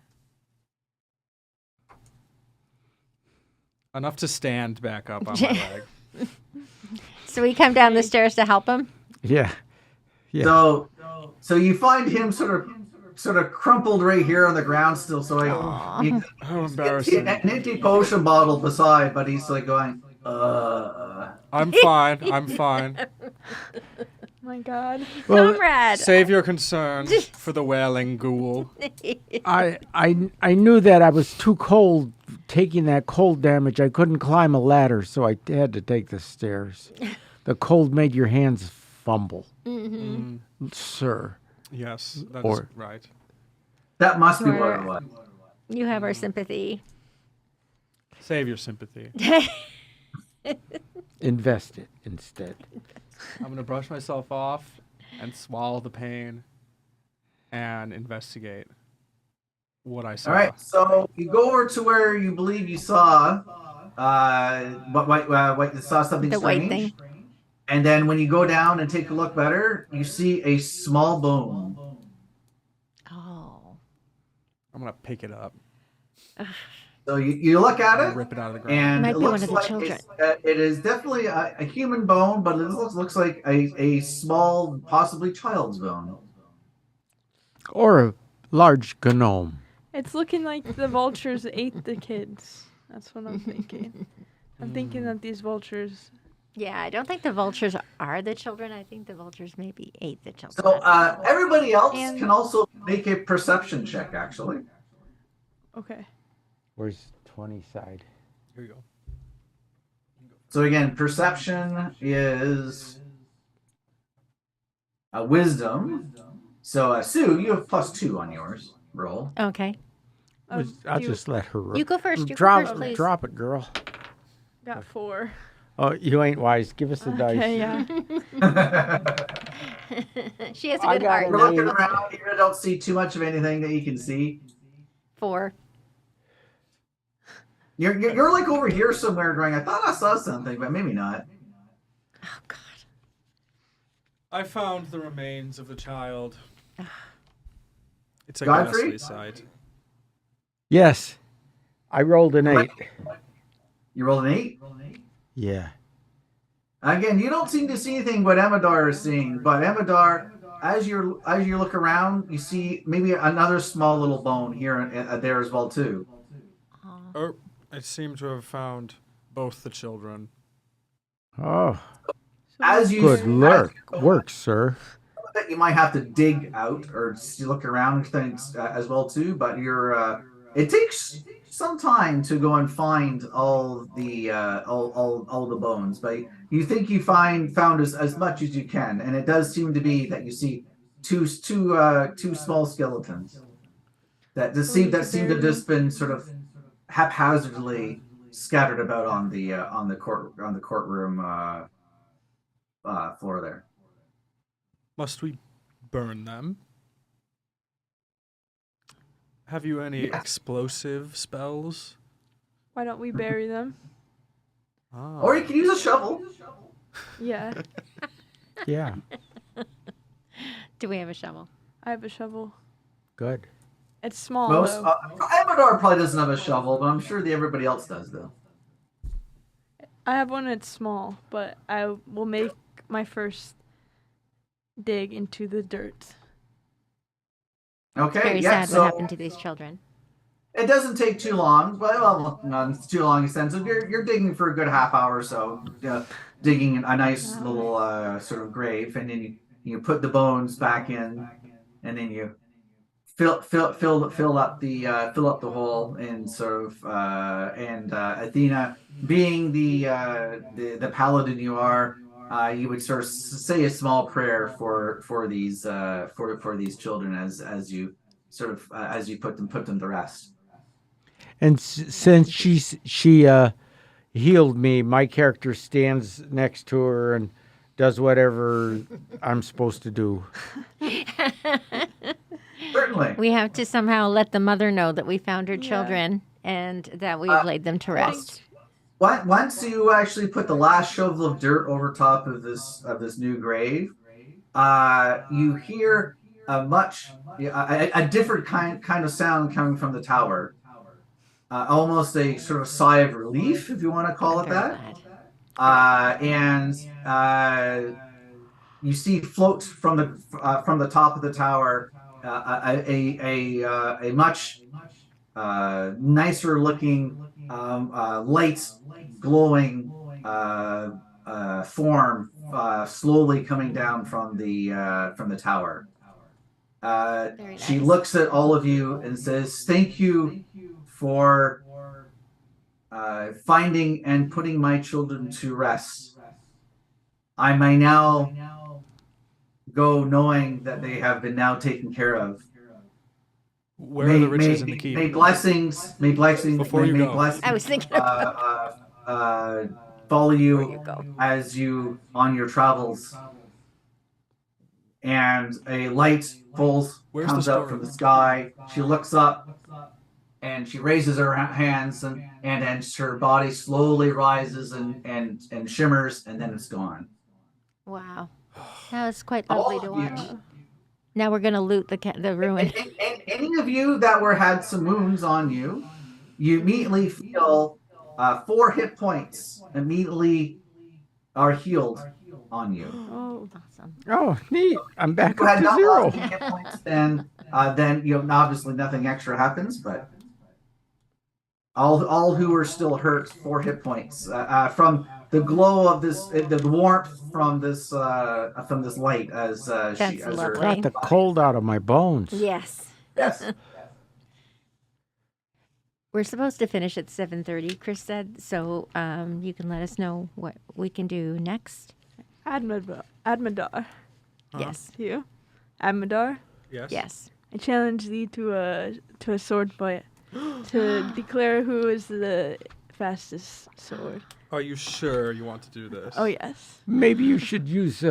[SPEAKER 2] Enough to stand back up on my leg.
[SPEAKER 1] So we come down the stairs to help him.
[SPEAKER 6] Yeah. Yeah.
[SPEAKER 4] So you find him sort of crumpled right here on the ground still. So
[SPEAKER 2] How
[SPEAKER 4] an
[SPEAKER 2] embarrassing.
[SPEAKER 4] empty potion bottle beside, but he's like going,
[SPEAKER 2] I'm fine. I'm fine.
[SPEAKER 3] My God.
[SPEAKER 6] Well,
[SPEAKER 1] Comrade.
[SPEAKER 2] Save your concern for the wailing ghoul.
[SPEAKER 6] I knew that I was too cold taking that cold damage. I couldn't climb a ladder, so I had to take the stairs. The cold made your hands fumble, sir.
[SPEAKER 2] Yes, that's
[SPEAKER 6] Or-
[SPEAKER 2] right.
[SPEAKER 4] that must be what
[SPEAKER 1] Sure.
[SPEAKER 4] it was.
[SPEAKER 1] You have our sympathy.
[SPEAKER 2] Save your sympathy.
[SPEAKER 6] Invest it instead.
[SPEAKER 2] I'm gonna brush myself off and swallow the pain and investigate what I saw.
[SPEAKER 4] All right, so you go over to where you believe you saw, what you saw something
[SPEAKER 1] The white
[SPEAKER 4] strange,
[SPEAKER 1] thing.
[SPEAKER 4] and then when you go down and take a look better, you see a small bone.
[SPEAKER 1] Oh.
[SPEAKER 2] I'm gonna pick it up,
[SPEAKER 4] So you look at it,
[SPEAKER 2] rip it out of the ground.
[SPEAKER 4] and
[SPEAKER 1] Might
[SPEAKER 4] it
[SPEAKER 1] be one
[SPEAKER 4] looks
[SPEAKER 1] of the
[SPEAKER 4] like
[SPEAKER 1] children.
[SPEAKER 4] it is definitely a human bone, but it looks like a small, possibly child's bone.
[SPEAKER 6] Or a large gnome.
[SPEAKER 3] It's looking like the vultures ate the kids. That's what I'm thinking. I'm thinking that these vultures.
[SPEAKER 1] Yeah, I don't think the vultures are the children. I think the vultures maybe ate the children.
[SPEAKER 4] So everybody else
[SPEAKER 3] And-
[SPEAKER 4] can also make a perception check, actually.
[SPEAKER 3] Okay.
[SPEAKER 6] Where's 20 side?
[SPEAKER 2] Here you go.
[SPEAKER 4] So again, perception is a wisdom. So Sue, you have +2 on yours roll.
[SPEAKER 1] Okay.
[SPEAKER 6] I'll just let her
[SPEAKER 1] You go first. You
[SPEAKER 6] drop,
[SPEAKER 1] go first, please.
[SPEAKER 6] drop it, girl.
[SPEAKER 3] Got 4.
[SPEAKER 6] Oh, you ain't wise. Give us the dice.
[SPEAKER 3] Okay, yeah.
[SPEAKER 1] She has a
[SPEAKER 6] I
[SPEAKER 1] good
[SPEAKER 6] got
[SPEAKER 1] heart.
[SPEAKER 4] We're looking around here. I don't see too much of anything that you can see.
[SPEAKER 1] 4.
[SPEAKER 4] You're like over here somewhere going, I thought I saw something, but maybe not.
[SPEAKER 1] Oh God.
[SPEAKER 2] I found the remains of the child. It's a
[SPEAKER 4] Godfrey?
[SPEAKER 2] ghastly sight.
[SPEAKER 6] Yes. I rolled an 8.
[SPEAKER 4] You rolled an 8?
[SPEAKER 6] Yeah.
[SPEAKER 4] Again, you don't seem to see anything what Amadar is seeing, but Amadar, as you look around, you see maybe another small little bone here and there as well too.
[SPEAKER 2] Oh, I seem to have found both the children.
[SPEAKER 6] Oh,
[SPEAKER 4] As you
[SPEAKER 6] good work, sir.
[SPEAKER 4] that you might have to dig out or look around things as well too, but it takes some time to go and find all the bones, but you think you found as much as you can, and it does seem to be that you see two small skeletons that seem to just been sort of haphazardly scattered about on the courtroom floor there.
[SPEAKER 2] Must we burn them? Have you any explosive spells?
[SPEAKER 3] Why don't we bury them?
[SPEAKER 2] Ah.
[SPEAKER 4] Or you can use a shovel.
[SPEAKER 3] Yeah,
[SPEAKER 6] Yeah,
[SPEAKER 1] Do we have a shovel?
[SPEAKER 3] I have a shovel.
[SPEAKER 6] good.
[SPEAKER 3] It's small
[SPEAKER 4] Most
[SPEAKER 3] though.
[SPEAKER 4] Amador probably doesn't have a shovel, but I'm sure everybody else does though.
[SPEAKER 3] I have one that's small, but I will make my first dig into the dirt.
[SPEAKER 4] Okay,
[SPEAKER 1] Very
[SPEAKER 4] yeah.
[SPEAKER 1] sad
[SPEAKER 4] So
[SPEAKER 1] what happened to these children.
[SPEAKER 4] it doesn't take too long, but not too long in the sense of you're digging for a good half hour or so, digging a nice little sort of grave, and then you put the bones back in, and then you fill up the hole, and sort of Athena, being the paladin you are, you would sort of say a small prayer for these children as you sort of as you put them to rest.
[SPEAKER 6] And since she healed me, my character stands next to her and does whatever I'm supposed to do.
[SPEAKER 4] Certainly.
[SPEAKER 1] We have to somehow let the mother know that we found her children and that we've laid them to rest.
[SPEAKER 4] Once you actually put the last shovel of dirt over top of this new grave, you hear a different kind of sound coming from the tower. Almost a sort of sigh of relief, if you want to call it
[SPEAKER 1] Very
[SPEAKER 4] that.
[SPEAKER 1] glad.
[SPEAKER 4] And you see float from the top of the tower a much nicer looking light glowing form slowly coming down from the tower.
[SPEAKER 1] Very
[SPEAKER 4] She
[SPEAKER 1] nice.
[SPEAKER 4] looks at all of you and says, "Thank you for finding and putting my children to rest. I may now go knowing that they have been now taken care of."
[SPEAKER 2] Where are the riches in the keep?
[SPEAKER 4] May blessings.
[SPEAKER 2] Before you
[SPEAKER 4] may
[SPEAKER 2] go.
[SPEAKER 4] blessings,
[SPEAKER 1] I was thinking about
[SPEAKER 4] follow
[SPEAKER 1] you
[SPEAKER 4] you
[SPEAKER 1] go.
[SPEAKER 4] as you on your travels. And a light
[SPEAKER 2] Where's
[SPEAKER 4] comes
[SPEAKER 2] the
[SPEAKER 4] out
[SPEAKER 2] story?
[SPEAKER 4] from the sky. She looks up and she raises her hands, and then her body slowly rises and shimmers, and then it's gone.
[SPEAKER 1] Wow. That was quite
[SPEAKER 4] All
[SPEAKER 1] lovely to
[SPEAKER 4] of you-
[SPEAKER 1] watch. Now we're going to loot the ruin.
[SPEAKER 4] And any of you that had some wounds on you, you immediately feel 4 hit points immediately are healed on you.
[SPEAKER 3] Oh,
[SPEAKER 1] Awesome.
[SPEAKER 6] Oh, neat. I'm back
[SPEAKER 4] If you
[SPEAKER 6] up
[SPEAKER 4] had
[SPEAKER 6] to
[SPEAKER 4] not
[SPEAKER 6] zero.
[SPEAKER 4] lost any hit points, then obviously nothing extra happens, but all who are still hurt 4 hit points from the glow of this, the warmth from this light as
[SPEAKER 1] That's
[SPEAKER 4] her
[SPEAKER 1] lovely.
[SPEAKER 6] Brought the cold out of my bones.
[SPEAKER 1] Yes.
[SPEAKER 4] yes.
[SPEAKER 1] We're supposed to finish at 7:30, Chris said, so you can let us know what we can do next.
[SPEAKER 3] Admadar.
[SPEAKER 1] Yes.
[SPEAKER 3] You? Admadar?
[SPEAKER 2] Yes.
[SPEAKER 1] Yes.
[SPEAKER 3] I challenge thee to a sword fight to declare who is the fastest sword.
[SPEAKER 2] Are you sure you want to do this?
[SPEAKER 3] Oh yes.
[SPEAKER 6] Maybe you should use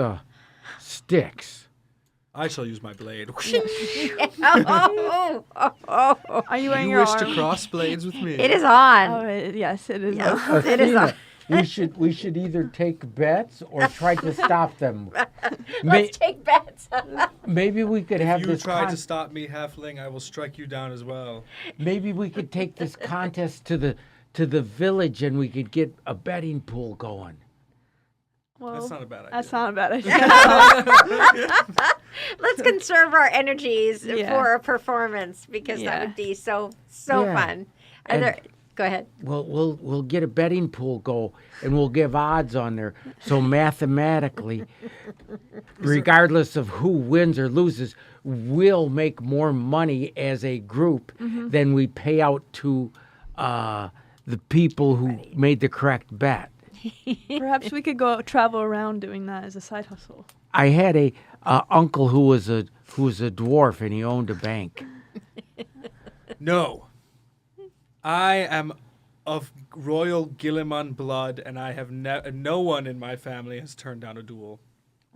[SPEAKER 6] sticks.
[SPEAKER 2] I shall use my blade.
[SPEAKER 3] Are you wearing
[SPEAKER 2] You
[SPEAKER 3] your
[SPEAKER 2] wish
[SPEAKER 3] arm?
[SPEAKER 2] to cross blades with me?
[SPEAKER 1] It is on.
[SPEAKER 3] Oh yes, it is.
[SPEAKER 1] Yes, it is on.
[SPEAKER 6] Athena, we should either take bets or try to stop them.
[SPEAKER 1] Let's take bets.
[SPEAKER 6] Maybe we could have
[SPEAKER 2] If you
[SPEAKER 6] this.
[SPEAKER 2] try to stop me, halfling, I will strike you down as well.
[SPEAKER 6] Maybe we could take this contest to the village and we could get a betting pool going.
[SPEAKER 3] Well,
[SPEAKER 2] That's not a bad idea.
[SPEAKER 3] that's not a bad idea.
[SPEAKER 1] Let's conserve our energies
[SPEAKER 3] Yeah.
[SPEAKER 1] for a performance because that
[SPEAKER 3] Yeah.
[SPEAKER 1] would be so
[SPEAKER 6] Yeah.
[SPEAKER 1] fun. Are
[SPEAKER 6] And-
[SPEAKER 1] there, go ahead.
[SPEAKER 6] We'll get a betting pool go and we'll give odds on there. So mathematically, regardless of who wins or loses, we'll make more money as a group than we pay out to the people who made the correct bet.
[SPEAKER 3] Perhaps we could go travel around doing that as a side hustle.
[SPEAKER 6] I had a uncle who was a dwarf and he owned a bank.
[SPEAKER 2] No. I am of royal Gilliman blood, and I have no one in my family has turned down a duel.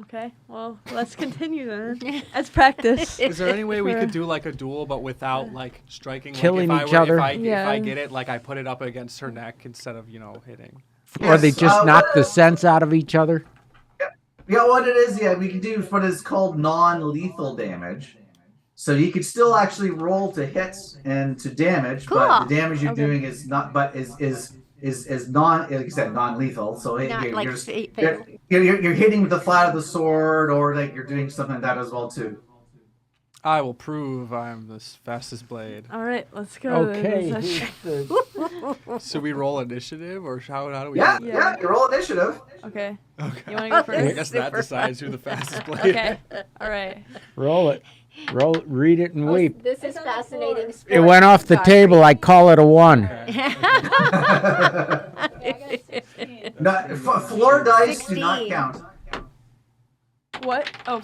[SPEAKER 3] Okay, well, let's continue then. Let's practice.
[SPEAKER 2] Is there any way we
[SPEAKER 3] For-
[SPEAKER 2] could do like a duel, but without like striking?
[SPEAKER 6] Killing
[SPEAKER 2] like, if
[SPEAKER 6] each
[SPEAKER 2] I were,
[SPEAKER 6] other?
[SPEAKER 2] If I
[SPEAKER 3] Yeah.
[SPEAKER 2] get it, like I put it up against her neck instead of hitting.
[SPEAKER 6] Or they
[SPEAKER 4] Yes,
[SPEAKER 6] just knock the
[SPEAKER 4] what-
[SPEAKER 6] sense out of each other?
[SPEAKER 4] Yeah, what it is, we can do what is called non-lethal damage. So you could still actually roll to hits and to damage, but
[SPEAKER 1] Cool.
[SPEAKER 4] the damage you're
[SPEAKER 3] Okay.
[SPEAKER 4] doing is not, but is non, like I said, non-lethal. So
[SPEAKER 1] Not
[SPEAKER 4] you're,
[SPEAKER 1] like
[SPEAKER 4] you're, just-
[SPEAKER 1] fatal.
[SPEAKER 4] you're hitting with the flat of the sword, or like you're doing something like that as well too.
[SPEAKER 2] I will prove I am the fastest blade.
[SPEAKER 3] All right, let's go.
[SPEAKER 6] Okay.
[SPEAKER 3] Let's-
[SPEAKER 6] who's the-
[SPEAKER 2] Should we roll initiative, or how do we?
[SPEAKER 4] Yeah,
[SPEAKER 2] do
[SPEAKER 3] Yeah.
[SPEAKER 4] yeah, you roll initiative.
[SPEAKER 3] Okay.
[SPEAKER 2] that? Okay.
[SPEAKER 3] You want to go
[SPEAKER 2] I
[SPEAKER 3] first?
[SPEAKER 2] guess that
[SPEAKER 1] Super
[SPEAKER 2] decides who the fastest blade.
[SPEAKER 3] Okay. All right.
[SPEAKER 6] Roll it. Read it and weep.
[SPEAKER 1] This is fascinating.
[SPEAKER 6] It went off the table. I call it a 1.
[SPEAKER 4] No, floor dice do not
[SPEAKER 1] 16.
[SPEAKER 4] count.
[SPEAKER 3] What? Oh,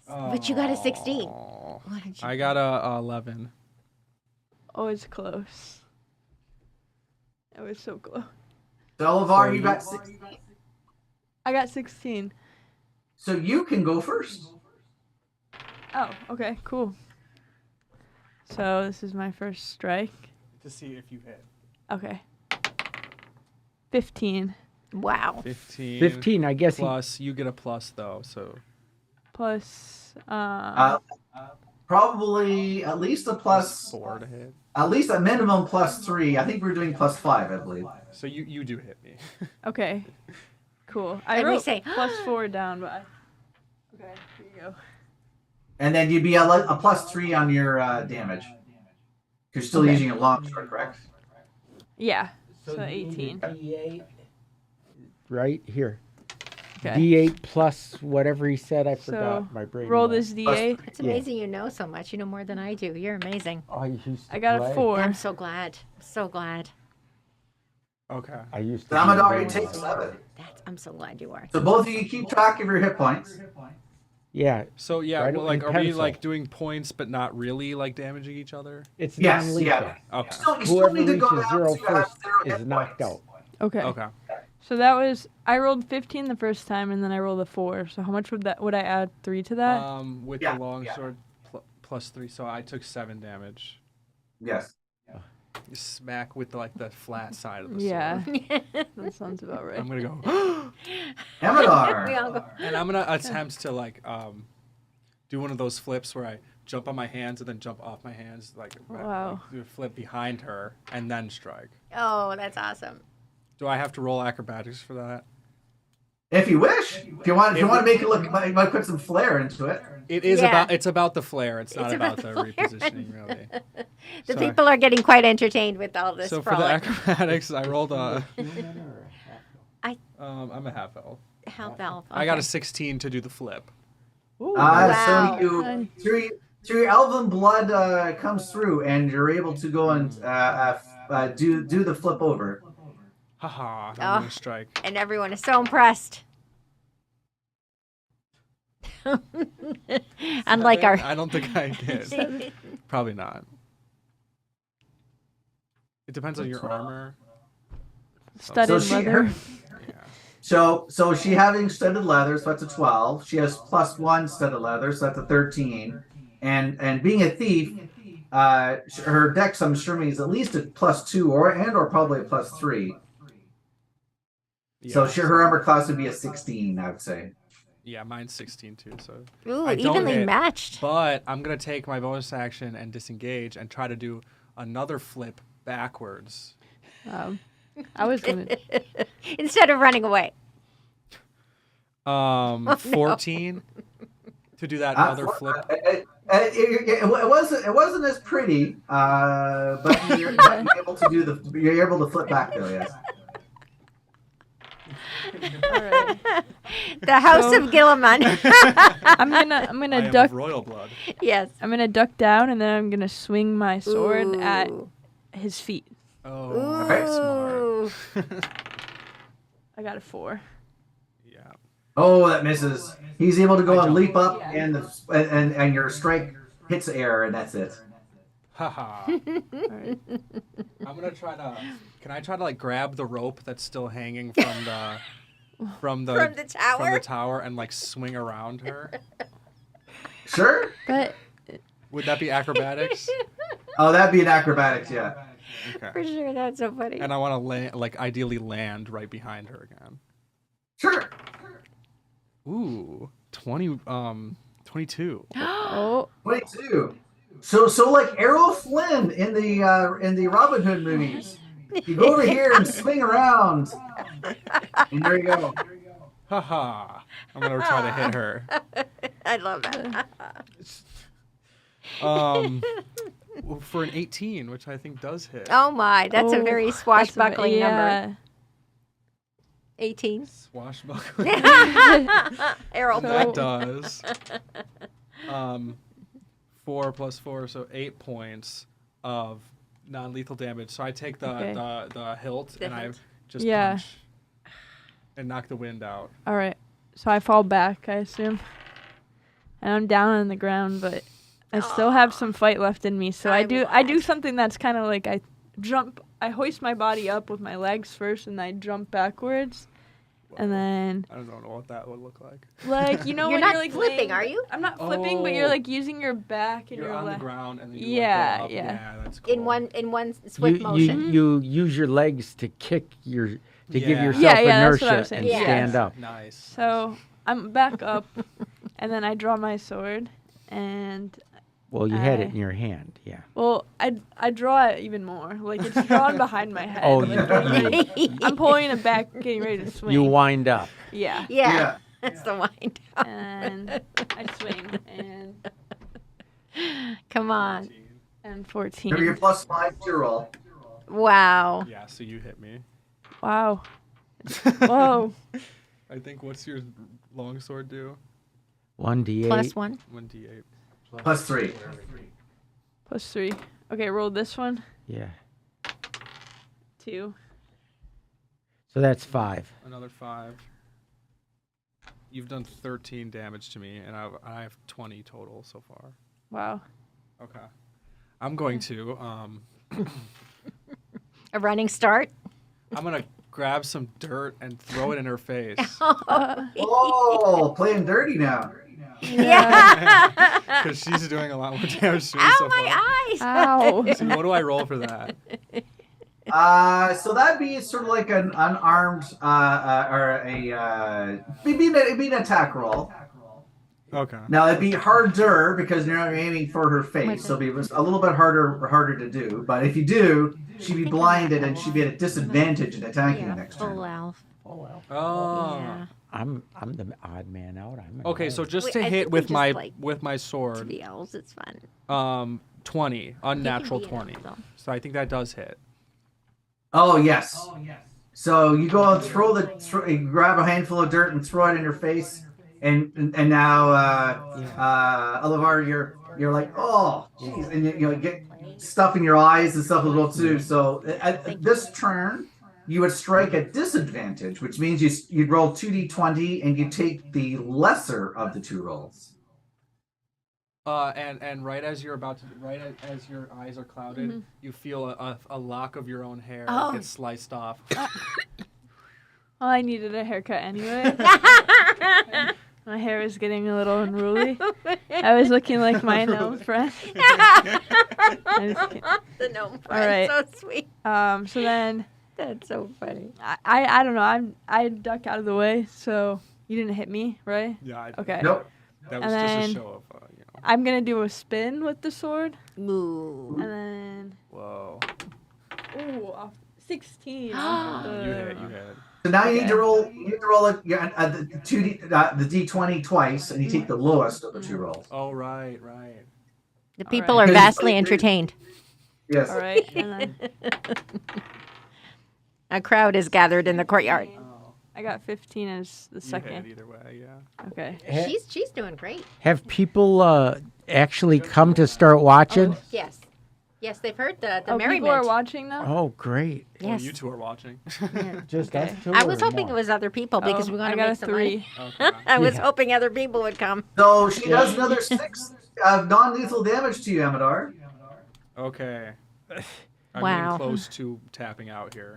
[SPEAKER 1] But you got a 16.
[SPEAKER 2] Aw.
[SPEAKER 1] What did you-
[SPEAKER 2] I got a 11.
[SPEAKER 3] oh, it's close. It was so close.
[SPEAKER 4] Delavar, you got 16.
[SPEAKER 3] I got 16.
[SPEAKER 4] So you can go first.
[SPEAKER 3] Oh, okay, cool. So this is my first strike.
[SPEAKER 2] To see if you hit.
[SPEAKER 3] Okay. 15
[SPEAKER 1] Wow.
[SPEAKER 2] 15.
[SPEAKER 6] 15, I guess.
[SPEAKER 2] Plus, you get a plus though, so.
[SPEAKER 3] plus
[SPEAKER 4] Probably at least a plus,
[SPEAKER 2] 4 to hit.
[SPEAKER 4] at least a minimum +3. I think we're doing +5, I believe.
[SPEAKER 2] So you do hit me.
[SPEAKER 3] okay. Cool. I
[SPEAKER 1] And we
[SPEAKER 3] wrote
[SPEAKER 1] say,
[SPEAKER 3] +4 down, but okay, here you go.
[SPEAKER 4] And then you'd be a +3 on your damage. You're still
[SPEAKER 3] Okay.
[SPEAKER 4] using a long sword, correct?
[SPEAKER 3] Yeah.
[SPEAKER 5] So
[SPEAKER 3] So
[SPEAKER 5] do you need
[SPEAKER 3] 18.
[SPEAKER 5] a D8?
[SPEAKER 6] Right here.
[SPEAKER 3] Okay.
[SPEAKER 6] D8 plus whatever he said. I
[SPEAKER 3] So,
[SPEAKER 6] forgot. My brain.
[SPEAKER 3] Roll
[SPEAKER 6] went.
[SPEAKER 3] this D8.
[SPEAKER 1] It's amazing you know so much. You know more than I do. You're amazing.
[SPEAKER 6] Oh, I used to
[SPEAKER 3] I got
[SPEAKER 6] play.
[SPEAKER 3] a 4.
[SPEAKER 1] I'm so glad. So glad.
[SPEAKER 2] Okay.
[SPEAKER 6] I used to.
[SPEAKER 4] Damadari
[SPEAKER 6] be-
[SPEAKER 4] takes 7.
[SPEAKER 1] I'm so glad you are.
[SPEAKER 4] So both of you keep track of your hit points.
[SPEAKER 6] Yeah,
[SPEAKER 2] So yeah,
[SPEAKER 6] Right,
[SPEAKER 2] well, like,
[SPEAKER 6] in
[SPEAKER 2] are we
[SPEAKER 6] pencil.
[SPEAKER 2] like doing points but not really like damaging each other?
[SPEAKER 6] it's
[SPEAKER 4] Yes,
[SPEAKER 6] non-lethal.
[SPEAKER 4] yeah.
[SPEAKER 2] Okay.
[SPEAKER 4] You still
[SPEAKER 6] Whoever
[SPEAKER 4] need to go
[SPEAKER 6] reaches
[SPEAKER 4] down
[SPEAKER 6] zero
[SPEAKER 4] to have
[SPEAKER 6] first
[SPEAKER 4] 0
[SPEAKER 6] is
[SPEAKER 4] hit
[SPEAKER 6] knocked
[SPEAKER 4] points.
[SPEAKER 6] out.
[SPEAKER 3] Okay.
[SPEAKER 2] Okay.
[SPEAKER 3] So that was I rolled 15 the first time, and then I rolled a 4. So how much would I add 3 to that?
[SPEAKER 2] With
[SPEAKER 4] Yeah,
[SPEAKER 2] the longsword plus 3, so I took 7 damage.
[SPEAKER 4] Yes.
[SPEAKER 2] You smack with like the flat side of the
[SPEAKER 3] Yeah,
[SPEAKER 2] sword.
[SPEAKER 3] that sounds about right.
[SPEAKER 2] I'm gonna go,
[SPEAKER 4] Amadar.
[SPEAKER 1] We all go.
[SPEAKER 2] and I'm gonna attempt to like do one of those flips where I jump on my hands and then jump off my hands, like,
[SPEAKER 3] Wow.
[SPEAKER 2] like do a flip behind her and then strike.
[SPEAKER 1] Oh, that's awesome.
[SPEAKER 2] Do I have to roll acrobatics for that?
[SPEAKER 4] If you wish, if you want to make it look, you might put some flair into it.
[SPEAKER 2] It is
[SPEAKER 1] Yeah.
[SPEAKER 2] it's about the flair. It's not
[SPEAKER 1] It's
[SPEAKER 2] about
[SPEAKER 1] about
[SPEAKER 2] the
[SPEAKER 1] the flair.
[SPEAKER 2] repositioning, really.
[SPEAKER 1] The
[SPEAKER 2] Sorry.
[SPEAKER 1] people are getting quite entertained with all this
[SPEAKER 2] So for the
[SPEAKER 1] frolic.
[SPEAKER 2] acrobatics, I rolled a.
[SPEAKER 5] Human or half elf?
[SPEAKER 2] I'm a half elf.
[SPEAKER 1] Help elf.
[SPEAKER 2] I got a
[SPEAKER 1] okay.
[SPEAKER 2] 16 to do the flip.
[SPEAKER 3] Ooh,
[SPEAKER 1] Wow.
[SPEAKER 4] So you through your elven blood comes through, and you're able to go and do the flip over.
[SPEAKER 2] Haha, I'm
[SPEAKER 1] Oh.
[SPEAKER 2] gonna strike.
[SPEAKER 1] And everyone is so impressed. Unlike our.
[SPEAKER 2] I don't think I did. Probably not. It depends on your armor.
[SPEAKER 3] studded
[SPEAKER 4] So
[SPEAKER 3] leather.
[SPEAKER 2] Yeah.
[SPEAKER 4] So she having studded leather, so that's a 12. She has +1 studded leather, so that's a 13. And being a thief, her dex, I'm assuming, is at least a +2 or probably a +3. So her armor class would be a 16, I would say.
[SPEAKER 2] Yeah, mine's 16 too. So.
[SPEAKER 1] Ooh,
[SPEAKER 2] I don't
[SPEAKER 1] evenly
[SPEAKER 2] hit.
[SPEAKER 1] matched.
[SPEAKER 2] But I'm gonna take my bonus action and disengage and try to do another flip backwards.
[SPEAKER 3] I was gonna.
[SPEAKER 1] Instead of running away.
[SPEAKER 2] 14 to do that other flip.
[SPEAKER 4] It wasn't as pretty, but you're able to you're able to flip back though, yes.
[SPEAKER 3] All right.
[SPEAKER 1] The House
[SPEAKER 3] So-
[SPEAKER 1] of Gilliman.
[SPEAKER 3] I'm
[SPEAKER 2] I
[SPEAKER 3] gonna
[SPEAKER 2] am
[SPEAKER 3] duck.
[SPEAKER 2] of royal blood.
[SPEAKER 1] Yes.
[SPEAKER 3] I'm gonna duck down, and then I'm gonna swing my sword at
[SPEAKER 1] Ooh.
[SPEAKER 3] his feet.
[SPEAKER 2] Oh,
[SPEAKER 1] Ooh.
[SPEAKER 2] smart.
[SPEAKER 3] I got a 4.
[SPEAKER 2] Yeah.
[SPEAKER 4] Oh, that misses. He's able to go
[SPEAKER 2] I
[SPEAKER 4] and
[SPEAKER 2] jump.
[SPEAKER 4] leap up, and your strike hits air, and that's it.
[SPEAKER 2] Haha.
[SPEAKER 3] All right.
[SPEAKER 2] I'm gonna try to. Can I try to like grab the rope that's still hanging from the
[SPEAKER 1] From the tower?
[SPEAKER 2] from the tower and like swing around her?
[SPEAKER 4] Sure.
[SPEAKER 3] But
[SPEAKER 2] Would that be acrobatics?
[SPEAKER 4] Oh, that'd be an acrobatics, yeah.
[SPEAKER 2] Okay.
[SPEAKER 1] For sure, that's so funny.
[SPEAKER 2] And I want to land, like ideally land right behind her again.
[SPEAKER 4] Sure.
[SPEAKER 2] Ooh, 22.
[SPEAKER 3] oh,
[SPEAKER 4] 22. So like Errol Flynn in the Robin Hood movies. You go over here and swing around. And there you go.
[SPEAKER 2] Haha. I'm gonna try to hit her.
[SPEAKER 1] I love that.
[SPEAKER 2] For an 18, which I think does hit.
[SPEAKER 1] Oh my, that's a very swashbuckling number.
[SPEAKER 3] yeah.
[SPEAKER 1] 18.
[SPEAKER 2] Swashbuckling.
[SPEAKER 1] Errol
[SPEAKER 3] So-
[SPEAKER 1] Flynn.
[SPEAKER 2] That does. 4 plus 4, so 8 points of non-lethal damage. So I take the
[SPEAKER 3] Okay.
[SPEAKER 2] the hilt
[SPEAKER 1] The
[SPEAKER 2] and I
[SPEAKER 1] hilt.
[SPEAKER 2] just
[SPEAKER 3] Yeah.
[SPEAKER 2] punch and knock the wind out.
[SPEAKER 3] All right. So I fall back, I assume, and I'm down on the ground, but I still have some fight left in me. So I
[SPEAKER 1] I'm
[SPEAKER 3] do
[SPEAKER 1] glad.
[SPEAKER 3] something that's kind of like I hoist my body up with my legs first, and I jump backwards, and then
[SPEAKER 2] I don't know what that would look like.
[SPEAKER 3] like you know
[SPEAKER 1] You're
[SPEAKER 3] when
[SPEAKER 1] not
[SPEAKER 3] you're like
[SPEAKER 1] flipping,
[SPEAKER 3] laying-
[SPEAKER 1] are you?
[SPEAKER 3] I'm not flipping, but you're
[SPEAKER 2] Oh.
[SPEAKER 3] like using your back and
[SPEAKER 2] You're
[SPEAKER 3] your
[SPEAKER 2] on the
[SPEAKER 3] leg.
[SPEAKER 2] ground and then you
[SPEAKER 3] Yeah,
[SPEAKER 2] like, go up.
[SPEAKER 3] yeah.
[SPEAKER 2] Yeah, that's cool.
[SPEAKER 1] In one swift
[SPEAKER 6] You,
[SPEAKER 1] motion.
[SPEAKER 6] you use your legs to kick to give
[SPEAKER 2] Yeah.
[SPEAKER 6] yourself
[SPEAKER 3] Yeah, yeah, that's
[SPEAKER 6] inertia
[SPEAKER 3] what I was saying.
[SPEAKER 6] and
[SPEAKER 1] Yeah.
[SPEAKER 6] stand up.
[SPEAKER 2] Nice.
[SPEAKER 3] So I'm back up, and then I draw my sword, and
[SPEAKER 6] Well, you had
[SPEAKER 3] I-
[SPEAKER 6] it in your hand, yeah.
[SPEAKER 3] well, I draw it even more. Like it's drawn behind my head.
[SPEAKER 6] Oh,
[SPEAKER 3] like,
[SPEAKER 6] you-
[SPEAKER 3] getting ready- I'm pulling it back, getting ready to swing.
[SPEAKER 6] You wind up.
[SPEAKER 3] Yeah.
[SPEAKER 1] Yeah.
[SPEAKER 4] Yeah.
[SPEAKER 1] That's the wind down.
[SPEAKER 3] And I swing and
[SPEAKER 1] Come on.
[SPEAKER 3] 14.
[SPEAKER 4] Remember your +5 to your roll.
[SPEAKER 1] Wow.
[SPEAKER 2] Yeah, so you hit me.
[SPEAKER 3] Wow. Whoa.
[SPEAKER 2] I think what's your longsword do?
[SPEAKER 6] 1d8.
[SPEAKER 1] Plus 1.
[SPEAKER 2] 1d8.
[SPEAKER 4] +3.
[SPEAKER 3] +3. Okay, roll this one.
[SPEAKER 6] Yeah.
[SPEAKER 3] 2.
[SPEAKER 6] So that's 5.
[SPEAKER 2] Another 5. You've done 13 damage to me, and I have 20 total so far.
[SPEAKER 3] Wow.
[SPEAKER 2] Okay. I'm going to
[SPEAKER 1] A running start.
[SPEAKER 2] I'm gonna grab some dirt and throw it in her face.
[SPEAKER 4] Oh, playing dirty now.
[SPEAKER 1] Yeah.
[SPEAKER 2] Because she's doing a lot more damage to me
[SPEAKER 1] Ow,
[SPEAKER 2] so far.
[SPEAKER 1] my eyes.
[SPEAKER 3] Ow.
[SPEAKER 2] So what do I roll for that?
[SPEAKER 4] So that'd be sort of like an unarmed or it'd be an attack roll.
[SPEAKER 2] Okay.
[SPEAKER 4] Now it'd be harder because you're not aiming for her face, so it'd be a little bit harder to do. But if you do, she'd be blinded and she'd be at a disadvantage in attacking
[SPEAKER 1] Yeah,
[SPEAKER 4] next
[SPEAKER 1] full
[SPEAKER 4] turn.
[SPEAKER 1] elf.
[SPEAKER 2] Oh.
[SPEAKER 1] Yeah.
[SPEAKER 6] I'm the odd man out. I'm an
[SPEAKER 2] Okay,
[SPEAKER 6] elf.
[SPEAKER 2] so just
[SPEAKER 1] Wait,
[SPEAKER 2] to
[SPEAKER 1] I
[SPEAKER 2] hit
[SPEAKER 1] think we
[SPEAKER 2] with
[SPEAKER 1] just,
[SPEAKER 2] my
[SPEAKER 1] like, To
[SPEAKER 2] sword,
[SPEAKER 1] be elves, it's fun.
[SPEAKER 2] 20, unnatural
[SPEAKER 1] be an
[SPEAKER 2] 20.
[SPEAKER 1] elf, though.
[SPEAKER 2] So I think that does hit.
[SPEAKER 4] Oh yes. So you go and you grab a handful of dirt and throw it in her face, and now Olivar, you're like, oh, jeez, and you get stuff in your eyes and stuff as well too. So at this turn, you would strike at disadvantage, which means you'd roll 2d20 and you take the lesser of the two rolls.
[SPEAKER 2] And right as you're about to, as your eyes are clouded, you feel a lock of your own hair
[SPEAKER 1] Oh.
[SPEAKER 2] get sliced off.
[SPEAKER 3] Well, I needed a haircut anyway. My hair is getting a little unruly. I was looking like my gnome friend. I'm just kidding.
[SPEAKER 1] The gnome
[SPEAKER 3] All right.
[SPEAKER 1] friend, so sweet.
[SPEAKER 3] So then
[SPEAKER 1] That's so funny.
[SPEAKER 3] I don't know. I duck out of the way, so you didn't hit me, right?
[SPEAKER 2] Yeah.
[SPEAKER 3] Okay.
[SPEAKER 4] Nope.
[SPEAKER 2] That was
[SPEAKER 3] And
[SPEAKER 2] just
[SPEAKER 3] then-
[SPEAKER 2] a show of,
[SPEAKER 3] I'm gonna do a spin with the sword,
[SPEAKER 1] Ooh.
[SPEAKER 3] and then
[SPEAKER 2] Whoa.
[SPEAKER 3] 16.
[SPEAKER 2] You hit.
[SPEAKER 4] So now you need to
[SPEAKER 3] Okay.
[SPEAKER 4] roll. You need to roll the d20 twice, and you take the lowest of the two rolls.
[SPEAKER 2] Oh, right.
[SPEAKER 1] The people
[SPEAKER 3] right.
[SPEAKER 1] are vastly entertained.
[SPEAKER 4] Yes.
[SPEAKER 3] All right, and then
[SPEAKER 1] A crowd is gathered in the courtyard.
[SPEAKER 3] I got 15 as the
[SPEAKER 2] You hit
[SPEAKER 3] second.
[SPEAKER 2] either way, yeah.
[SPEAKER 3] Okay.
[SPEAKER 1] She's doing great.
[SPEAKER 6] Have people actually come to start watching?
[SPEAKER 1] Yes. Yes, they've heard the
[SPEAKER 3] Oh,
[SPEAKER 1] merriment.
[SPEAKER 3] people are watching now.
[SPEAKER 6] Oh, great.
[SPEAKER 2] Well,
[SPEAKER 1] Yes.
[SPEAKER 2] you two are watching.
[SPEAKER 6] Just
[SPEAKER 3] Okay.
[SPEAKER 6] us two
[SPEAKER 1] I was
[SPEAKER 6] or
[SPEAKER 1] hoping
[SPEAKER 6] more?
[SPEAKER 1] it was other people because we want
[SPEAKER 3] I
[SPEAKER 1] to
[SPEAKER 3] got
[SPEAKER 1] make
[SPEAKER 3] a
[SPEAKER 1] some
[SPEAKER 3] 3.
[SPEAKER 1] money.
[SPEAKER 2] Okay.
[SPEAKER 1] I was
[SPEAKER 6] Yeah.
[SPEAKER 1] hoping other people would come.
[SPEAKER 4] So she does another 6 non-lethal damage to you, Amador.
[SPEAKER 2] Okay. I'm
[SPEAKER 1] Wow.
[SPEAKER 2] getting close to tapping out here.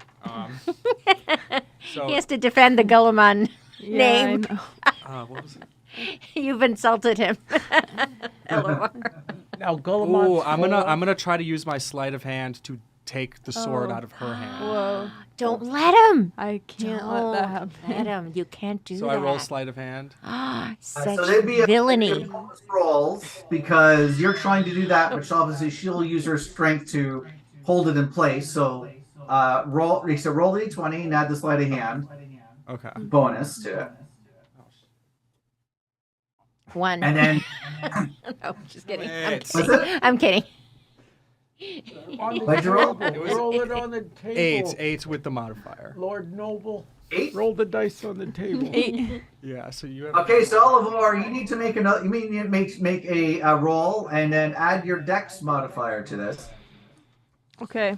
[SPEAKER 2] So,
[SPEAKER 1] He has to defend the Gulliman
[SPEAKER 3] Yeah,
[SPEAKER 1] name.
[SPEAKER 3] I know.
[SPEAKER 2] what was it?
[SPEAKER 1] You've insulted him. LOR.
[SPEAKER 6] Now, Guillemont's
[SPEAKER 2] Ooh, I'm
[SPEAKER 6] full.
[SPEAKER 2] gonna try to use my sleight of hand to take the sword
[SPEAKER 3] Oh.
[SPEAKER 2] out of her hand.
[SPEAKER 3] Whoa.
[SPEAKER 1] Don't let him.
[SPEAKER 3] I can't
[SPEAKER 1] Don't
[SPEAKER 3] let that happen.
[SPEAKER 1] let him. You can't do
[SPEAKER 2] So
[SPEAKER 1] that.
[SPEAKER 2] I roll sleight of hand.
[SPEAKER 1] Such
[SPEAKER 4] So they'd be
[SPEAKER 1] villainy.
[SPEAKER 4] bonus rolls because you're trying to do that, which obviously she'll use her strength to hold it in place. So roll the d20 and add the sleight of hand
[SPEAKER 2] Okay.
[SPEAKER 4] bonus to it,
[SPEAKER 1] 1.
[SPEAKER 4] and then
[SPEAKER 1] No, just kidding.
[SPEAKER 2] It's-
[SPEAKER 4] what's it?
[SPEAKER 1] I'm kidding.
[SPEAKER 5] On the
[SPEAKER 4] What'd you roll?
[SPEAKER 5] table.
[SPEAKER 2] It was
[SPEAKER 5] Roll it on the table.
[SPEAKER 2] Eight with the modifier.
[SPEAKER 5] Lord Noble.
[SPEAKER 4] 8.
[SPEAKER 6] Roll the dice on the table.
[SPEAKER 3] 8.
[SPEAKER 2] Yeah. So you have.
[SPEAKER 4] Okay, so Oliver, you need to make another. You need to make a roll and then add your Dex modifier to this
[SPEAKER 3] Okay.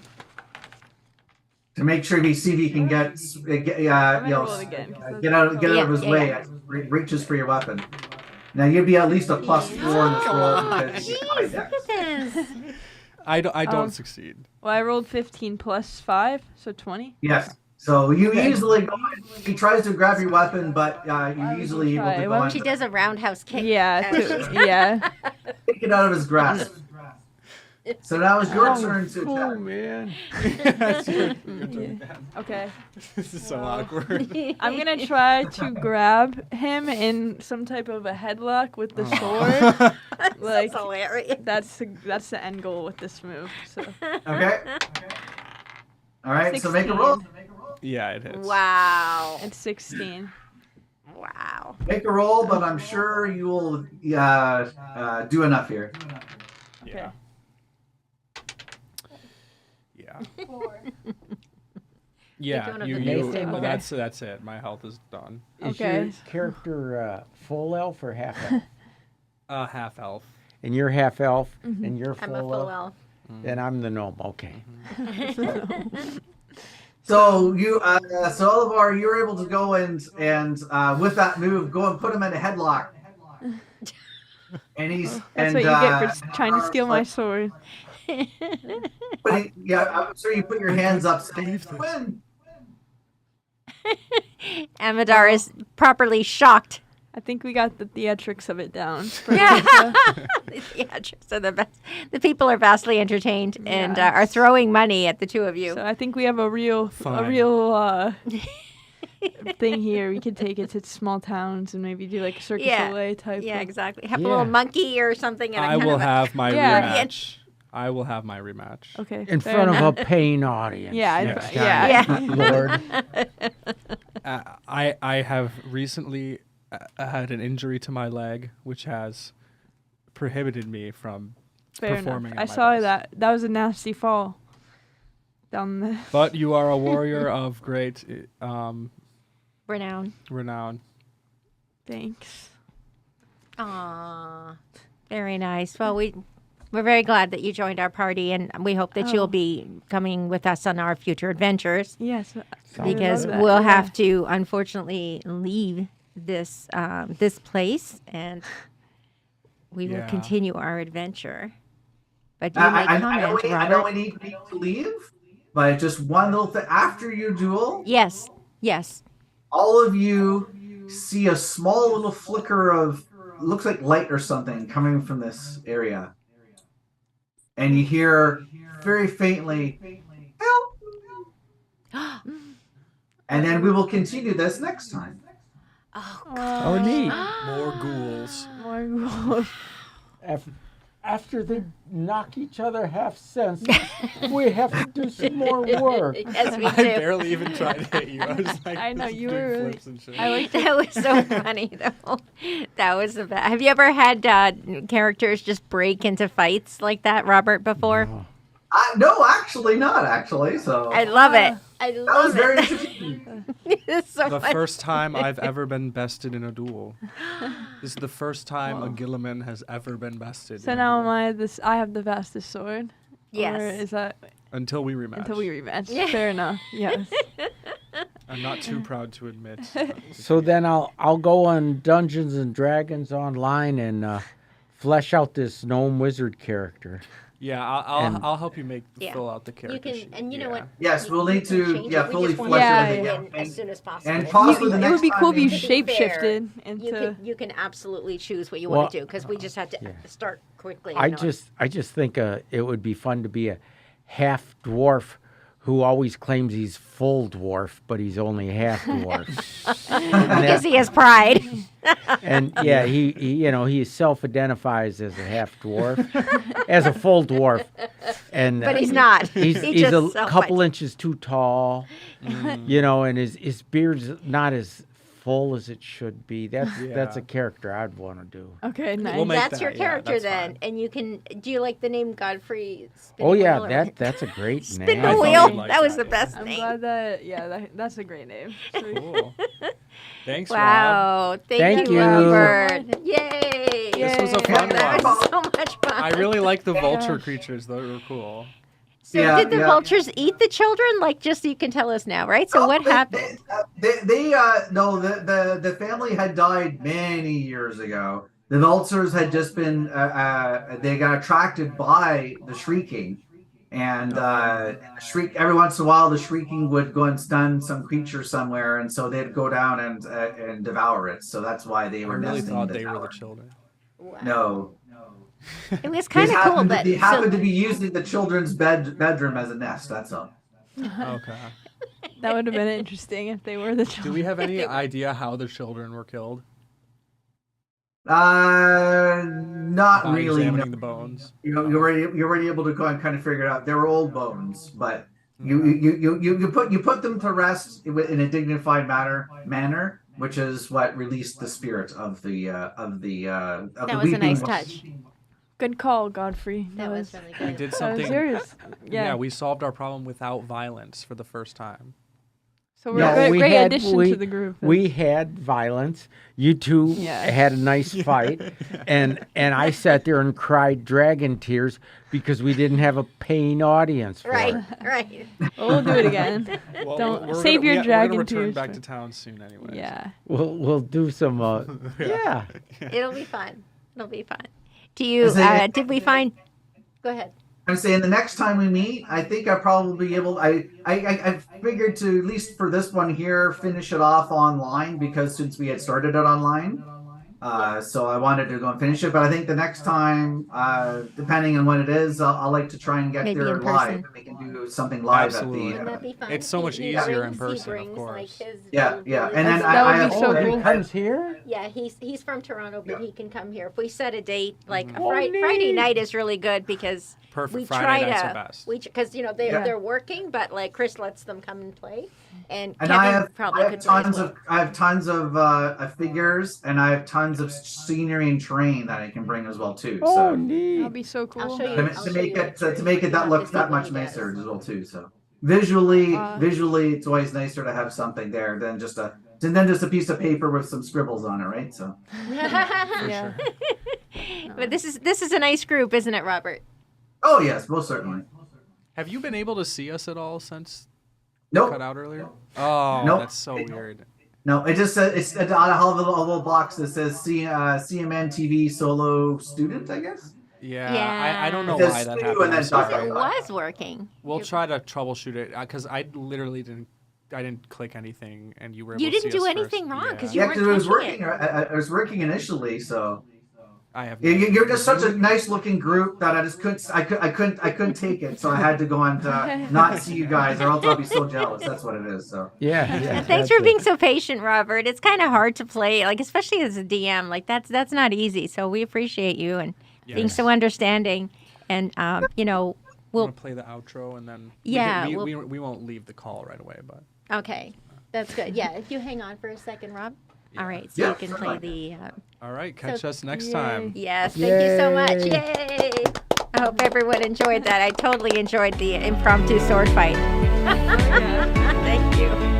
[SPEAKER 4] to make sure you see if you can get
[SPEAKER 3] I'm gonna roll it again. 'cause
[SPEAKER 4] get out of
[SPEAKER 1] Yeah,
[SPEAKER 4] his
[SPEAKER 1] yeah,
[SPEAKER 4] way.
[SPEAKER 1] yeah.
[SPEAKER 4] As it reaches for your weapon. Now you'd be at least a +4 in this roll because you have high
[SPEAKER 1] Jeez, look
[SPEAKER 4] Dex.
[SPEAKER 1] at this.
[SPEAKER 2] I don't
[SPEAKER 3] Um,
[SPEAKER 2] succeed.
[SPEAKER 3] Well, I rolled 15 plus 5, so 20.
[SPEAKER 4] Yes. So you
[SPEAKER 3] Okay.
[SPEAKER 4] easily go. He tries to grab your weapon, but you're easily able
[SPEAKER 3] try.
[SPEAKER 4] to go
[SPEAKER 3] Why
[SPEAKER 4] and
[SPEAKER 1] She does a roundhouse kick.
[SPEAKER 3] Yeah, yeah.
[SPEAKER 4] take it out of his grasp. So now it's your
[SPEAKER 6] Oh,
[SPEAKER 4] turn to
[SPEAKER 6] cool,
[SPEAKER 4] attack.
[SPEAKER 6] man.
[SPEAKER 2] That's your turn.
[SPEAKER 3] Okay.
[SPEAKER 2] This is so
[SPEAKER 3] Well.
[SPEAKER 2] awkward.
[SPEAKER 3] I'm gonna try to grab him in some type of a headlock with the
[SPEAKER 2] Oh.
[SPEAKER 3] sword.
[SPEAKER 1] That's
[SPEAKER 3] Like
[SPEAKER 1] hilarious.
[SPEAKER 3] that's the end goal with this move. So
[SPEAKER 4] Okay. All right. So make a roll.
[SPEAKER 3] 16.
[SPEAKER 2] Yeah, it hits.
[SPEAKER 1] Wow.
[SPEAKER 3] It's 16.
[SPEAKER 1] Wow.
[SPEAKER 4] Make a roll, but I'm sure you will do enough here.
[SPEAKER 2] Yeah. Yeah. Yeah.
[SPEAKER 1] one of
[SPEAKER 2] You.
[SPEAKER 1] the
[SPEAKER 2] You.
[SPEAKER 1] base table.
[SPEAKER 2] That's it. My health is done.
[SPEAKER 6] Is
[SPEAKER 3] Okay.
[SPEAKER 6] your character full elf or half elf?
[SPEAKER 2] Half elf.
[SPEAKER 6] And you're half elf, and you're
[SPEAKER 1] I'm a
[SPEAKER 6] full
[SPEAKER 1] full
[SPEAKER 6] elf?
[SPEAKER 1] elf.
[SPEAKER 6] And I'm the gnome. Okay.
[SPEAKER 4] So you, so Olivar, you were able to go and with that move, go and put him in a headlock. And he's
[SPEAKER 3] That's
[SPEAKER 4] and
[SPEAKER 3] what you get for trying to
[SPEAKER 4] Olivar's
[SPEAKER 3] steal my
[SPEAKER 4] like,
[SPEAKER 3] sword.
[SPEAKER 4] yeah, I'm sure you put your hands up. Saying,
[SPEAKER 2] believe this.
[SPEAKER 4] "Win."
[SPEAKER 1] Amadar is properly shocked.
[SPEAKER 3] I think we got the theatrics of it down.
[SPEAKER 1] Yeah. The theatrics are the best. The people are vastly entertained and are throwing money at the two of you.
[SPEAKER 3] So I think we have a real
[SPEAKER 2] Fine.
[SPEAKER 3] thing here. We could take it to small towns and maybe do like a Cirque du
[SPEAKER 1] Yeah.
[SPEAKER 3] Soleil type.
[SPEAKER 1] Yeah,
[SPEAKER 3] of-
[SPEAKER 1] exactly. Have a
[SPEAKER 6] Yeah.
[SPEAKER 1] little monkey or something. And
[SPEAKER 2] I
[SPEAKER 1] kind
[SPEAKER 2] will
[SPEAKER 1] of a-
[SPEAKER 2] have my
[SPEAKER 3] Yeah.
[SPEAKER 2] rematch. I will have my rematch.
[SPEAKER 3] Okay.
[SPEAKER 6] In
[SPEAKER 3] fair
[SPEAKER 6] front
[SPEAKER 3] enough.
[SPEAKER 6] of a paying audience.
[SPEAKER 3] Yeah,
[SPEAKER 6] next
[SPEAKER 3] yeah.
[SPEAKER 6] time,
[SPEAKER 1] Yeah.
[SPEAKER 6] Lord.
[SPEAKER 2] I have recently had an injury to my leg, which has prohibited me from
[SPEAKER 3] Fair enough.
[SPEAKER 2] performing.
[SPEAKER 3] I
[SPEAKER 2] at my
[SPEAKER 3] saw
[SPEAKER 2] best.
[SPEAKER 3] that. That was a nasty fall. Down the.
[SPEAKER 2] But you are a warrior of great
[SPEAKER 1] Renown.
[SPEAKER 2] renown.
[SPEAKER 3] Thanks.
[SPEAKER 1] Aw, very nice. Well, we're very glad that you joined our party, and we hope that you'll
[SPEAKER 3] Oh.
[SPEAKER 1] be coming with us on our future adventures.
[SPEAKER 3] Yes.
[SPEAKER 1] Because
[SPEAKER 3] love that,
[SPEAKER 1] we'll
[SPEAKER 3] yeah.
[SPEAKER 1] have to, unfortunately, leave this this place, and we will
[SPEAKER 2] Yeah.
[SPEAKER 1] continue our adventure. But you may
[SPEAKER 4] I know
[SPEAKER 1] comment,
[SPEAKER 4] we, I know
[SPEAKER 1] Robert.
[SPEAKER 4] we need to leave, but just one little thing. After you duel,
[SPEAKER 1] Yes, yes.
[SPEAKER 4] all of you see a small little flicker of looks like light or something coming from this area, and you hear very faintly, "Help!" And then we will continue this next time.
[SPEAKER 6] Oh, neat.
[SPEAKER 2] More ghouls.
[SPEAKER 3] More gold.
[SPEAKER 5] After they knock each other half senseless, we have to do some more work.
[SPEAKER 1] Yes, we
[SPEAKER 2] I
[SPEAKER 1] do.
[SPEAKER 2] barely even tried to hit you. I was like,
[SPEAKER 3] I know,
[SPEAKER 2] just
[SPEAKER 3] you
[SPEAKER 2] doing
[SPEAKER 3] were really-
[SPEAKER 2] flips and shit.
[SPEAKER 3] I like
[SPEAKER 1] That was so funny, though. That was the best. Have you ever had characters just break into fights like that, Robert, before?
[SPEAKER 6] No.
[SPEAKER 4] No, actually not actually. So
[SPEAKER 1] I love it. I
[SPEAKER 4] that was
[SPEAKER 1] love
[SPEAKER 4] very
[SPEAKER 1] it.
[SPEAKER 4] interesting.
[SPEAKER 1] It's so
[SPEAKER 2] The
[SPEAKER 1] funny.
[SPEAKER 2] first time I've ever been bested in a duel. This is the first time a Gilliman has ever been bested.
[SPEAKER 3] So
[SPEAKER 2] in a
[SPEAKER 3] now
[SPEAKER 2] duel.
[SPEAKER 3] I have the fastest sword.
[SPEAKER 1] Yes.
[SPEAKER 3] Or is that
[SPEAKER 2] Until we rematch.
[SPEAKER 3] until we rematch?
[SPEAKER 1] Yeah.
[SPEAKER 3] Fair enough. Yes.
[SPEAKER 2] I'm not too proud to admit.
[SPEAKER 6] So then I'll go on Dungeons and Dragons online and flesh out this gnome wizard character.
[SPEAKER 2] Yeah,
[SPEAKER 6] And-
[SPEAKER 2] I'll help you
[SPEAKER 1] Yeah.
[SPEAKER 2] fill out the character
[SPEAKER 1] You can,
[SPEAKER 2] sheet.
[SPEAKER 1] and you know what?
[SPEAKER 4] Yes, we'll need
[SPEAKER 1] You can
[SPEAKER 4] to
[SPEAKER 1] change
[SPEAKER 4] yeah
[SPEAKER 1] it. We
[SPEAKER 4] fully
[SPEAKER 1] just want
[SPEAKER 4] flesh
[SPEAKER 3] Yeah,
[SPEAKER 4] it
[SPEAKER 1] it
[SPEAKER 4] out.
[SPEAKER 1] in
[SPEAKER 4] Yeah.
[SPEAKER 1] as soon as possible.
[SPEAKER 4] And possibly
[SPEAKER 3] You-
[SPEAKER 4] the
[SPEAKER 3] it
[SPEAKER 4] next
[SPEAKER 3] would be
[SPEAKER 4] time
[SPEAKER 3] cool if you
[SPEAKER 4] we-
[SPEAKER 1] To be
[SPEAKER 3] shapeshifted
[SPEAKER 1] fair,
[SPEAKER 3] into.
[SPEAKER 1] you can absolutely choose what you
[SPEAKER 6] Well,
[SPEAKER 1] want to do because we just had to
[SPEAKER 6] yeah.
[SPEAKER 1] start quickly.
[SPEAKER 6] I
[SPEAKER 1] you know.
[SPEAKER 6] just think it would be fun to be a half dwarf who always claims he's full dwarf, but he's only half dwarf.
[SPEAKER 1] because he has pride.
[SPEAKER 6] And yeah, he self-identifies as a half dwarf, as a full dwarf, and
[SPEAKER 1] But he's not.
[SPEAKER 6] He's,
[SPEAKER 1] He
[SPEAKER 6] he's a
[SPEAKER 1] just
[SPEAKER 6] couple
[SPEAKER 1] self-id-
[SPEAKER 6] inches too tall, and his beard's not as full as it should be. That's
[SPEAKER 2] Yeah.
[SPEAKER 6] a character I'd want to do.
[SPEAKER 3] Okay, nice.
[SPEAKER 2] We'll make
[SPEAKER 1] That's
[SPEAKER 2] that,
[SPEAKER 1] your
[SPEAKER 2] yeah,
[SPEAKER 1] character
[SPEAKER 2] that's
[SPEAKER 1] then,
[SPEAKER 2] fine.
[SPEAKER 1] and you can. Do you like the name Godfrey?
[SPEAKER 6] Oh yeah,
[SPEAKER 1] Spinning Wheel or-
[SPEAKER 6] that's a great
[SPEAKER 1] Spin
[SPEAKER 6] name.
[SPEAKER 1] the
[SPEAKER 2] I thought
[SPEAKER 1] wheel.
[SPEAKER 2] you'd like
[SPEAKER 1] That was
[SPEAKER 2] that,
[SPEAKER 1] the
[SPEAKER 2] yeah.
[SPEAKER 1] best
[SPEAKER 3] I'm
[SPEAKER 1] name.
[SPEAKER 3] glad that's a great name.
[SPEAKER 2] Cool. Thanks, Rob.
[SPEAKER 1] Wow!
[SPEAKER 6] Thank
[SPEAKER 1] you,
[SPEAKER 6] you.
[SPEAKER 1] Robert. Yay!
[SPEAKER 2] This was a
[SPEAKER 3] Yay.
[SPEAKER 2] fun
[SPEAKER 1] That
[SPEAKER 2] one.
[SPEAKER 1] was so much fun.
[SPEAKER 2] I really like the vulture creatures. They were cool.
[SPEAKER 1] So
[SPEAKER 4] Yeah,
[SPEAKER 1] did the
[SPEAKER 4] yeah.
[SPEAKER 1] vultures eat the children? Like, just so you can tell us now, right? So what happened?
[SPEAKER 4] No, the family had died many years ago. The vultures had just been they got attracted by the shrieking, and shriek every once in a while. The shrieking would go and stun some creature somewhere, and so they'd go down and devour it. So that's why they
[SPEAKER 2] I
[SPEAKER 4] were
[SPEAKER 2] really
[SPEAKER 4] nesting
[SPEAKER 2] thought
[SPEAKER 4] in
[SPEAKER 2] they were
[SPEAKER 4] tower.
[SPEAKER 2] the children.
[SPEAKER 1] Wow.
[SPEAKER 4] No,
[SPEAKER 1] It was kind of cool that
[SPEAKER 4] they happened
[SPEAKER 1] so,
[SPEAKER 4] to be using the children's bedroom as a nest. That's all.
[SPEAKER 2] Okay.
[SPEAKER 3] That would have been interesting if they were the
[SPEAKER 2] Do
[SPEAKER 3] children.
[SPEAKER 2] we have any idea how the children were killed?
[SPEAKER 4] Not
[SPEAKER 2] By
[SPEAKER 4] really. No.
[SPEAKER 2] examining the bones.
[SPEAKER 4] You're already able to go and kind of figure it out. They were old bones, but you put them to rest in a dignified manner, which is what released the spirit of the
[SPEAKER 1] that was a nice touch.
[SPEAKER 3] Good call, Godfrey.
[SPEAKER 1] That was really
[SPEAKER 2] We
[SPEAKER 1] good.
[SPEAKER 2] did
[SPEAKER 3] That was
[SPEAKER 2] something.
[SPEAKER 3] yours.
[SPEAKER 2] Yeah,
[SPEAKER 3] Yeah.
[SPEAKER 2] we solved our problem without violence for the first time.
[SPEAKER 3] So we're
[SPEAKER 6] No,
[SPEAKER 3] a great,
[SPEAKER 6] we
[SPEAKER 3] great
[SPEAKER 6] had-
[SPEAKER 3] addition
[SPEAKER 6] we-
[SPEAKER 3] to the group.
[SPEAKER 6] We had violence. You two
[SPEAKER 3] Yeah.
[SPEAKER 6] had a nice fight, and I sat there and cried dragon tears because we didn't have a paying audience for
[SPEAKER 1] Right,
[SPEAKER 6] it.
[SPEAKER 1] right.
[SPEAKER 3] We'll do it again.
[SPEAKER 2] Well,
[SPEAKER 3] Don't-
[SPEAKER 2] we're
[SPEAKER 3] save your
[SPEAKER 2] we're
[SPEAKER 3] dragon
[SPEAKER 2] gonna return
[SPEAKER 3] tears
[SPEAKER 2] back
[SPEAKER 3] for-
[SPEAKER 2] to town soon anyway.
[SPEAKER 3] Yeah.
[SPEAKER 6] We'll do some. Yeah.
[SPEAKER 1] It'll be fun. It'll be fun. Do you?
[SPEAKER 4] Is it-
[SPEAKER 1] Did we find? Go ahead.
[SPEAKER 4] I'm saying the next time we meet, I think I'll probably be able. I figured to at least for this one here finish it off online because since we had started it online, so I wanted to go and finish it. But I think the next time, depending on when it is, I'll like to try and get
[SPEAKER 1] Maybe
[SPEAKER 4] there
[SPEAKER 1] in
[SPEAKER 4] live.
[SPEAKER 1] person.
[SPEAKER 4] And we can do something live
[SPEAKER 2] Absolutely.
[SPEAKER 1] Wouldn't
[SPEAKER 4] at
[SPEAKER 1] that be fun?
[SPEAKER 2] It's so much
[SPEAKER 1] He
[SPEAKER 2] easier in
[SPEAKER 1] brings-
[SPEAKER 2] person, of
[SPEAKER 1] he brings,
[SPEAKER 2] course.
[SPEAKER 1] like, his
[SPEAKER 4] Yeah,
[SPEAKER 1] little
[SPEAKER 4] yeah.
[SPEAKER 1] really-
[SPEAKER 4] And then
[SPEAKER 3] That
[SPEAKER 4] I
[SPEAKER 3] would be
[SPEAKER 4] have
[SPEAKER 3] so
[SPEAKER 6] Oh,
[SPEAKER 3] cool.
[SPEAKER 6] he comes here.
[SPEAKER 1] Yeah, he's from Toronto, but he can come here if we set a date. Like
[SPEAKER 2] Mhm.
[SPEAKER 1] a
[SPEAKER 6] Oh,
[SPEAKER 1] Friday
[SPEAKER 6] neat.
[SPEAKER 1] night is really good because
[SPEAKER 2] Perfect.
[SPEAKER 1] we
[SPEAKER 2] Friday
[SPEAKER 1] try
[SPEAKER 2] nights
[SPEAKER 1] to
[SPEAKER 2] are best.
[SPEAKER 1] because they're
[SPEAKER 4] Yeah.
[SPEAKER 1] they're working, but like Chris lets them come and play, and
[SPEAKER 4] And
[SPEAKER 1] Kevin probably
[SPEAKER 4] I
[SPEAKER 1] could
[SPEAKER 4] have
[SPEAKER 1] play as
[SPEAKER 4] tons
[SPEAKER 1] well.
[SPEAKER 4] of I have tons of figures and I have tons of scenery and terrain that I can bring as well too.
[SPEAKER 6] Oh,
[SPEAKER 4] So
[SPEAKER 3] That'll
[SPEAKER 6] neat.
[SPEAKER 3] be so cool.
[SPEAKER 1] I'll show you.
[SPEAKER 4] to,
[SPEAKER 1] I'll
[SPEAKER 4] to
[SPEAKER 1] show
[SPEAKER 4] make
[SPEAKER 1] you
[SPEAKER 4] it
[SPEAKER 1] pictures.
[SPEAKER 4] to make it that
[SPEAKER 1] You'll
[SPEAKER 4] look
[SPEAKER 1] have to
[SPEAKER 4] that
[SPEAKER 1] see what
[SPEAKER 4] much
[SPEAKER 1] he does.
[SPEAKER 4] nicer as well too. So visually,
[SPEAKER 3] Uh,
[SPEAKER 4] it's always nicer to have something there than just a piece of paper with some scribbles on it, right? So
[SPEAKER 3] Yeah.
[SPEAKER 1] But this is a nice group, isn't it, Robert?
[SPEAKER 4] oh yes, most certainly.
[SPEAKER 2] Have you been able to see us at all since
[SPEAKER 4] Nope.
[SPEAKER 2] cut out earlier? Oh,
[SPEAKER 4] Nope.
[SPEAKER 2] that's so weird.
[SPEAKER 4] No, it just says it's on a little box that says CMN TV solo student, I guess.
[SPEAKER 2] Yeah, I don't know
[SPEAKER 1] Yeah.
[SPEAKER 4] It
[SPEAKER 2] why
[SPEAKER 4] says
[SPEAKER 2] that
[SPEAKER 4] studio
[SPEAKER 2] happened.
[SPEAKER 4] and then
[SPEAKER 2] I'm sorry.
[SPEAKER 1] It was working.
[SPEAKER 2] We'll try to troubleshoot it because I literally didn't click anything, and you were able
[SPEAKER 1] You
[SPEAKER 2] to
[SPEAKER 1] didn't
[SPEAKER 2] see
[SPEAKER 1] do
[SPEAKER 2] us
[SPEAKER 1] anything
[SPEAKER 2] first.
[SPEAKER 1] wrong,
[SPEAKER 2] Yeah.
[SPEAKER 1] 'cause you
[SPEAKER 4] Yeah,
[SPEAKER 1] weren't
[SPEAKER 4] because it was
[SPEAKER 1] touching
[SPEAKER 4] working. It was working initially, so
[SPEAKER 2] I have.
[SPEAKER 4] you're just such a nice looking group that I just couldn't take it, so I had to go on to not see you guys, or else I'll be so jealous. That's what it is. So
[SPEAKER 6] Yeah.
[SPEAKER 1] And
[SPEAKER 6] yeah
[SPEAKER 1] thanks
[SPEAKER 6] that's
[SPEAKER 1] for
[SPEAKER 6] it.
[SPEAKER 1] being so patient, Robert. It's kind of hard to play, like especially as a DM. Like that's not easy. So we appreciate you and being
[SPEAKER 2] Yes.
[SPEAKER 1] so understanding. And
[SPEAKER 2] We'll
[SPEAKER 1] we'll
[SPEAKER 2] play the outro and then
[SPEAKER 1] Yeah,
[SPEAKER 2] we won't leave the call right away, but
[SPEAKER 1] okay. That's good. Yeah, if you hang on for a second, Rob.
[SPEAKER 2] Yeah.
[SPEAKER 1] All right, so
[SPEAKER 4] Yeah,
[SPEAKER 1] you can play
[SPEAKER 4] certainly.
[SPEAKER 1] the.
[SPEAKER 2] all right, catch us next
[SPEAKER 3] Yay.
[SPEAKER 2] time.
[SPEAKER 1] Yes, thank you so much.
[SPEAKER 6] Yay.
[SPEAKER 1] Yay! I hope everyone enjoyed that. I totally enjoyed the impromptu sword fight. Thank you.